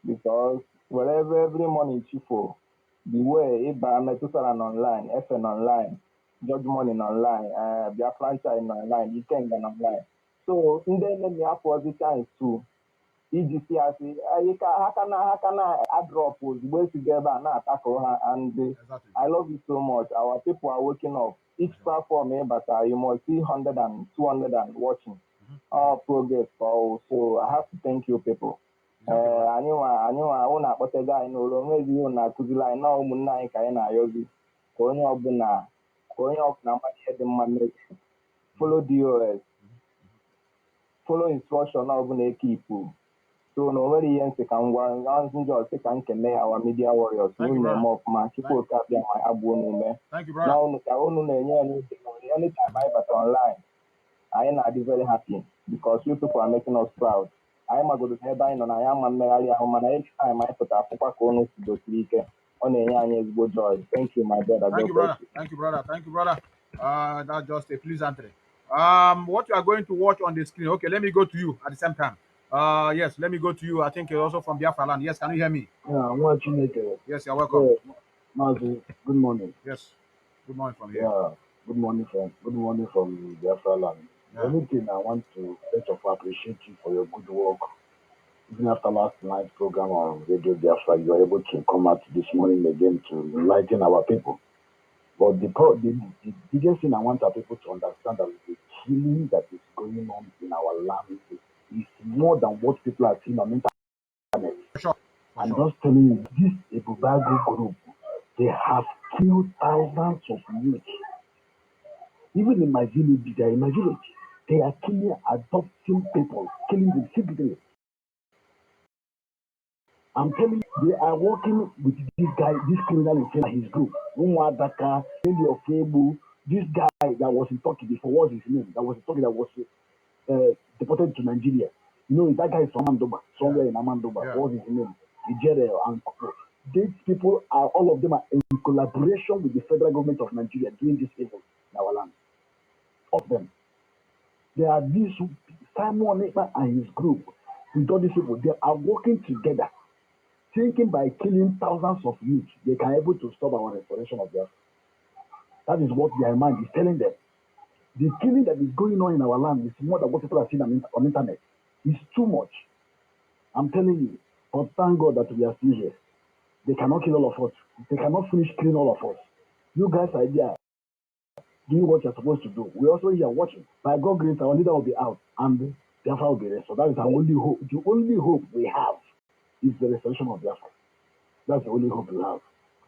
Speaker 10: Because wherever every morning chifo, the way Iba Metusaran online, FN online, Judge Morning online, Biafran China online, Ikengan online. So ndị enemy afọ the chance to iji si asị ha ka na adrọp ozugbo esigo ebe a na-atakụ ha, and I love you so much. Our people are waking up. Each platform ịbata, you must see 100 and 200 and watching our progress. So I have to thank you people. Anyị nwa ụnụ akpọtego anyị n'ụlọ, onwezi ihe na-akụziri anyị na ụmụnne anyị ka anyị na-ayọzi ka onye ọbụla mmadụ ihe dị mma mee. Follow DOS, follow instruction ọbụla eke ipu. So no very yen se kan wan just se kan kene our media warriors
Speaker 2: Thank
Speaker 10: no
Speaker 2: you,
Speaker 10: name
Speaker 2: brother.
Speaker 10: of ma chipo ka bia my abu no me.
Speaker 2: Thank you, brother.
Speaker 10: Now no ka onu na enye anytime I but online I am very happy because you people are making us proud. I am a good headline and I am a merely a man. Each time I put up a corner to go sleep on a good joy. Thank you, my brother.
Speaker 2: Thank
Speaker 10: God
Speaker 2: you,
Speaker 10: bless
Speaker 2: brother.
Speaker 10: you.
Speaker 2: Thank you, brother. Thank you, brother. That's just a pleasantry. What you are going to watch on the screen? Okay, let me go to you at the same time. Yes, let me go to you. I think you're also from Biafra land. Yes, can you hear me?
Speaker 11: Yeah, I'm watching it.
Speaker 2: Yes, you're welcome.
Speaker 11: Yeah, Mazi, good morning.
Speaker 2: Yes. Good morning from here.
Speaker 11: Yeah, good morning from Biafra land. The
Speaker 2: Yeah.
Speaker 11: only thing I want to first of all appreciate you for your good work. Even after last night's program on Radio Biafra, you were able to come out this morning again to enlighten our people. But the biggest thing I want our people to understand that the killing that is going on in our land is more than what people are seeing on internet.
Speaker 2: For sure. For
Speaker 11: I'm
Speaker 2: sure.
Speaker 11: just telling you, this Ebubago group, they have killed thousands of youth. Even in my village, they are killing, adopting people, killing them secretly. I'm telling you, they are working with this guy, this criminal in his group. Umwadaka, this guy that was in Turkey before, what's his name? That was in Turkey that was deported to Nigeria. You know, that guy is from Amandoba, somewhere in Amandoba.
Speaker 2: Yeah.
Speaker 11: What's his name? Nigeria and these people are, all of them are in collaboration with the federal government of Nigeria doing this evil in our land. All of them. They are these Simon Ekpa and his group with all these people. They are working together, thinking by killing thousands of youth, they can able to stop our restoration of Biafra. That is what their mind is telling them. The killing that is going on in our land is more than what people are seeing on internet. It's too much. I'm telling you. But thank God that we are still here. They cannot kill all of us. They cannot finish killing all of us. You guys are there doing what you're supposed to do. We're also here watching. By God's grace, our leader will be out and Biafra will be restored. So that is our only hope. The only hope we have is the restoration of Biafra. That's the only hope we have.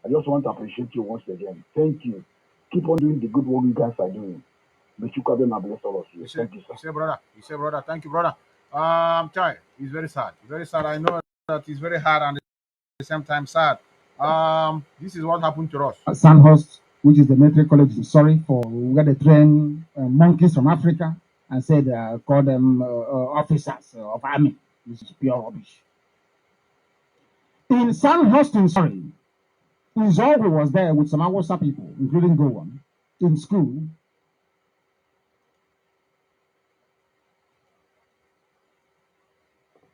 Speaker 11: I just want to appreciate you once again. Thank you. Keep on doing the good work you guys are doing. May you bless all of you. Thank you, sir.
Speaker 2: You say, brother. You say, brother. Thank you, brother. Chai, it's very sad. Very sad. I know that it's very hard and at the same time sad. This is what happened to us.
Speaker 1: Sandhurst, which is the military college, is sorry for where they train monkeys from Africa and said call them officers of army, which is pure rubbish. In Sandhurst, in Surrey, Izogu was there with some Awasa people, including Gowon, in school.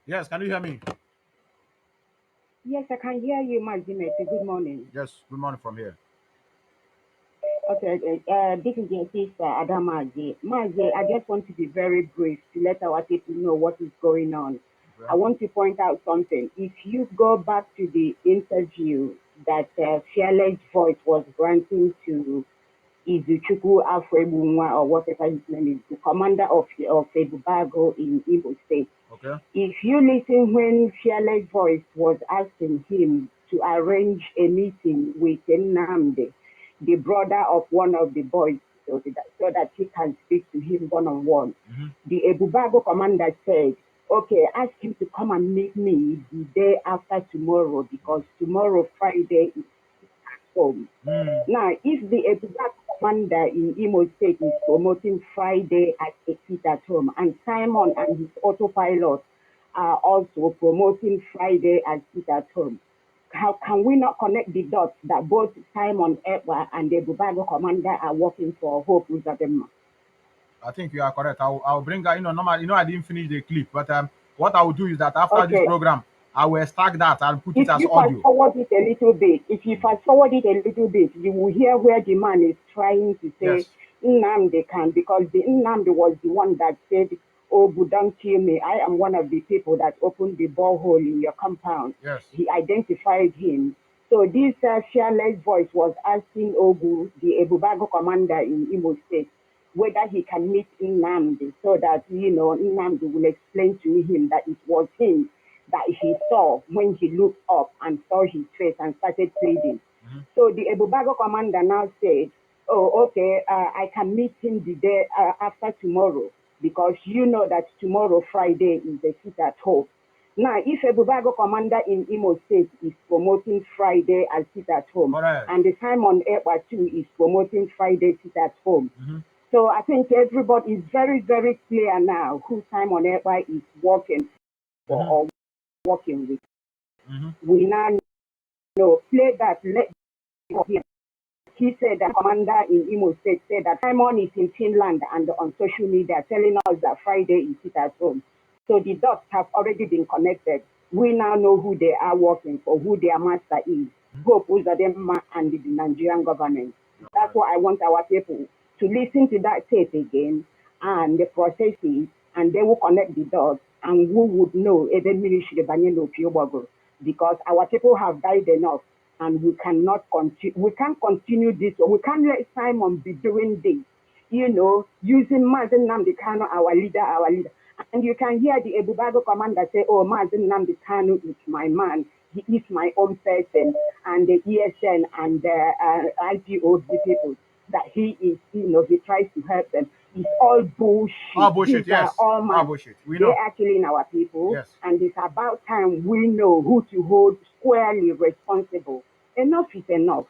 Speaker 2: Yes, can you hear me?
Speaker 12: Yes, I can hear you, Majimete. Good morning.
Speaker 2: Yes, good morning from here.
Speaker 12: Okay, this is your sister, Adamaji. Maji, I just want to be very brief to let our people know what is going on.
Speaker 2: Okay.
Speaker 12: I want to point out something. If you go back to the interview that Fearless Voice was granting to Izuchukwu Afrebunwa, or whatever his name is, the commander of Ebubago in Imo State.
Speaker 2: Okay.
Speaker 12: If you listen when Fearless Voice was asking him to arrange a meeting with Nnamdi, the brother of one of the boys, so that he can speak to him one-on-one, the Ebubago commander said, okay, ask him to come and meet me the day after tomorrow, because tomorrow, Friday, is home. Now, if the Ebubago commander in Imo State is promoting Friday at a seat at home, and Simon and his autopilot are also promoting Friday as sit at home, how can we not connect the dots that both Simon Ekpa and the Bubago commander are working for Hope Uzadema?
Speaker 2: I think you are correct. I'll bring her, normal, I didn't finish the clip, but what I will do is that after this program, I will extract that and put it as
Speaker 12: If you
Speaker 2: audio.
Speaker 12: fast forward it a little bit, you will hear where the man is trying to say,
Speaker 2: Yes.
Speaker 12: Nnamdi can, because the Nnamdi was the one that said, oh, but don't kill me. I am one of the people that opened the borehole in your compound.
Speaker 2: Yes.
Speaker 12: He identified him. So this Fearless Voice was asking Ogu, the Ebubago commander in Imo State, whether he can meet Nnamdi so that, Nnamdi will explain to him that it was him that he saw when he looked up and saw his face and started pleading. So the Ebubago commander now said, oh, okay, I can meet him the day after tomorrow, because you know that tomorrow, Friday, is the sit at home. Now, if a Bubago commander in Imo State is promoting Friday and sit at home,
Speaker 2: Correct.
Speaker 12: and the Simon Ekpa too is promoting Friday sit at home.
Speaker 2: Mhm.
Speaker 12: So I think everybody is very, very clear now who Simon Ekpa is working for
Speaker 2: Mhm.
Speaker 12: or working with.
Speaker 2: Mhm.
Speaker 12: We now know, play that, let people hear. He said that commander in Imo State said that Simon is in Finland and on social media telling us that Friday is sit at home. So the dots have already been connected. We now know who they are working for, who their master is. Hope Uzodinma and the Nigerian government. That's what I want our people to listen to that tape again and the processes, and they will connect the dots, and who would know Eden Ministry Banyelo Piobogo, because our people have died enough, and we cannot continue. We can't continue this. We can't let Simon be doing this. Using Mazen Namdekano, our leader, and you can hear the Ebubago commander say, "Oh, Mazen Namdekano is my man. He is my own person," and the ESN and the IPOB people that he is, he tries to help them. It's all bullshit.
Speaker 2: All bullshit,
Speaker 12: These are
Speaker 2: yes.
Speaker 12: all
Speaker 2: All
Speaker 12: man.
Speaker 2: bullshit. We
Speaker 12: They
Speaker 2: know.
Speaker 12: are killing our people,
Speaker 2: Yes.
Speaker 12: and it's about time we know who to hold squarely responsible. Enough is enough.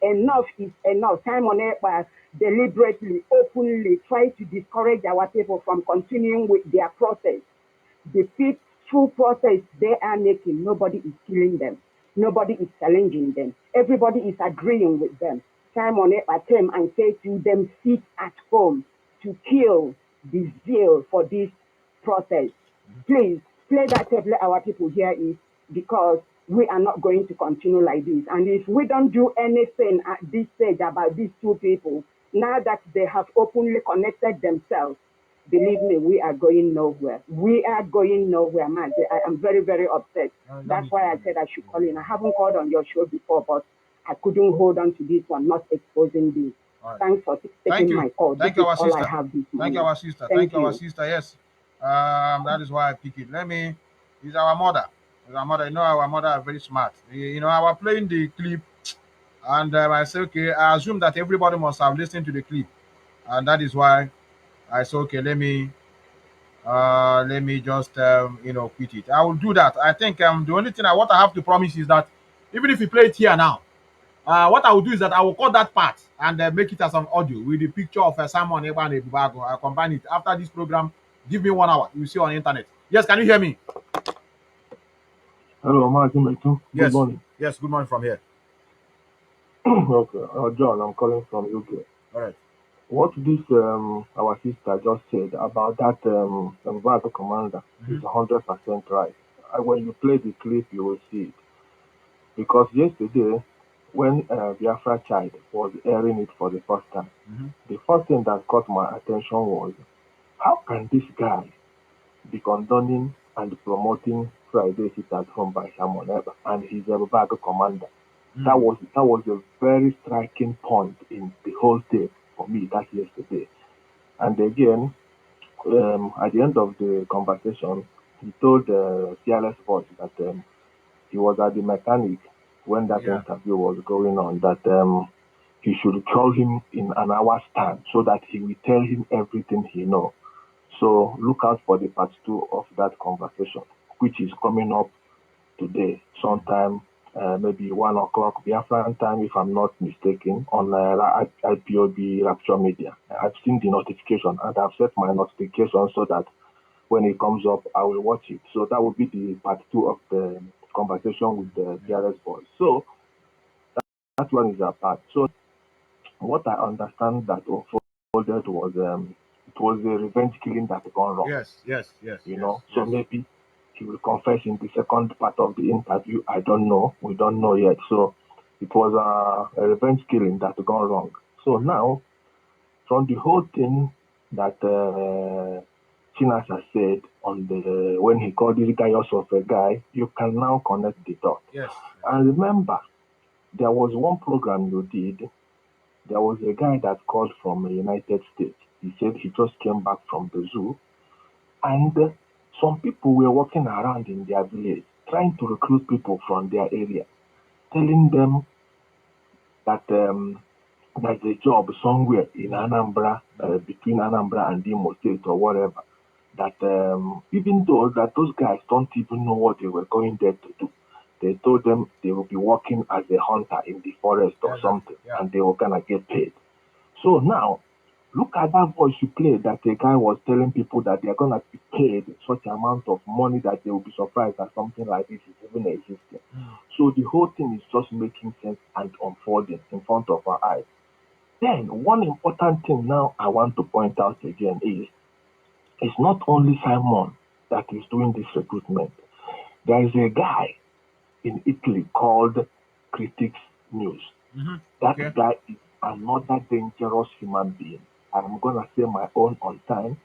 Speaker 12: Enough is enough. Simon Ekpa deliberately, openly try to discourage our people from continuing with their process. The peaceful process they are making, nobody is killing them. Nobody is challenging them. Everybody is agreeing with them. Simon Ekpa came and said to them, sit at home to kill the zeal for this process. Please play that tape, let our people hear it, because we are not going to continue like this. And if we don't do anything at this stage about these two people, now that they have openly connected themselves, believe me, we are going nowhere. We are going nowhere, man. I am very, very upset. That's why I said I should call in. I haven't called on your show before, but I couldn't hold on to this one, not exposing this.
Speaker 2: All right.
Speaker 12: Thanks for
Speaker 2: Thank
Speaker 12: taking
Speaker 2: you.
Speaker 12: my call. This
Speaker 2: Thank you,
Speaker 12: is
Speaker 2: our
Speaker 12: all I
Speaker 2: sister.
Speaker 12: have this
Speaker 2: Thank
Speaker 12: morning.
Speaker 2: you, our sister.
Speaker 12: Thank
Speaker 2: Thank you, our
Speaker 12: you.
Speaker 2: sister. Yes. That is why I pick it. It's our mother. It's our mother. Our mother are very smart. I was playing the clip, and I said, okay, I assume that everybody must have listened to the clip, and that is why I said, okay, let me just quit it. I will do that. I think the only thing what I have to promise is that even if you play it here now, what I will do is that I will cut that part and make it as an audio with the picture of Simon Ekpa and Ebubago. I'll combine it after this program. Give me 1 hour. You see on the internet. Yes, can you hear me?
Speaker 13: Hello, Martin Metu. Good
Speaker 2: Yes.
Speaker 13: morning.
Speaker 2: Yes, good morning from here.
Speaker 13: Okay, John, I'm calling from UK.
Speaker 2: All right.
Speaker 13: What this our sister just said about that Envato commander is 100% right. When you play the clip, you will see it. Because yesterday, when Biafra Child was airing it for the first time, the first thing that caught my attention was, how can this guy be condoning and promoting Friday sit at home by Simon Ekpa and his Ebubago commander? That was a very striking point in the whole tape for me that yesterday. And again, at the end of the conversation, he told Fearless Voice that he was at the mechanic when that
Speaker 2: Yeah.
Speaker 13: interview was going on, that he should call him in an hour's time so that he will tell him everything he knows. So look out for the part 2 of that conversation, which is coming up today, sometime maybe 1 o'clock Biafran time, if I'm not mistaken, on IPOB Rapture Media. I've seen the notification and I've set my notification so that when it comes up, I will watch it. So that will be the part 2 of the conversation with the PRS boys. So that one is apart. So what I understand that unfolded was it was a revenge killing that gone wrong.
Speaker 2: Yes.
Speaker 13: So maybe he will confess in the second part of the interview. I don't know. We don't know yet. So it was a revenge killing that gone wrong. So now, from the whole thing that Chinas has said on when he called this guy also a guy, you can now connect the dots.
Speaker 2: Yes.
Speaker 13: And remember, there was one program you did. There was a guy that called from the United States. He said he just came back from the zoo, and some people were walking around in their village trying to recruit people from their area, telling them that there's a job somewhere in Anambra, between Anambra and Imo State or whatever. that even though that those guys don't even know what they were going there to do, they told them they will be working as a hunter in the forest or something, and they were gonna get paid. So now, look at that voice you played that the guy was telling people that they're gonna be paid such amount of money that they will be surprised that something like this is even existing. So the whole thing is just making sense and unfolding in front of our eyes. Then one important thing now I want to point out again is it's not only Simon that is doing this recruitment. There is a guy in Italy called Critics News. That guy is another dangerous human being. I'm gonna say my own on time,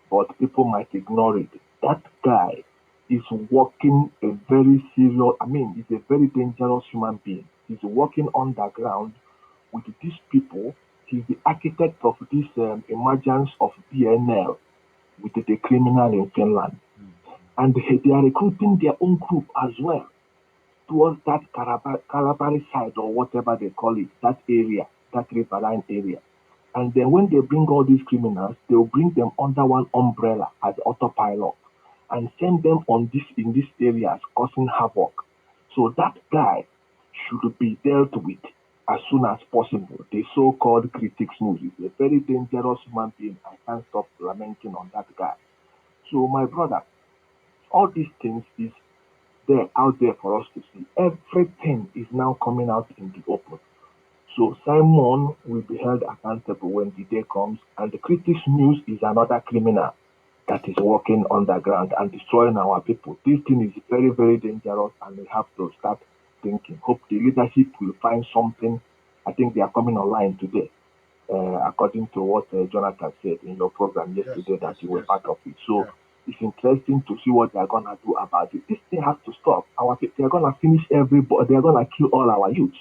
Speaker 13: but people might ignore it. That guy is working a very serious, he's a very dangerous human being. He's working underground with these people. He's the architect of this emergence of BNL with the criminal in Finland. And they are recruiting their own group as well towards that Kalabari side or whatever they call it, that area, that riverine area. And then when they bring all these criminals, they will bring them under one umbrella as autopilot and send them in these areas causing havoc. So that guy should be dealt with as soon as possible. The so-called Critics News is a very dangerous human being. I can't stop lamenting on that guy. So my brother, all these things is there out there for us to see. Everything is now coming out in the open. So Simon will be held accountable when the day comes, and the Critics News is another criminal that is working underground and destroying our people. This thing is very, very dangerous, and we have to start thinking. Hope the leadership will find something. I think they are coming online today, according to what Jonathan said in your program yesterday, that you were part of it. So it's interesting to see what they are gonna do about it. This thing has to stop. They are gonna finish everybody. They are gonna kill all our youths.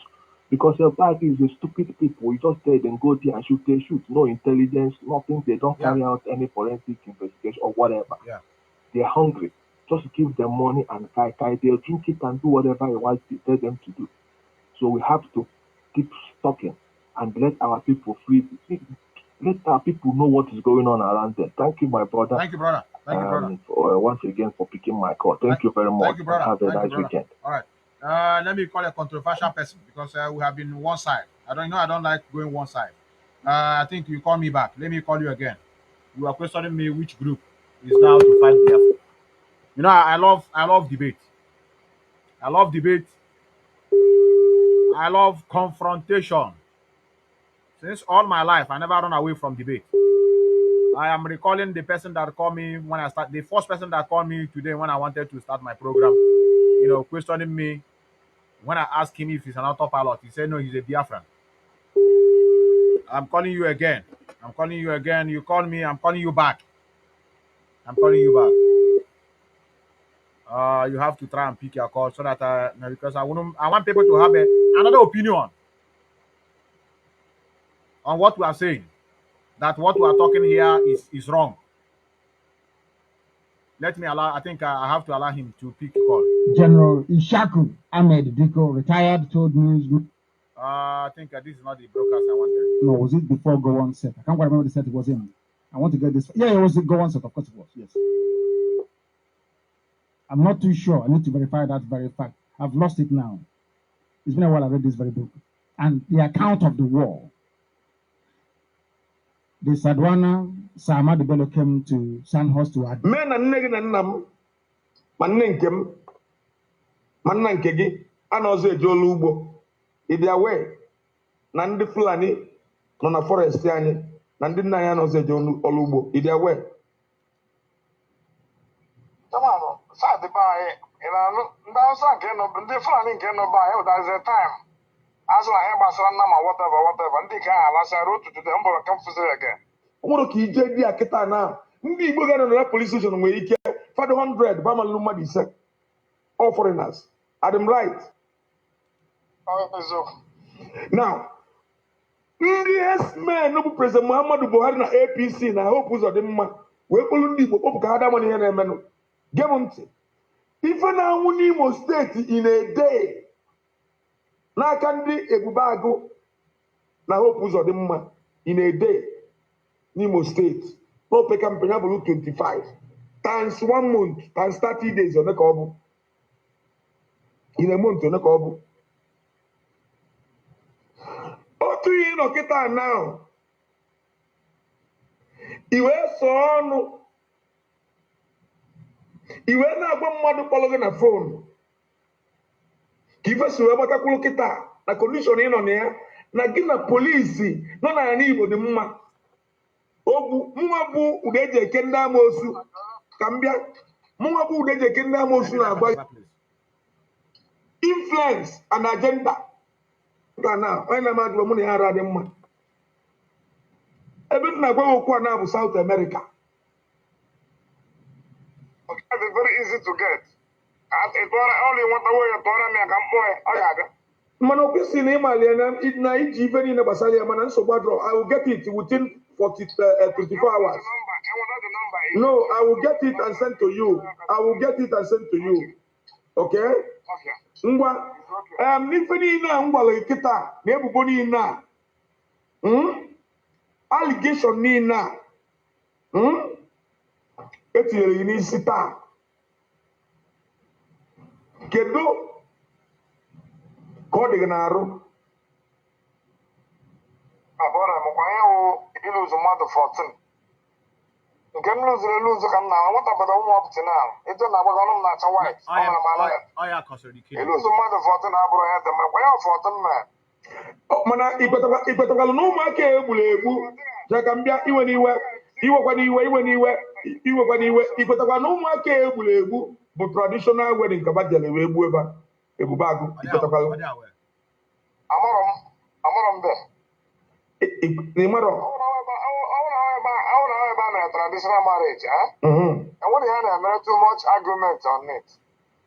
Speaker 13: Because the fact is, the stupid people, you just tell them go there and shoot, they shoot. No intelligence, nothing. They don't carry out any forensic investigation or whatever. They're hungry. Just give them money and they'll drink it and do whatever you want to tell them to do. So we have to keep talking and let our people free. Let our people know what is going on around them. Thank you, my brother.
Speaker 2: Thank you, brother. Thank you, brother.
Speaker 13: Once again for picking my call. Thank you very much.
Speaker 2: Thank you, brother.
Speaker 13: Have a
Speaker 2: Thank you,
Speaker 13: nice
Speaker 2: brother.
Speaker 13: weekend.
Speaker 2: All right. Let me call a controversial person because we have been one side. I don't like going one side. I think you call me back. Let me call you again. You are questioning me which group is now to fight Biafra. You know, I love debate. I love debate. I love confrontation. Since all my life, I never run away from debate. I am recalling the person that called me when I start. The first person that called me today when I wanted to start my program. You know, questioning me. When I asked him if he's an autopilot, he said no, he's a Biafran. I'm calling you again. I'm calling you again. You call me. I'm calling you back. I'm calling you back. You have to try and pick your call so that because I want people to have another opinion on what we are saying. That what we are talking here is wrong. Let me allow. I think I have to allow him to pick a call.
Speaker 1: General Ishaku Ahmed Diko, retired, told news.
Speaker 2: I think this is not the broadcast I wanted.
Speaker 1: No, was it before Go On set? I can't quite remember the set it was in. I want to get this. Yeah, it was the Go On set. Of course it was. Yes. I'm not too sure. I need to verify that very fact. I've lost it now. It's been a while I read this very book. And the account of the war. The Sadwana Samad Bello came to Sandhurst to add.
Speaker 6: Men and nigga and nam, Manenkem, Manankegi, and also Jolubo. If they are away, Nandi Fulani, Nona Forestiani, Nandi Nayan also Jolubo. If they are away.
Speaker 7: Come on, Saturday by Ndausa can no different can no buy, there's a time. As I am Basanama, whatever, and they can, as I wrote to the number of comforts again.
Speaker 6: What can you do? Akita now. Ndi Igbo ga na police station where you get 500 Bama Luma di sec. All foreigners. Are them right? Now, yes, man, no President Muhammadu Buhari na APC na hope uzo dem ma. We kpolu ndi Igbo hope ka ada money here na eme no. Gemunti. Ife na anwụ n'Imo State in a day. N'aka ndị Ebubeagụ na hope uzo dem ma in a day. Nimo State, no pay campaign 25. times 1 month times 30 days one ka ọ bụ in a month one ka ọ bụ otu ihe nọ kịta now iwe so ọnụ iwe na-agba mmadụ kpọrọ gị na fon ka ife si wee gbatakwuru kịta na kondishọn ị nọ na ya na gị na polisi nọ n'ala Igbo dị mma ogbu mụnwa bụ ụda eji eke ndị amoosu ka m bịa mụnwa bụ ụda eji eke ndị amoosu na-agba influence and agenda na onye na-amadụ mụ na ya ara dị mma ebe m na-agwa okwu a na-abụ South America.
Speaker 7: It's very easy to get. Only one way you turn me a boy. I got it.
Speaker 6: Mana okwesị na ịmali na iji ife niile gbasara ya mana nsogbu adọrọ. I will get it within 24 hours. No, I will get it and send to you. I will get it and send to you. Okay? Ngwa n'ife niile a ngwala kịta na ebubo niile a allegation niile a etinyere gị n'isi taa kedu ka ọ dị gị n'arụ?
Speaker 7: Abụrụ m kwa ya wụ ịlụzụ mmadụ 14 nke m lụzuru eluzu ka m na nwata bada ụmụ ọpụtị na ịjọ na-agbaga ọnụ m na-acha white ịlụzụ mmadụ 14 abụrụ ya dị ma kwa ya 14 na
Speaker 6: mana ikwetakwala na ụmụaka egburu egbu ja ka m bịa iwe n'iwe iwekwa n'iwe ikwetakwa na ụmụaka egburu egbu bụ traditional wedding ka bajele wee gbuo ebe a ebube agụ ikwetakwala
Speaker 7: amụrụ m be
Speaker 6: ịmarọ
Speaker 7: ebe a mere traditional marriage enweghị ha na-emere too much argument on it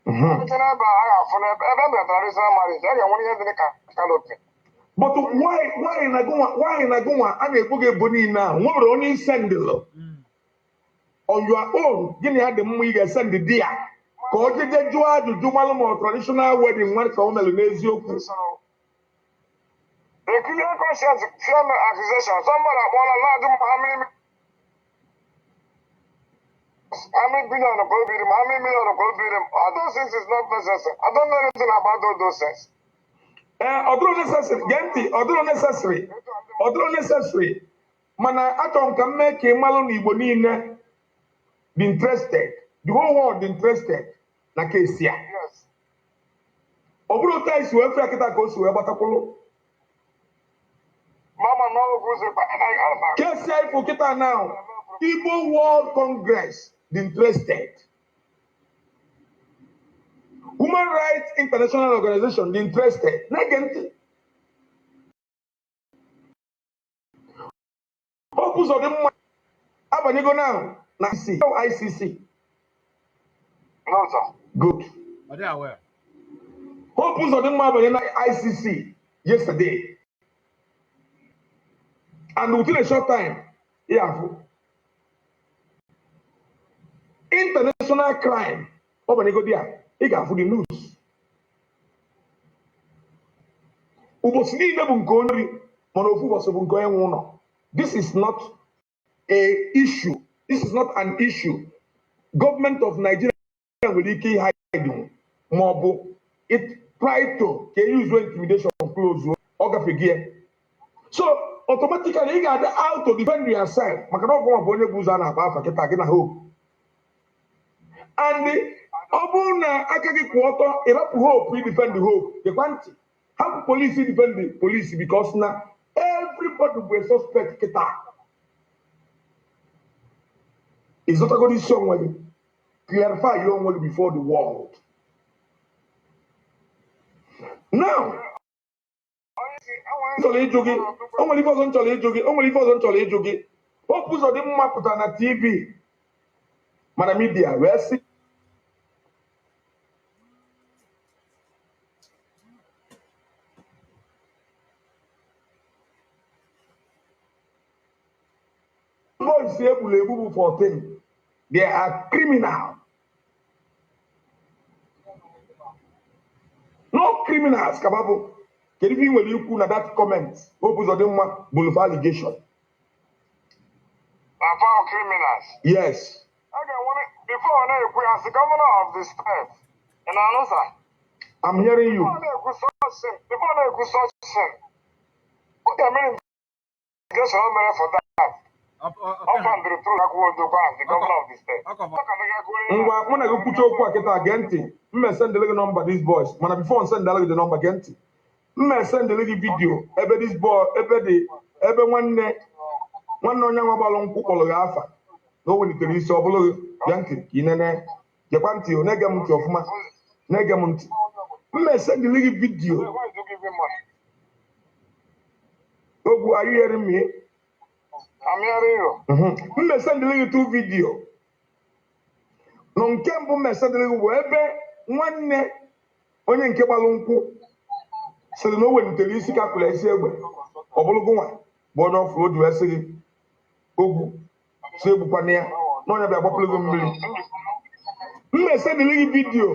Speaker 7: ebe a ga-afụ ebe e mere traditional marriage a ga-enwere ihe dị ka canopy.
Speaker 6: But why na gụnwa a na-egbu gị ebo niile a nwere onye isendịlụ on your own gịnị ya dị mma ị ga-esendị di ya ka ọ jeje jụọ ajụjụ malụ ma traditional wedding nwa ka o mere n'eziokwu.
Speaker 7: A clear conscience, fear accusation. Somebody how many billion of gold beat him? How many million of gold beat him? All those things is not necessary. I don't know anything about all those things.
Speaker 6: Ọdụrụ necessary mana achọrọ m ka m mee ka ị malụ na Igbo niile be interested, the whole world be interested na kesi a. Ọ bụrụ otu anyị si wee fee kịta ka o si wee gbatakwụlụ kesi anyị fụ kịta now Igbo World Congress be interested, Human Rights International Organization be interested. Na-ege ntị Hope ụzọ dị mma abanyego now na ICC.
Speaker 7: No, sir.
Speaker 6: Good.
Speaker 2: Are they aware?
Speaker 6: Hope ụzọ dị mma abanye na ICC yesterday. And within a short time, international crime. Abanyego dia, ị ga-afụ the news. Ụbọchị niile bụ nke onye mana ofu ụbọchị bụ nke onye nwe ụlọ. This is not a issue. This is not an issue. Government of Nigeria will hide more. It tried to use intimidation close or gear. So automatically you got out to defend yourself. And the Obuna Akagi quarter, enough hope we defend the hope. The quantity. How police defend the police because now everybody will suspect Kita. It's not a good issue. Clarify your own before the world. Now, only if I jogi. What was on the map on TV? Madam Media, where see? Boys here will 14. They are criminal. No criminals, Kababu. Can you when you put that comment? Opus of them Boulevard allegation.
Speaker 7: About criminals.
Speaker 6: Yes.
Speaker 7: Okay, before na-ekwu as the governor of the state, ị na-anụ sa?
Speaker 6: I'm hearing you.
Speaker 7: Before na-ekwu such thing, what the meaning investigation o mere for that? Ọ bandịrị tụrụ Akwụwodokwa as the governor of the state.
Speaker 6: Ngwa mụ na gị kwuche okwu a kịta gee ntị. Mma sendịrị gị nọmba this boys mana before m sendịrị gị the number gee ntị. Mma sendịrị gị vidio ebe this boy ebe nwanne onye nwa gbalụ nkwụ kpọrọ gị afa na o welitere isi ọ bụrụ gee ntị ka ị nene gekwa ntị na-ege m ntị ọfụma na-ege m ntị. Mma sendịrị gị vidio ogwu are you hearing me?
Speaker 7: I'm hearing you.
Speaker 6: Mma sendịrị gị two video. No nke mbụ mma sendịrị gị bụ ebe nwanne onye nke gbalụ nkwụ sịrị na o welitere isi ka kpụrụ isi egbe ọ bụrụ gụnwa bụ onye ọfụrụ o ji wee sị gị ogwu si egbukwana ya na onye bịa gbapụrụ gị mmiri. Mma esendịrị gị vidio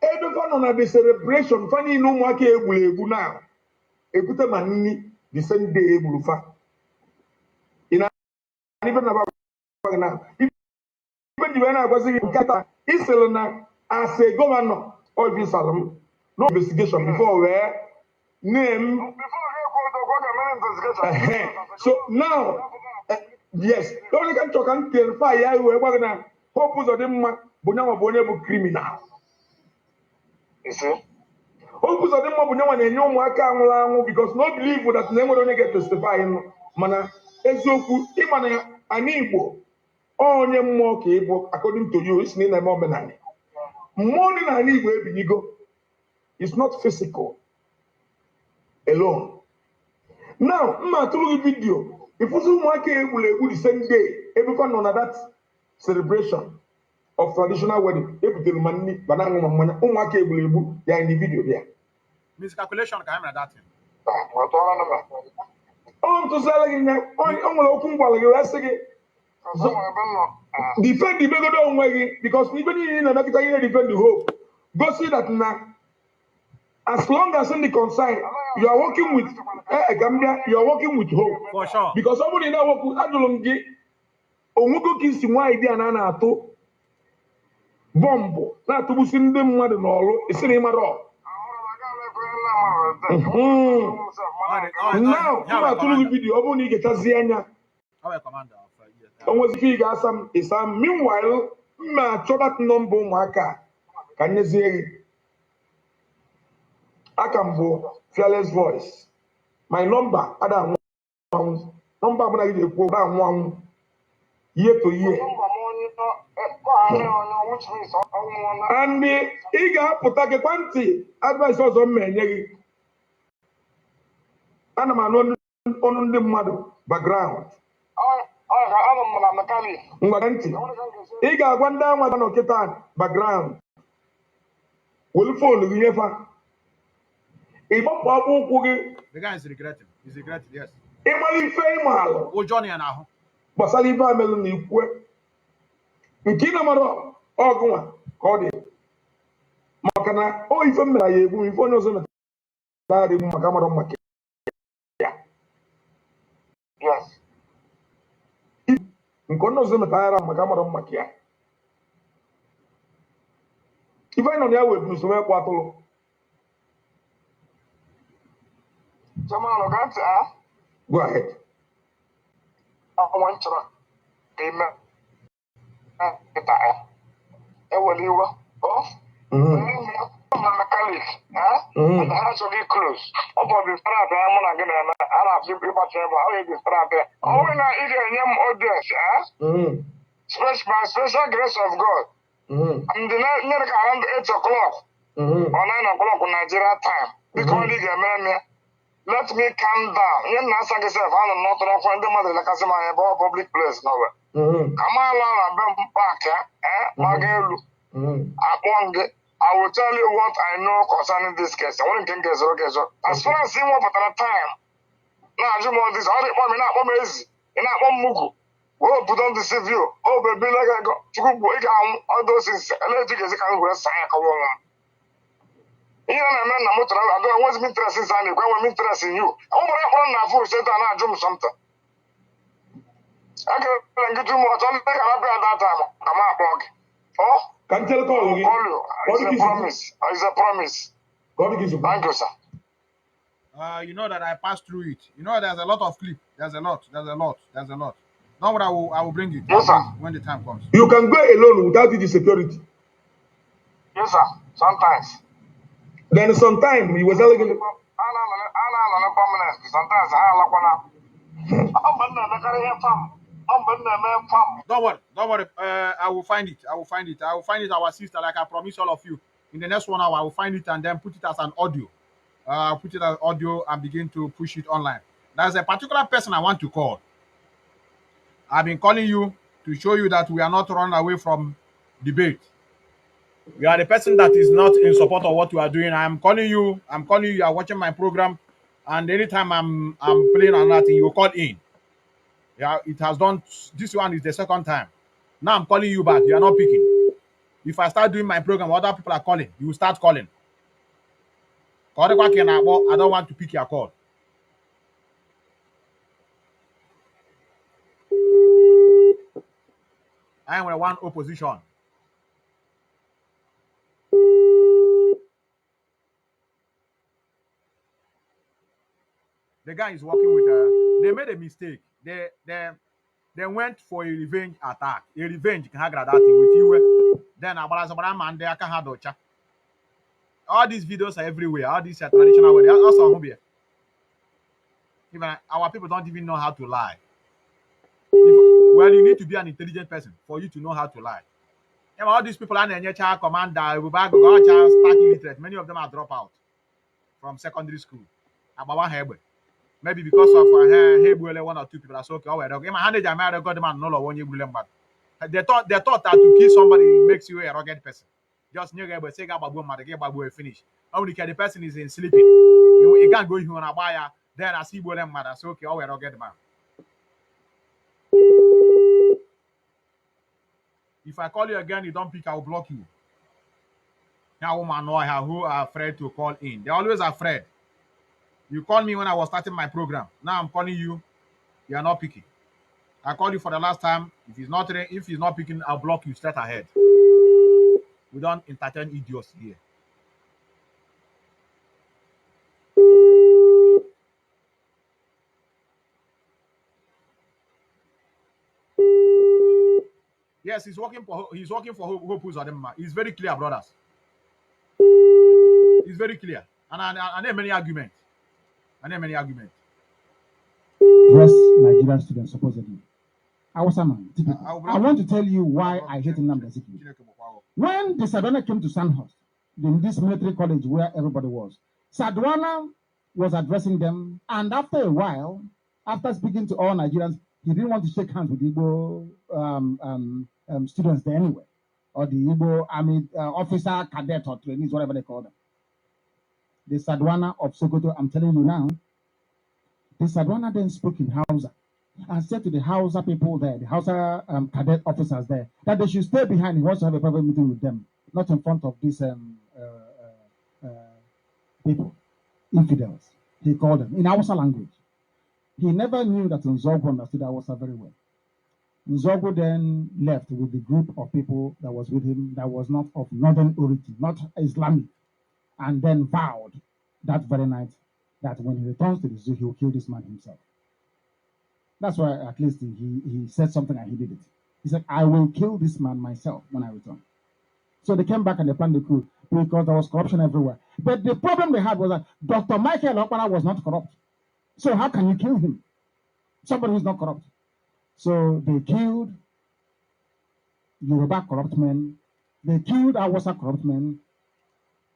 Speaker 6: ebe fa nọ na the celebration fa niile ụmụaka egburu egbu na ekwute ma nni the same day egburu fa. Ị na-ibe na gị na ibe ji wee na-agwazi gị nkata isịrị na as a gọvanọ ọfisal m no investigation before wee name. So now, yes, only can talk and clarify ya wee gwa gị na Hope Uzodimma bụ nyanwa bụ onye bụ criminal. Hope Uzodimma bụ nyanwa na-enye ụmụaka anwụrụ anwụ because no believe that na enwere onye ga-testify nụ mana eziokwu ịma na anyị Igbo onye mmụọ ka ịbụ according to you isi na ị na-eme omenala. Mmụọ dị na anyị Igbo ebinyigo is not physical alone. Now, mma atụrụ gị vidio ịfụsị ụmụaka egburu egbu the same day ebekwa nọ na that celebration of traditional wedding ebutere ma nni bana aṅụ ma mmanya ụmụaka egburu egbu ya in the video there.
Speaker 2: Miscalculation ka emere that thing.
Speaker 6: Ọ ntụziala gị nya o nwere okwu ngwara gị wee sị gị defend ibegodo onwe gị because ibe niile na-emekọta ihe defend the hope gosi that na as long as in the concern, you are working with you are working with hope.
Speaker 2: For sure.
Speaker 6: Because somebody now work with Adulungi, Omugo Kisi, why idea Nana to Bombo, not to send them mother no, it's in him at all. Now, I'm not to video, Obuni get a Ziana.
Speaker 2: Our commander.
Speaker 6: Almost figure some is some meanwhile, ma chodat number maka. Can you see? Akambo, fearless voice. My number, Adam, number when I get one year to year. And the Iga Potake Panti, advice also men. And I'm on the mother background. Iga Wanda Wadano Ketan background. Will follow the Yefa.
Speaker 2: The guy is regretting. He's regretting, yes. Oh, Johnny and Aho.
Speaker 6: Basaliva Melanie. Nkina Maro, Oguma, Cody. Makana, oh, if I'm a if one knows him, that is Makamaro Maki.
Speaker 7: Yes.
Speaker 6: Nkono zeme tayara Makamaro Makia. If I know the way, Mr. Webwatolo.
Speaker 7: Go
Speaker 6: ahead.
Speaker 7: I want to amen. Mechanic, and the house will be closed. About the strap, I'm not going to have to be much ever. How is the strap there? Oh, and I eat a young audience, special grace of God. And the night around 8 o'clock or 9 o'clock on Nigeria time. Because let me calm down. You know, I say, I'm not going to find the like I say, my public place nowhere. Come on, I'm back, I will tell you what I know concerning this case. I want to get as far as seeing what at a time. Now, I just want this. I don't want me not easy. And I want Mugu. Oh, put on the civil. Oh, baby, like I got to go all those things. Electric is a kind of sign. You know, I don't want me interested in you. I want me interested in you. I want to have food set and I do something. I get too much. I'm like, I'll be at that time. I'm out, dog. Oh?
Speaker 6: Can tell call again.
Speaker 7: Call you. It's a promise. It's a promise.
Speaker 6: God gives you.
Speaker 7: Thank you, sir.
Speaker 2: You know that I passed through it. You know, there's a lot of clip. There's a lot. Don't worry, I will bring it.
Speaker 7: Yes, sir.
Speaker 2: When the time comes.
Speaker 6: You can go alone without the security.
Speaker 7: Yes, sir. Sometimes.
Speaker 6: Then sometime he was elegant.
Speaker 7: I'm not permanent. Sometimes I like one. I'm not a farm.
Speaker 2: Don't worry. I will find it. I will find it, our sister, like I promised all of you. In the next 1 hour, I will find it and then put it as an audio. Put it as audio and begin to push it online. There's a particular person I want to call. I've been calling you to show you that we are not running away from debate. You are the person that is not in support of what you are doing. I'm calling you. You are watching my program, and anytime I'm playing another thing, you call in. Yeah, it has done. This one is the second time. Now I'm calling you back. You are not picking. If I start doing my program, other people are calling. You will start calling. I don't want to pick your call. I am one opposition. The guy is working with they made a mistake. They went for a revenge attack. A revenge can have that thing with you. Then all these videos are everywhere. All these are traditional way. Also, even our people don't even know how to lie. Well, you need to be an intelligent person for you to know how to lie. And all these people are in child commander, stark illiterate. Many of them are dropout from secondary school. About maybe because of one or two people are so okay. They thought that to kill somebody makes you a rugged person. Just say finish. Only the person is in sleeping. You can't go here on a buyer. Then I see them mad. So okay, a rugged man. If I call you again, you don't pick, I will block you. Now, woman know who are afraid to call in. They're always afraid. You called me when I was starting my program. Now I'm calling you. You are not picking. I called you for the last time. If he's not picking, I'll block you straight ahead. We don't entertain idiots here. Yes, he's working for Hope Uzodinma. It's very clear, brothers. It's very clear. And I name many arguments.
Speaker 1: Dress Nigerian students supposedly. I want to tell you why I hate Nnamdi Azikiwe. When the Sardauna came to Sandhurst, in this military college where everybody was, Sardauna was addressing them, and after a while, after speaking to all Nigerians, he didn't want to shake hands with the Igbo students there anyway, or the Igbo army officer, cadet, or trainees, whatever they call them. The Sardauna of Sokoto, I'm telling you now, the Sardauna then spoke in Hausa and said to the Hausa people there, the Hausa cadet officers there, that they should stay behind. He wants to have a private meeting with them, not in front of these people, infidels. He called them in Hausa language. He never knew that Nzogwu understood Hausa very well. Nzogwu then left with the group of people that was with him that was not of northern origin, not Islamic, and then vowed that very night that when he returns to the zoo, he will kill this man himself. That's why at least he said something and he did it. He said, I will kill this man myself when I return. So they came back and they planned the coup because there was corruption everywhere. But the problem they had was that Dr. Michael Okpara was not corrupt. So how can you kill him? Somebody who's not corrupt. So they killed Yoruba corrupt men. They killed Awasa corrupt men.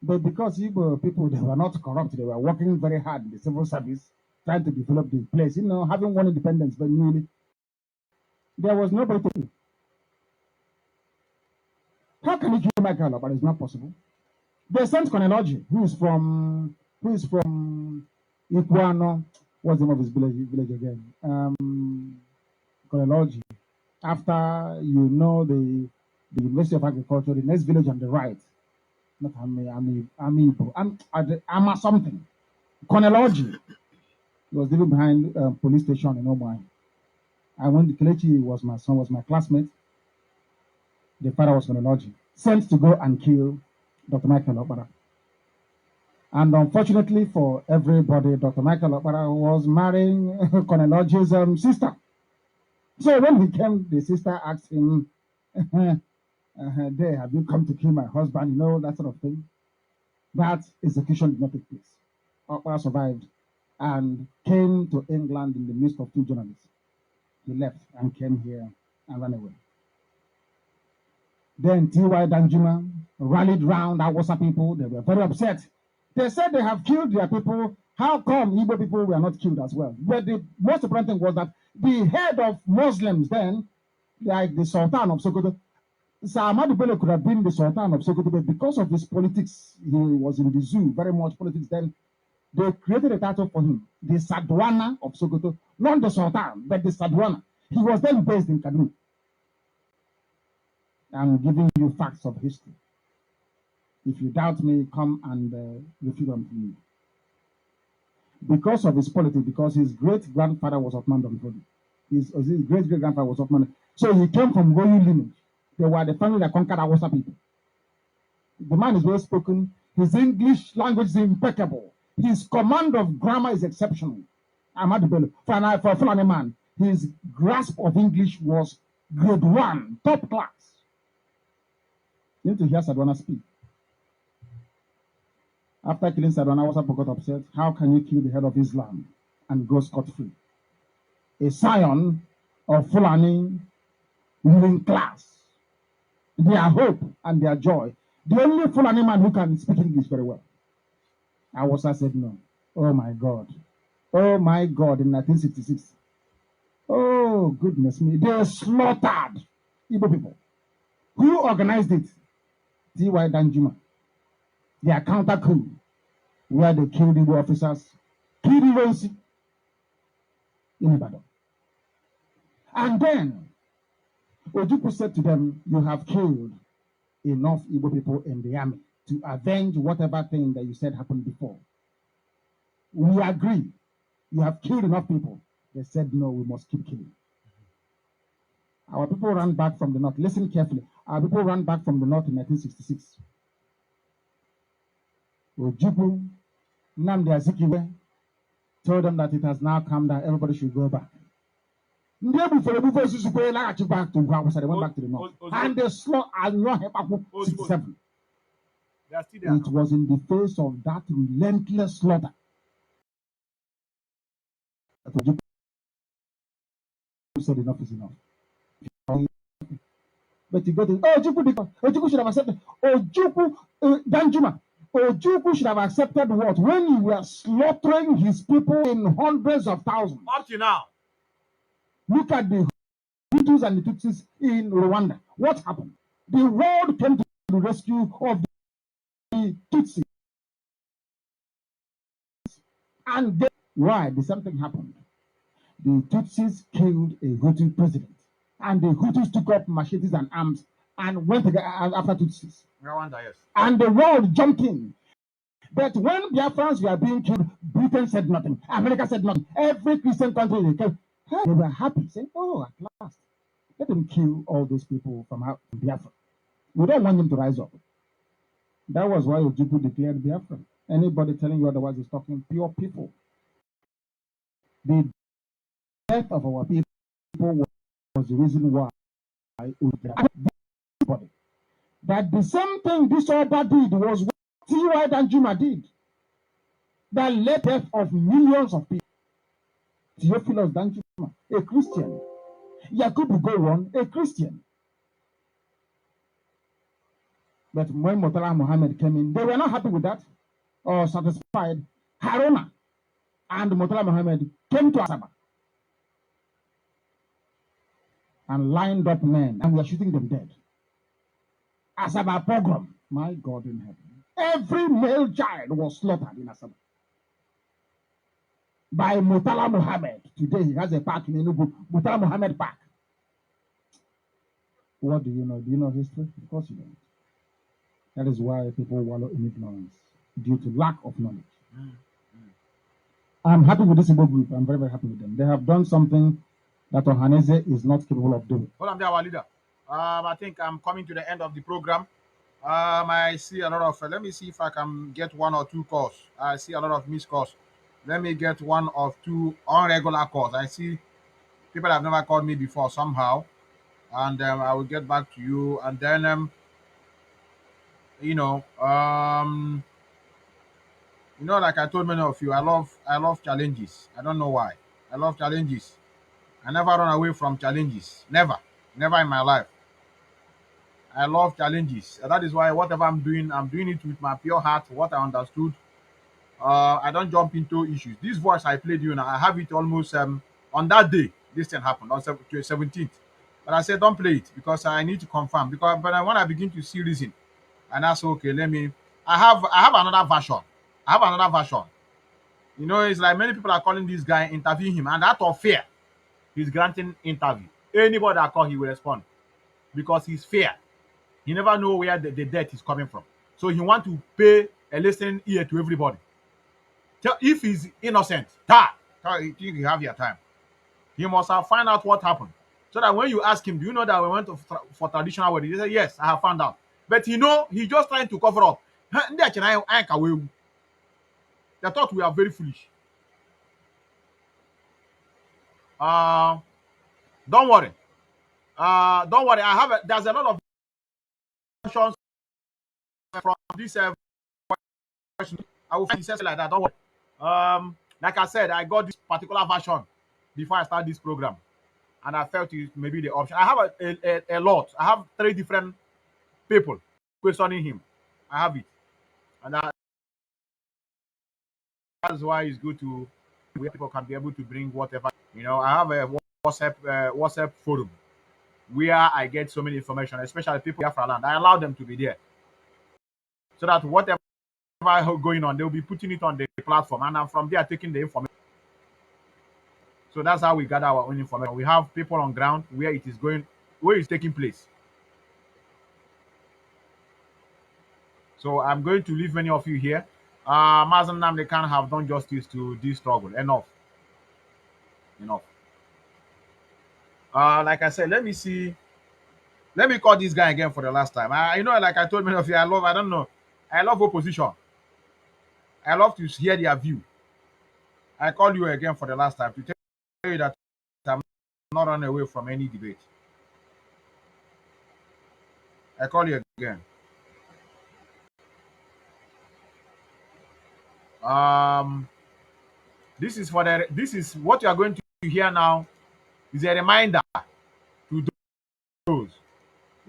Speaker 1: But because Igbo people, they were not corrupt, they were working very hard in the civil service, trying to develop the place, having won independence very newly. There was nobody to do. How can you kill Michael Okpara? It's not possible. They sent Koneloji, who is from Ikuano. What's the name of his village again? Koneloji. After the University of Agriculture, the next village on the right. Not I'm something. Koneloji. He was living behind police station in Omai. And when Kelechi was my son, was my classmate, the father was chronology, sent to go and kill Dr. Michael Okpara. And unfortunately for everybody, Dr. Michael Okpara was marrying chronology's sister. So when he came, the sister asked him, "There, have you come to kill my husband?" You know, that sort of thing. That execution did not take place. Okpara survived and came to England in the midst of two journalists. He left and came here and ran away. Then T.Y. Danjuma rallied round Awasa people. They were very upset. They said they have killed their people. How come Igbo people were not killed as well? But the most important thing was that the head of Muslims then, like the Sultan of Sokoto, Sir Ahmadu Bello could have been the Sultan of Sokoto, but because of his politics, he was in the zoo, very much politics then. They created a title for him, the Sadwana of Sokoto, not the Sultan, but the Sadwana. He was then based in Kaduna. I'm giving you facts of history. If you doubt me, come and refute on me. Because of his politics, because his great-grandfather was Othman Donfodi. His great-great-grandfather was Othman. So he came from royal lineage. They were the family that conquered Hausa people. The man is well spoken. His English language is impeccable. His command of grammar is exceptional. Ahmadu Bello. For a Fulani man, his grasp of English was grade 1, top class. You need to hear Sadwana speak. After killing Sadwana, Hausa people got upset. How can you kill the head of Islam and go scot-free? A scion of Fulani ruling class. Their hope and their joy. The only Fulani man who can speak English very well. Awasa said no. Oh my God. Oh my God, in 1966. Oh, goodness me. They slaughtered Igbo people. Who organized it? T.Y. Danjuma. Their counter coup, where they killed Igbo officers, killed Ironsi in Ibadan. And then, Ojukwu said to them, "You have killed enough Igbo people in the army to avenge whatever thing that you said happened before. We agree. You have killed enough people." They said, "No, we must keep killing." Our people ran back from the north. Listen carefully. Our people ran back from the north in 1966. Ojukwu, Nnamdi Azikiwe told them that it has now calmed down. Everybody should go back. They went back to Gwawasa. They went back to the north. And they slaughtered 67. It was in the face of that relentless slaughter that Ojukwu said enough is enough. But you go to Ojukwu should have accepted. Danjuma. Ojukwu should have accepted what? When you were slaughtering his people in hundreds of thousands.
Speaker 2: Up to now.
Speaker 1: Look at the Hutus and the Tutsis in Rwanda. What happened? The world came to the rescue of the Tutsis. And then, why? The same thing happened. The Tutsis killed a Hutu president. And the Hutus took up machetes and arms and went after Tutsis.
Speaker 2: Rwanda, yes.
Speaker 1: And the world jumped in. But when Biafrans were being killed, Britain said nothing. America said nothing. Every Christian country they killed, they were happy, saying, "Oh, at last, let them kill all those people from Biafra. We don't want them to rise up." That was why Ojukwu declared Biafra. Anybody telling you otherwise is talking pure people. The death of our people was the reason why that the same thing this Oba did was what T.Y. Danjuma did. That led death of millions of people. Theophilus Danjuma, a Christian. Yakubu Gowon, a Christian. But when Murtala Muhammad came in, they were not happy with that or satisfied. Haruna and Murtala Muhammad came to Asaba and lined up men and were shooting them dead. Asaba pogrom, my God in heaven. Every male child was slaughtered in Asaba by Murtala Muhammad. Today he has a park in Enugu, Murtala Muhammad Park. What do you know? Do you know history? Of course you don't. That is why people wallow in ignorance due to lack of knowledge. I'm happy with this Igbo group. I'm very, very happy with them. They have done something that Ohaneze is not capable of doing.
Speaker 2: Hold on there, our leader. I think I'm coming to the end of the program. I see a lot of. Let me see if I can get one or two calls. I see a lot of missed calls. Let me get one or two unregular calls. I see people have never called me before somehow, and I will get back to you. And then, you know, like I told many of you, I love challenges. I don't know why. I love challenges. I never run away from challenges. Never, never in my life. I love challenges. That is why whatever I'm doing it with my pure heart. What I understood. I don't jump into issues. This voice I played you now, I have it almost on that day. This thing happened on 17th. But I said don't play it because I need to confirm. Because when I begin to see reason, and that's okay. Let me. I have another version. I have another version. It's like many people are calling this guy, interview him, and out of fear, he's granting interview. Anybody that call, he will respond because he's fair. He never know where the debt is coming from. So he want to pay a listening ear to everybody. If he's innocent, you think you have your time. You must have find out what happened. So that when you ask him, do you know that we went for traditional wedding? He said, yes, I have found out. But he's just trying to cover up. They thought we are very foolish. Don't worry. Don't worry. There's a lot of questions from this question. I will find it like that. Don't worry. Like I said, I got this particular version before I start this program, and I felt it may be the option. I have a lot. I have 3 different people questioning him. I have it, and that's why it's good to where people can be able to bring whatever. I have a WhatsApp forum where I get so many information, especially people in Biafra land. I allow them to be there so that whatever going on, they'll be putting it on the platform, and I'm from there taking the information. So that's how we gather our own information. We have people on ground where it is going, where it's taking place. So I'm going to leave many of you here. Mazen Nnamdi Kanu have done justice to this struggle. Enough. Like I said, let me see. Let me call this guy again for the last time. Like I told many of you, I love opposition. I love to hear their view. I call you again for the last time to tell you that I'm not running away from any debate. I call you again. This is what you are going to hear now is a reminder to those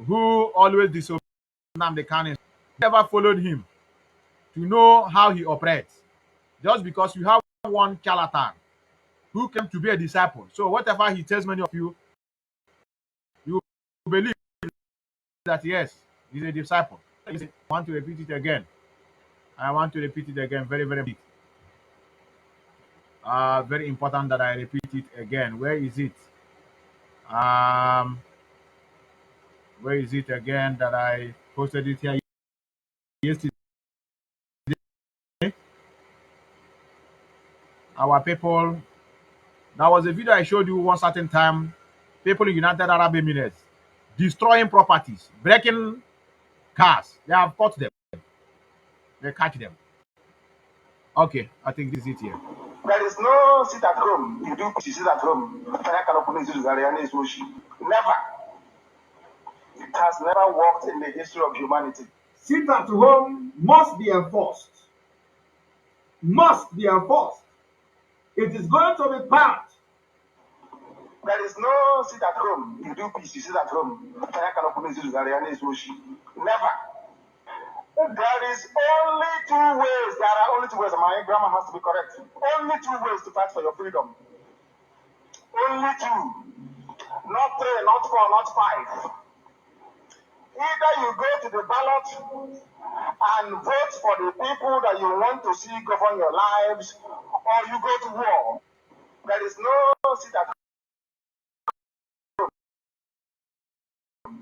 Speaker 2: who always disobey Nnamdi Kanu, never followed him, to know how he operates. Just because you have one charlatan who came to be a disciple, so whatever he tells many of you, you believe that yes, he's a disciple. I want to repeat it again. Very, very big. Very important that I repeat it again. Where is it? Where is it again that I posted it here yesterday? Our people, that was a video I showed you one certain time. People in United Arab Emirates destroying properties, breaking cars. They have caught them. They catch them. Okay, I think this is it here.
Speaker 3: There is no sit at home. You do sit at home. Never. It has never worked in the history of humanity.
Speaker 10: Sit at home must be enforced. Must be enforced. It is going to be part.
Speaker 3: There is no sit at home. You do peace, you sit at home. Never. There is only 2 ways. There are only 2 ways. My grammar has to be correct. Only 2 ways to fight for your freedom. Only 2. Not 3, not 4, not 5. Either you go to the ballot and vote for the people that you want to see govern your lives, or you go to war. There is no sit at home.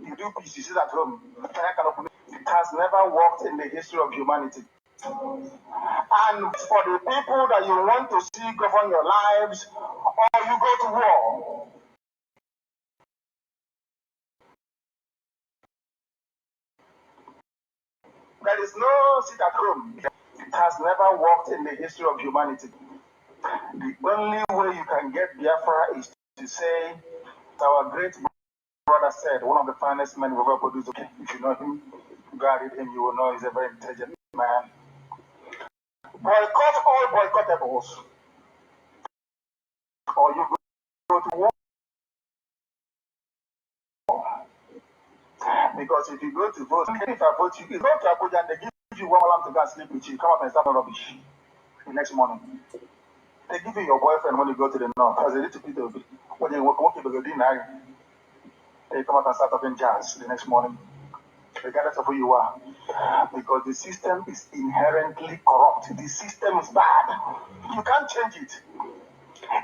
Speaker 3: You do peace, you sit at home. It has never worked in the history of humanity. And for the people that you want to see govern your lives, or you go to war.
Speaker 14: There is no sit at home. It has never worked in the history of humanity. The only way you can get Biafra is to say, our great brother said, one of the finest men we've ever produced. Okay, if you know him, go and read him, you will know he's a very intelligent man. Boycott all boycottables, or you go to war. Because if you go to vote, if I vote you, it's not to Abuja and they give you 1 alarm to go and sleep with you, come up and start rubbish the next morning. They give you your boyfriend when you go to the north, as a little bit of it. When you walk to the dinner, they come out and start talking jazz the next morning, regardless of who you are. Because the system is inherently corrupt. The system is bad. You can't change it.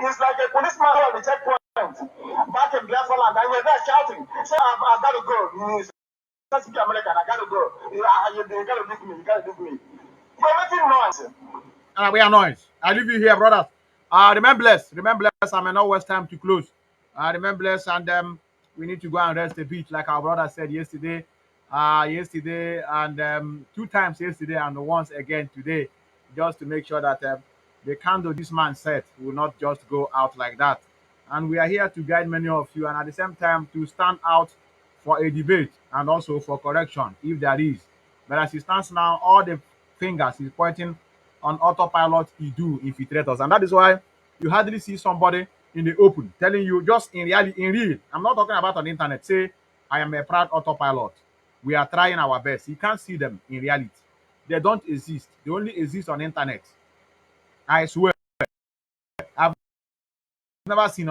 Speaker 14: It's like a policeman at the checkpoint back in Biafra land, and you're there shouting, say, I've got to go. He's American, I got to go. You got to leave me. You got to leave me. You're making noise.
Speaker 2: And we are noise. I leave you here, brothers. Remember bless. Remember bless. I may not waste time to close. Remember bless, and we need to go and rest a bit, like our brother said yesterday. And 2 times yesterday, and once again today, just to make sure that the candle this man set will not just go out like that. And we are here to guide many of you, and at the same time to stand out for a debate and also for correction if there is. But as it stands now, all the fingers is pointing on autopilot do infiltrators, and that is why you hardly see somebody in the open telling you, just in reality, in real, I'm not talking about on the internet, say I am a proud autopilot. We are trying our best. You can't see them in reality. They don't exist. They only exist on the internet. I swear. I've never seen,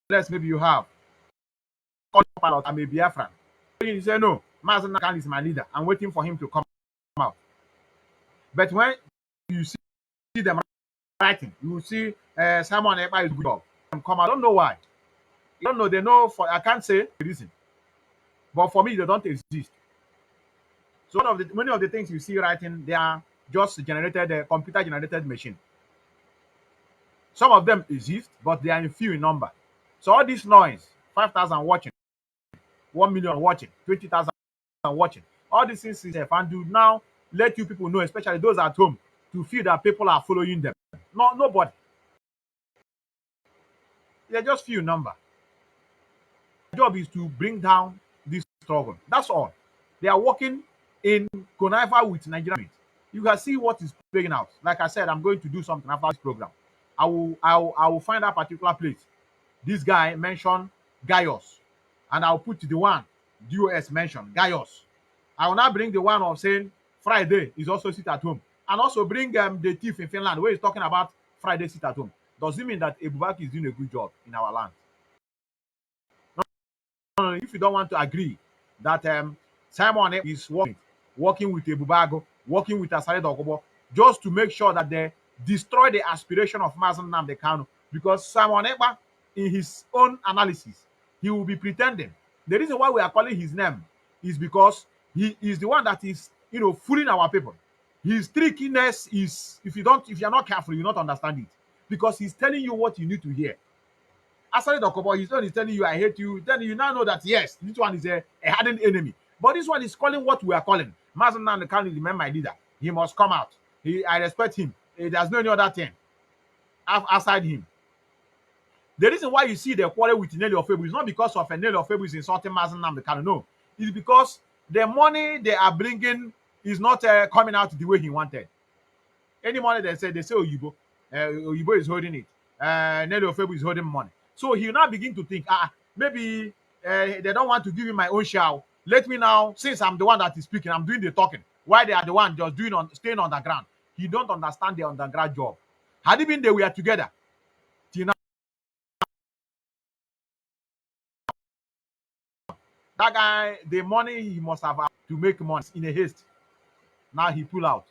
Speaker 2: unless maybe you have, autopilot. I'm a Biafran. You say no, Mazen Nakan is my leader. I'm waiting for him to come out. But when you see them writing, you will see Simon Ekpa is good job. Come, I don't know why. You don't know. They know. For I can't say the reason, but for me, they don't exist. So many of the things you see writing, they are just generated, computer generated machine. Some of them exist, but they are in few in number. So all this noise, 5,000 watching, 1 million watching, 20,000 watching, all these things is and do now let you people know, especially those at home, to feel that people are following them. No, nobody. They're just few in number. Their job is to bring down this struggle. That's all. They are working in conniver with Nigerian. You can see what is playing out. Like I said, I'm going to do something after this program. I will find a particular place. This guy mentioned Gaius, and I'll put the one DOS mentioned Gaius. I will now bring the one of saying Friday is also sit at home, and also bring the thief in Finland where he's talking about Friday sit at home. Does it mean that Ebubaki is doing a good job in our land? No, if you don't want to agree that Simon is working with Ebubago, working with Asare Dogobo, just to make sure that they destroy the aspiration of Mazen Nnamdi Kanu, because Simon Ekpa, in his own analysis, he will be pretending. The reason why we are calling his name is because he is the one that is, fooling our people. His trickiness is, if you're not careful, you not understand it, because he's telling you what you need to hear. Asari Dokobo, his own is telling you, I hate you. Then you now know that, yes, this one is a hardened enemy. But this one is calling what we are calling. Mazen Nnamdi Kanu remain my leader. He must come out. I respect him. There's no any other thing aside him. The reason why you see the quarrel with Nelly Ofebu is not because of Nelly Ofebu is insulting Mazen Nnamdi Kanu. No. It's because the money they are bringing is not coming out the way he wanted. Any money they say Oyibo. Oyibo is holding it. Nelly Ofebu is holding money. So he now begin to think, maybe they don't want to give me my own share. Let me now, since I'm the one that is speaking, I'm doing the talking. Why they are the one just staying on the ground? He don't understand the underground job. Had it been they were together, till now, that guy, the money he must have to make money in a haste. Now he pull out.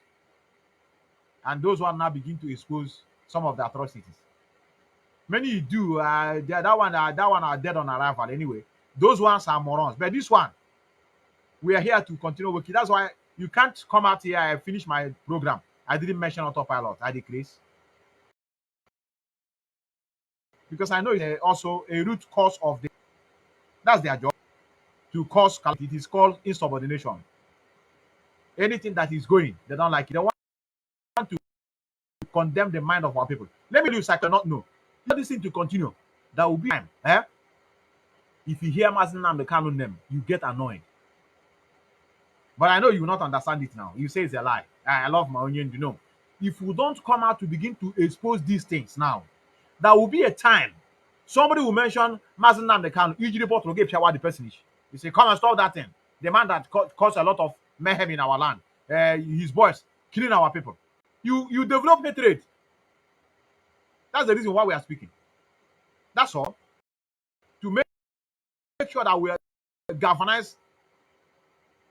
Speaker 2: And those one now begin to expose some of the atrocities. Many do. That one are dead on arrival anyway. Those ones are morons. But this one, we are here to continue working. That's why you can't come out here. I finished my program. I didn't mention autopilot. I decrease. Because I know it's also a root cause of that's their job, to cause calamity. It is called insubordination. anything that is going, they don't like it. They want to condemn the mind of our people. Let me use I cannot know. Let this thing to continue. That will be time. If you hear Mazi Nnamdi Kanu name, you get annoyed. But I know you will not understand it now. You say it's a lie. I love my onion, you know. If you don't come out to begin to expose these things now, there will be a time somebody will mention Mazi Nnamdi Kanu. Usually, report will give what the person is. You say, come and stop that thing. The man that caused a lot of mayhem in our land. His boys killing our people. You develop hatred. That's the reason why we are speaking. That's all. To make sure that we galvanize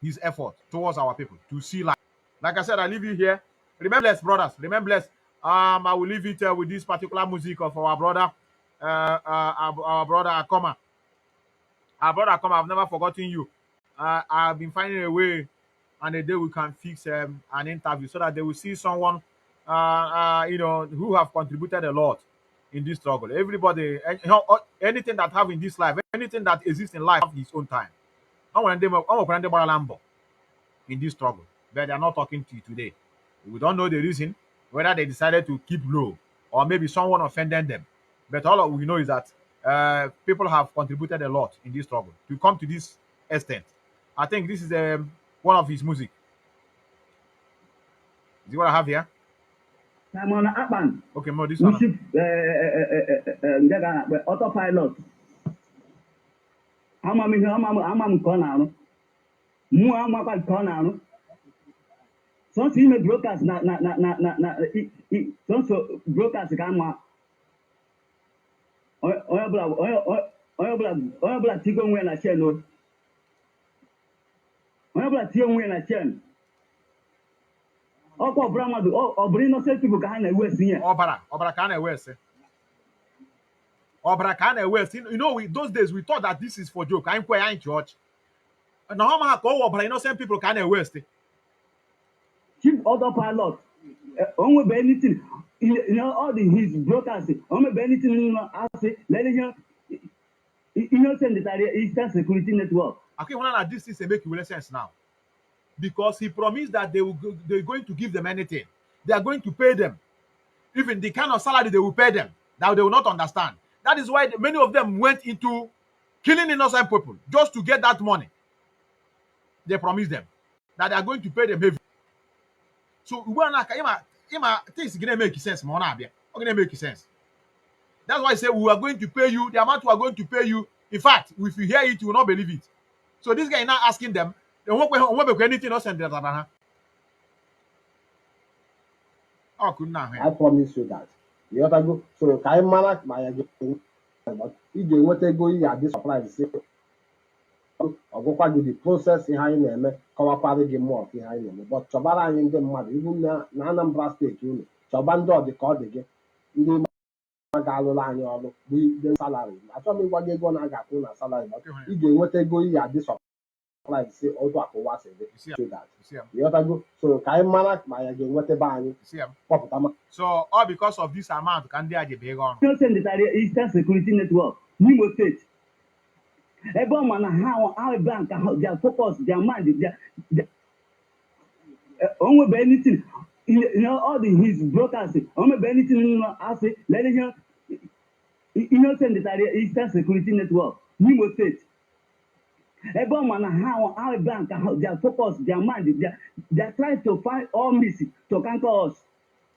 Speaker 2: his effort towards our people to see life. Like I said, I leave you here. Remember, bless, brothers. Remember, bless. I will leave it with this particular music of our brother, our brother Akoma. Our brother Akoma, I've never forgotten you. I've been finding a way, and a day we can fix an interview so that they will see someone, who have contributed a lot in this struggle. Everybody, anything that have in this life, anything that exists in life, have its own time. I want them in this struggle, but they are not talking to you today. We don't know the reason, whether they decided to keep low or maybe someone offended them. But all we know is that people have contributed a lot in this struggle to come to this extent. I think this is one of his music. Is it what I have here?
Speaker 15: Simon Akpan.
Speaker 2: Okay, more this one.
Speaker 15: Autopilot. I'm corner. Mu corner. Some email brokers some brokers come oil tigo nwe na chain no. Oil tigo nwe na chain. Oko bramadu obri innocent people ka na west here.
Speaker 2: Obara ka na west. Obara ka na west. You know, those days we thought that this is for joke. I'm quite in church. Now how ko obara innocent people ka na west.
Speaker 15: Chief autopilot. Only anything. All his brokers. Only anything. I say, let him. Innocent that Eastern Security Network.
Speaker 2: Okay, one this is a make sense now, because he promised that they're going to give them anything. They are going to pay them, even the kind of salary they will pay them. That they will not understand. That is why many of them went into killing innocent people just to get that money. They promised them that they are going to pay them heavy. So things gonna make sense, man. Gonna make sense. That's why I say we are going to pay you the amount we are going to pay you. In fact, if you hear it, you will not believe it. So this guy is now asking them, they won't anything else and that. Oh, good now.
Speaker 5: I promise you that. You have to go. So can manage my but if you want to go, you are this surprise. I'll go back to the process in high name, cover party game more in high name. But Chabara in the mother, even now, Nanambra State, Chabando, the call again. We the salary. I told me what they're gonna get on a salary, but if you want to go, you are this surprise. Say, auto was say that. You have to go. So can manage my again what the buying.
Speaker 2: So all because of this amount, can they get big on?
Speaker 15: Eastern Security Network, Nimo State. Everyone how bank their focus, their mind, their only anything. All his brokers, only anything. I say, let him. Innocent that Eastern Security Network, Nimo State. Everyone how bank their focus, their mind, they're trying to find all missing to conquer us.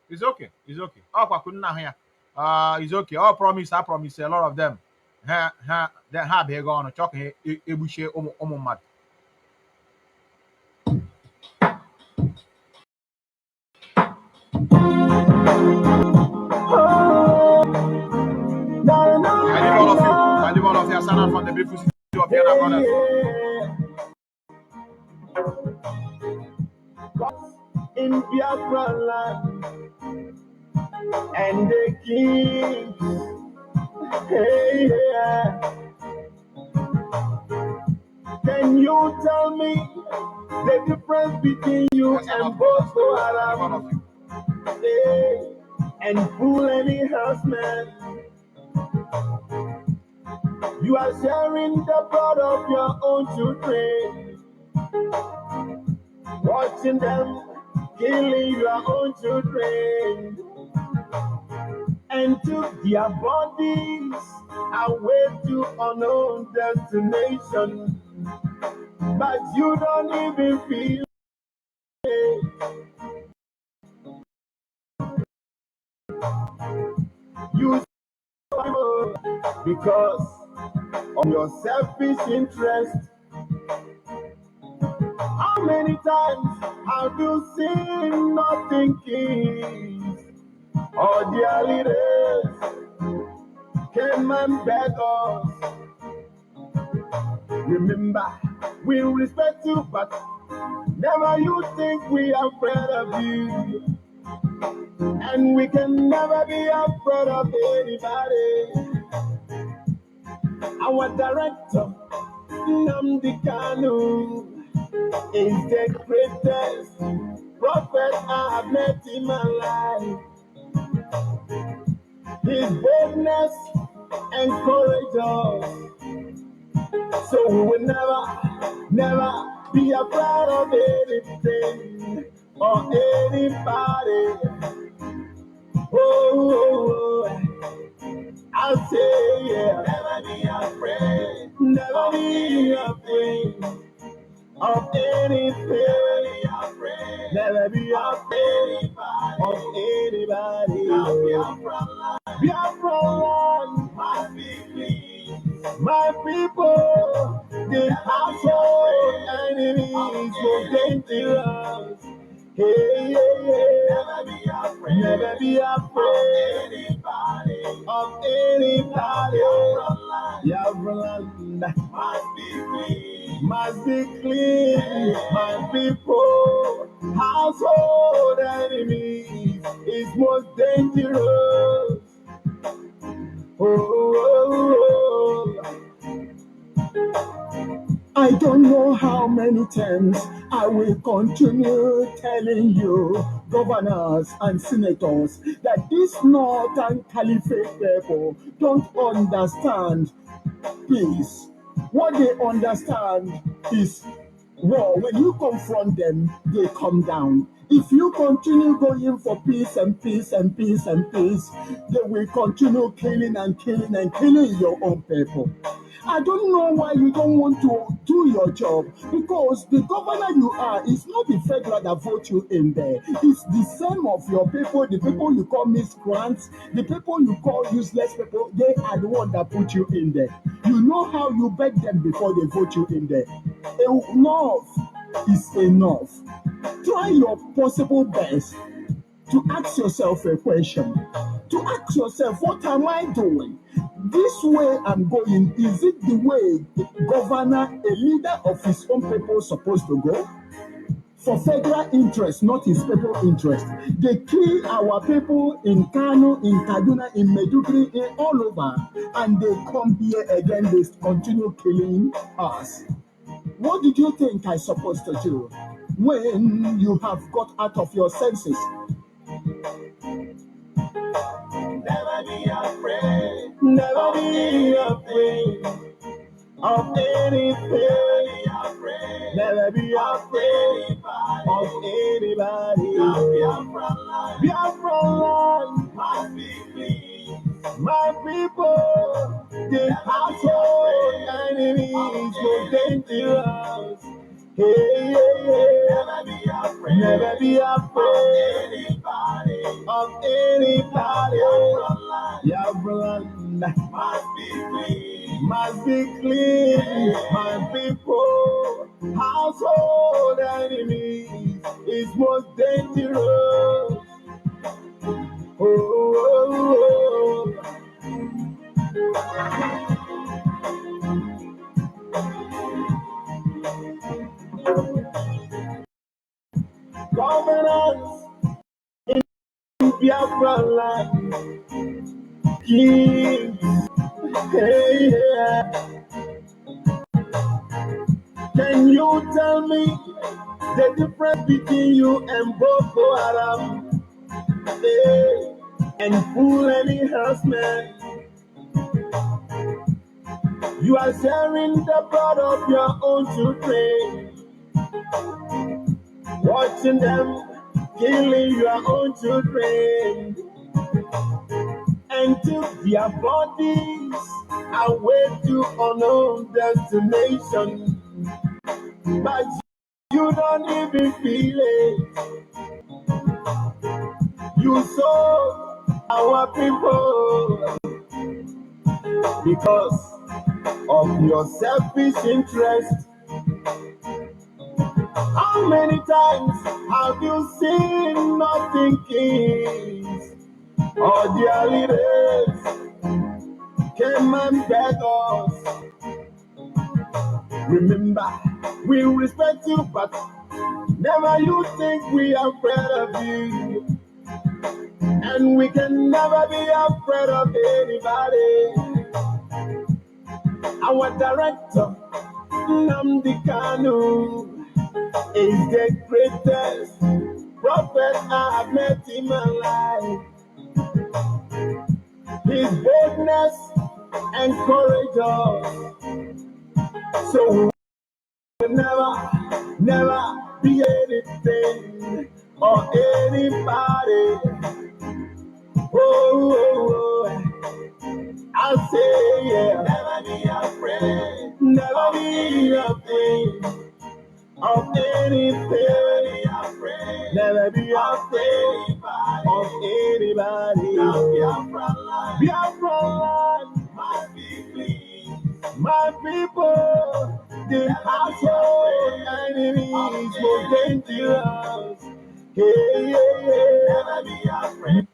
Speaker 2: It's okay. It's okay. It's okay. I promise a lot of them. They have here gone talk ebushe omumad. I leave all of you. Stand out from the beautiful city of Vienna.
Speaker 16: In Biafra land, and the king, hey, yeah. Can you tell me the difference between you and Boko Haram? Hey, and Fulani Houseman? You are sharing the blood of your own children. watching them killing your own children and took their bodies away to unknown destination. But you don't even feel it. You suffer because of your selfish interest. How many times have you seen nothing kings or their leaders came and beg us? Remember, we respect you, but never you think we are afraid of you. And we can never be afraid of anybody. Our director, Nnamdi Kanu, is the greatest prophet I have met in my life. His boldness encourages us. So we will never be afraid of anything or anybody. Oh, I say, yeah, never be afraid, never be afraid of anything, never be afraid of anybody. Biafra land must be clean. My people, the household enemies will dangerous. Hey, yeah, yeah. Never be afraid of anybody. Biafra land must be clean. Must be clean. My people, household enemies is most dangerous. Oh. I don't know how many times I will continue telling you, governors and senators, that this northern caliphate people don't understand peace. What they understand is war. When you confront them, they come down. If you continue going for peace and peace and peace and peace, they will continue killing and killing and killing your own people. I don't know why you don't want to do your job, because the governor you are is not the federal that vote you in there. It's the same of your people, the people you call miscreants, the people you call useless people. They are the one that put you in there. You know how you beg them before they vote you in there. Enough is enough. Try your possible best to ask yourself a question. To ask yourself, what am I doing? This way I'm going, is it the way the governor, a leader of his own people, is supposed to go? For federal interest, not his people interest. They kill our people in Kano, in Kaduna, in Maiduguri, in all over, and they come here again, they continue killing us. What did you think I'm supposed to do when you have got out of your senses? Never be afraid, never be afraid of anything, never be afraid of anybody. Biafra land must be clean. My people, the household enemies will dangerous. Hey, yeah, yeah. Never be afraid of anybody. Biafra land must be clean. Must be clean. My people, household enemies is most dangerous. Oh, oh, oh. Governance in Biafra land, kings, hey, yeah. Can you tell me the difference between you and Boko Haram? Hey, and Fulani Herdsmen? You are sharing the blood of your own children. watching them killing your own children and took their bodies away to unknown destination. But you don't even feel it. You saw our people because of your selfish interest. How many times have you seen nothing kings or their leaders came and beg us? Remember, we respect you, but never you think we are afraid of you. And we can never be afraid of anybody. Our director, Nnamdi Kanu, is the greatest prophet I have met in my life. His boldness encourages us. So we will never be anything or anybody. Oh, I say, yeah. Never be afraid. Never be afraid of anything. Never be afraid. Never be afraid of anybody. Biafra land must be clean. My people, the household enemies more dangerous. Yeah, yeah, yeah. Never be afraid.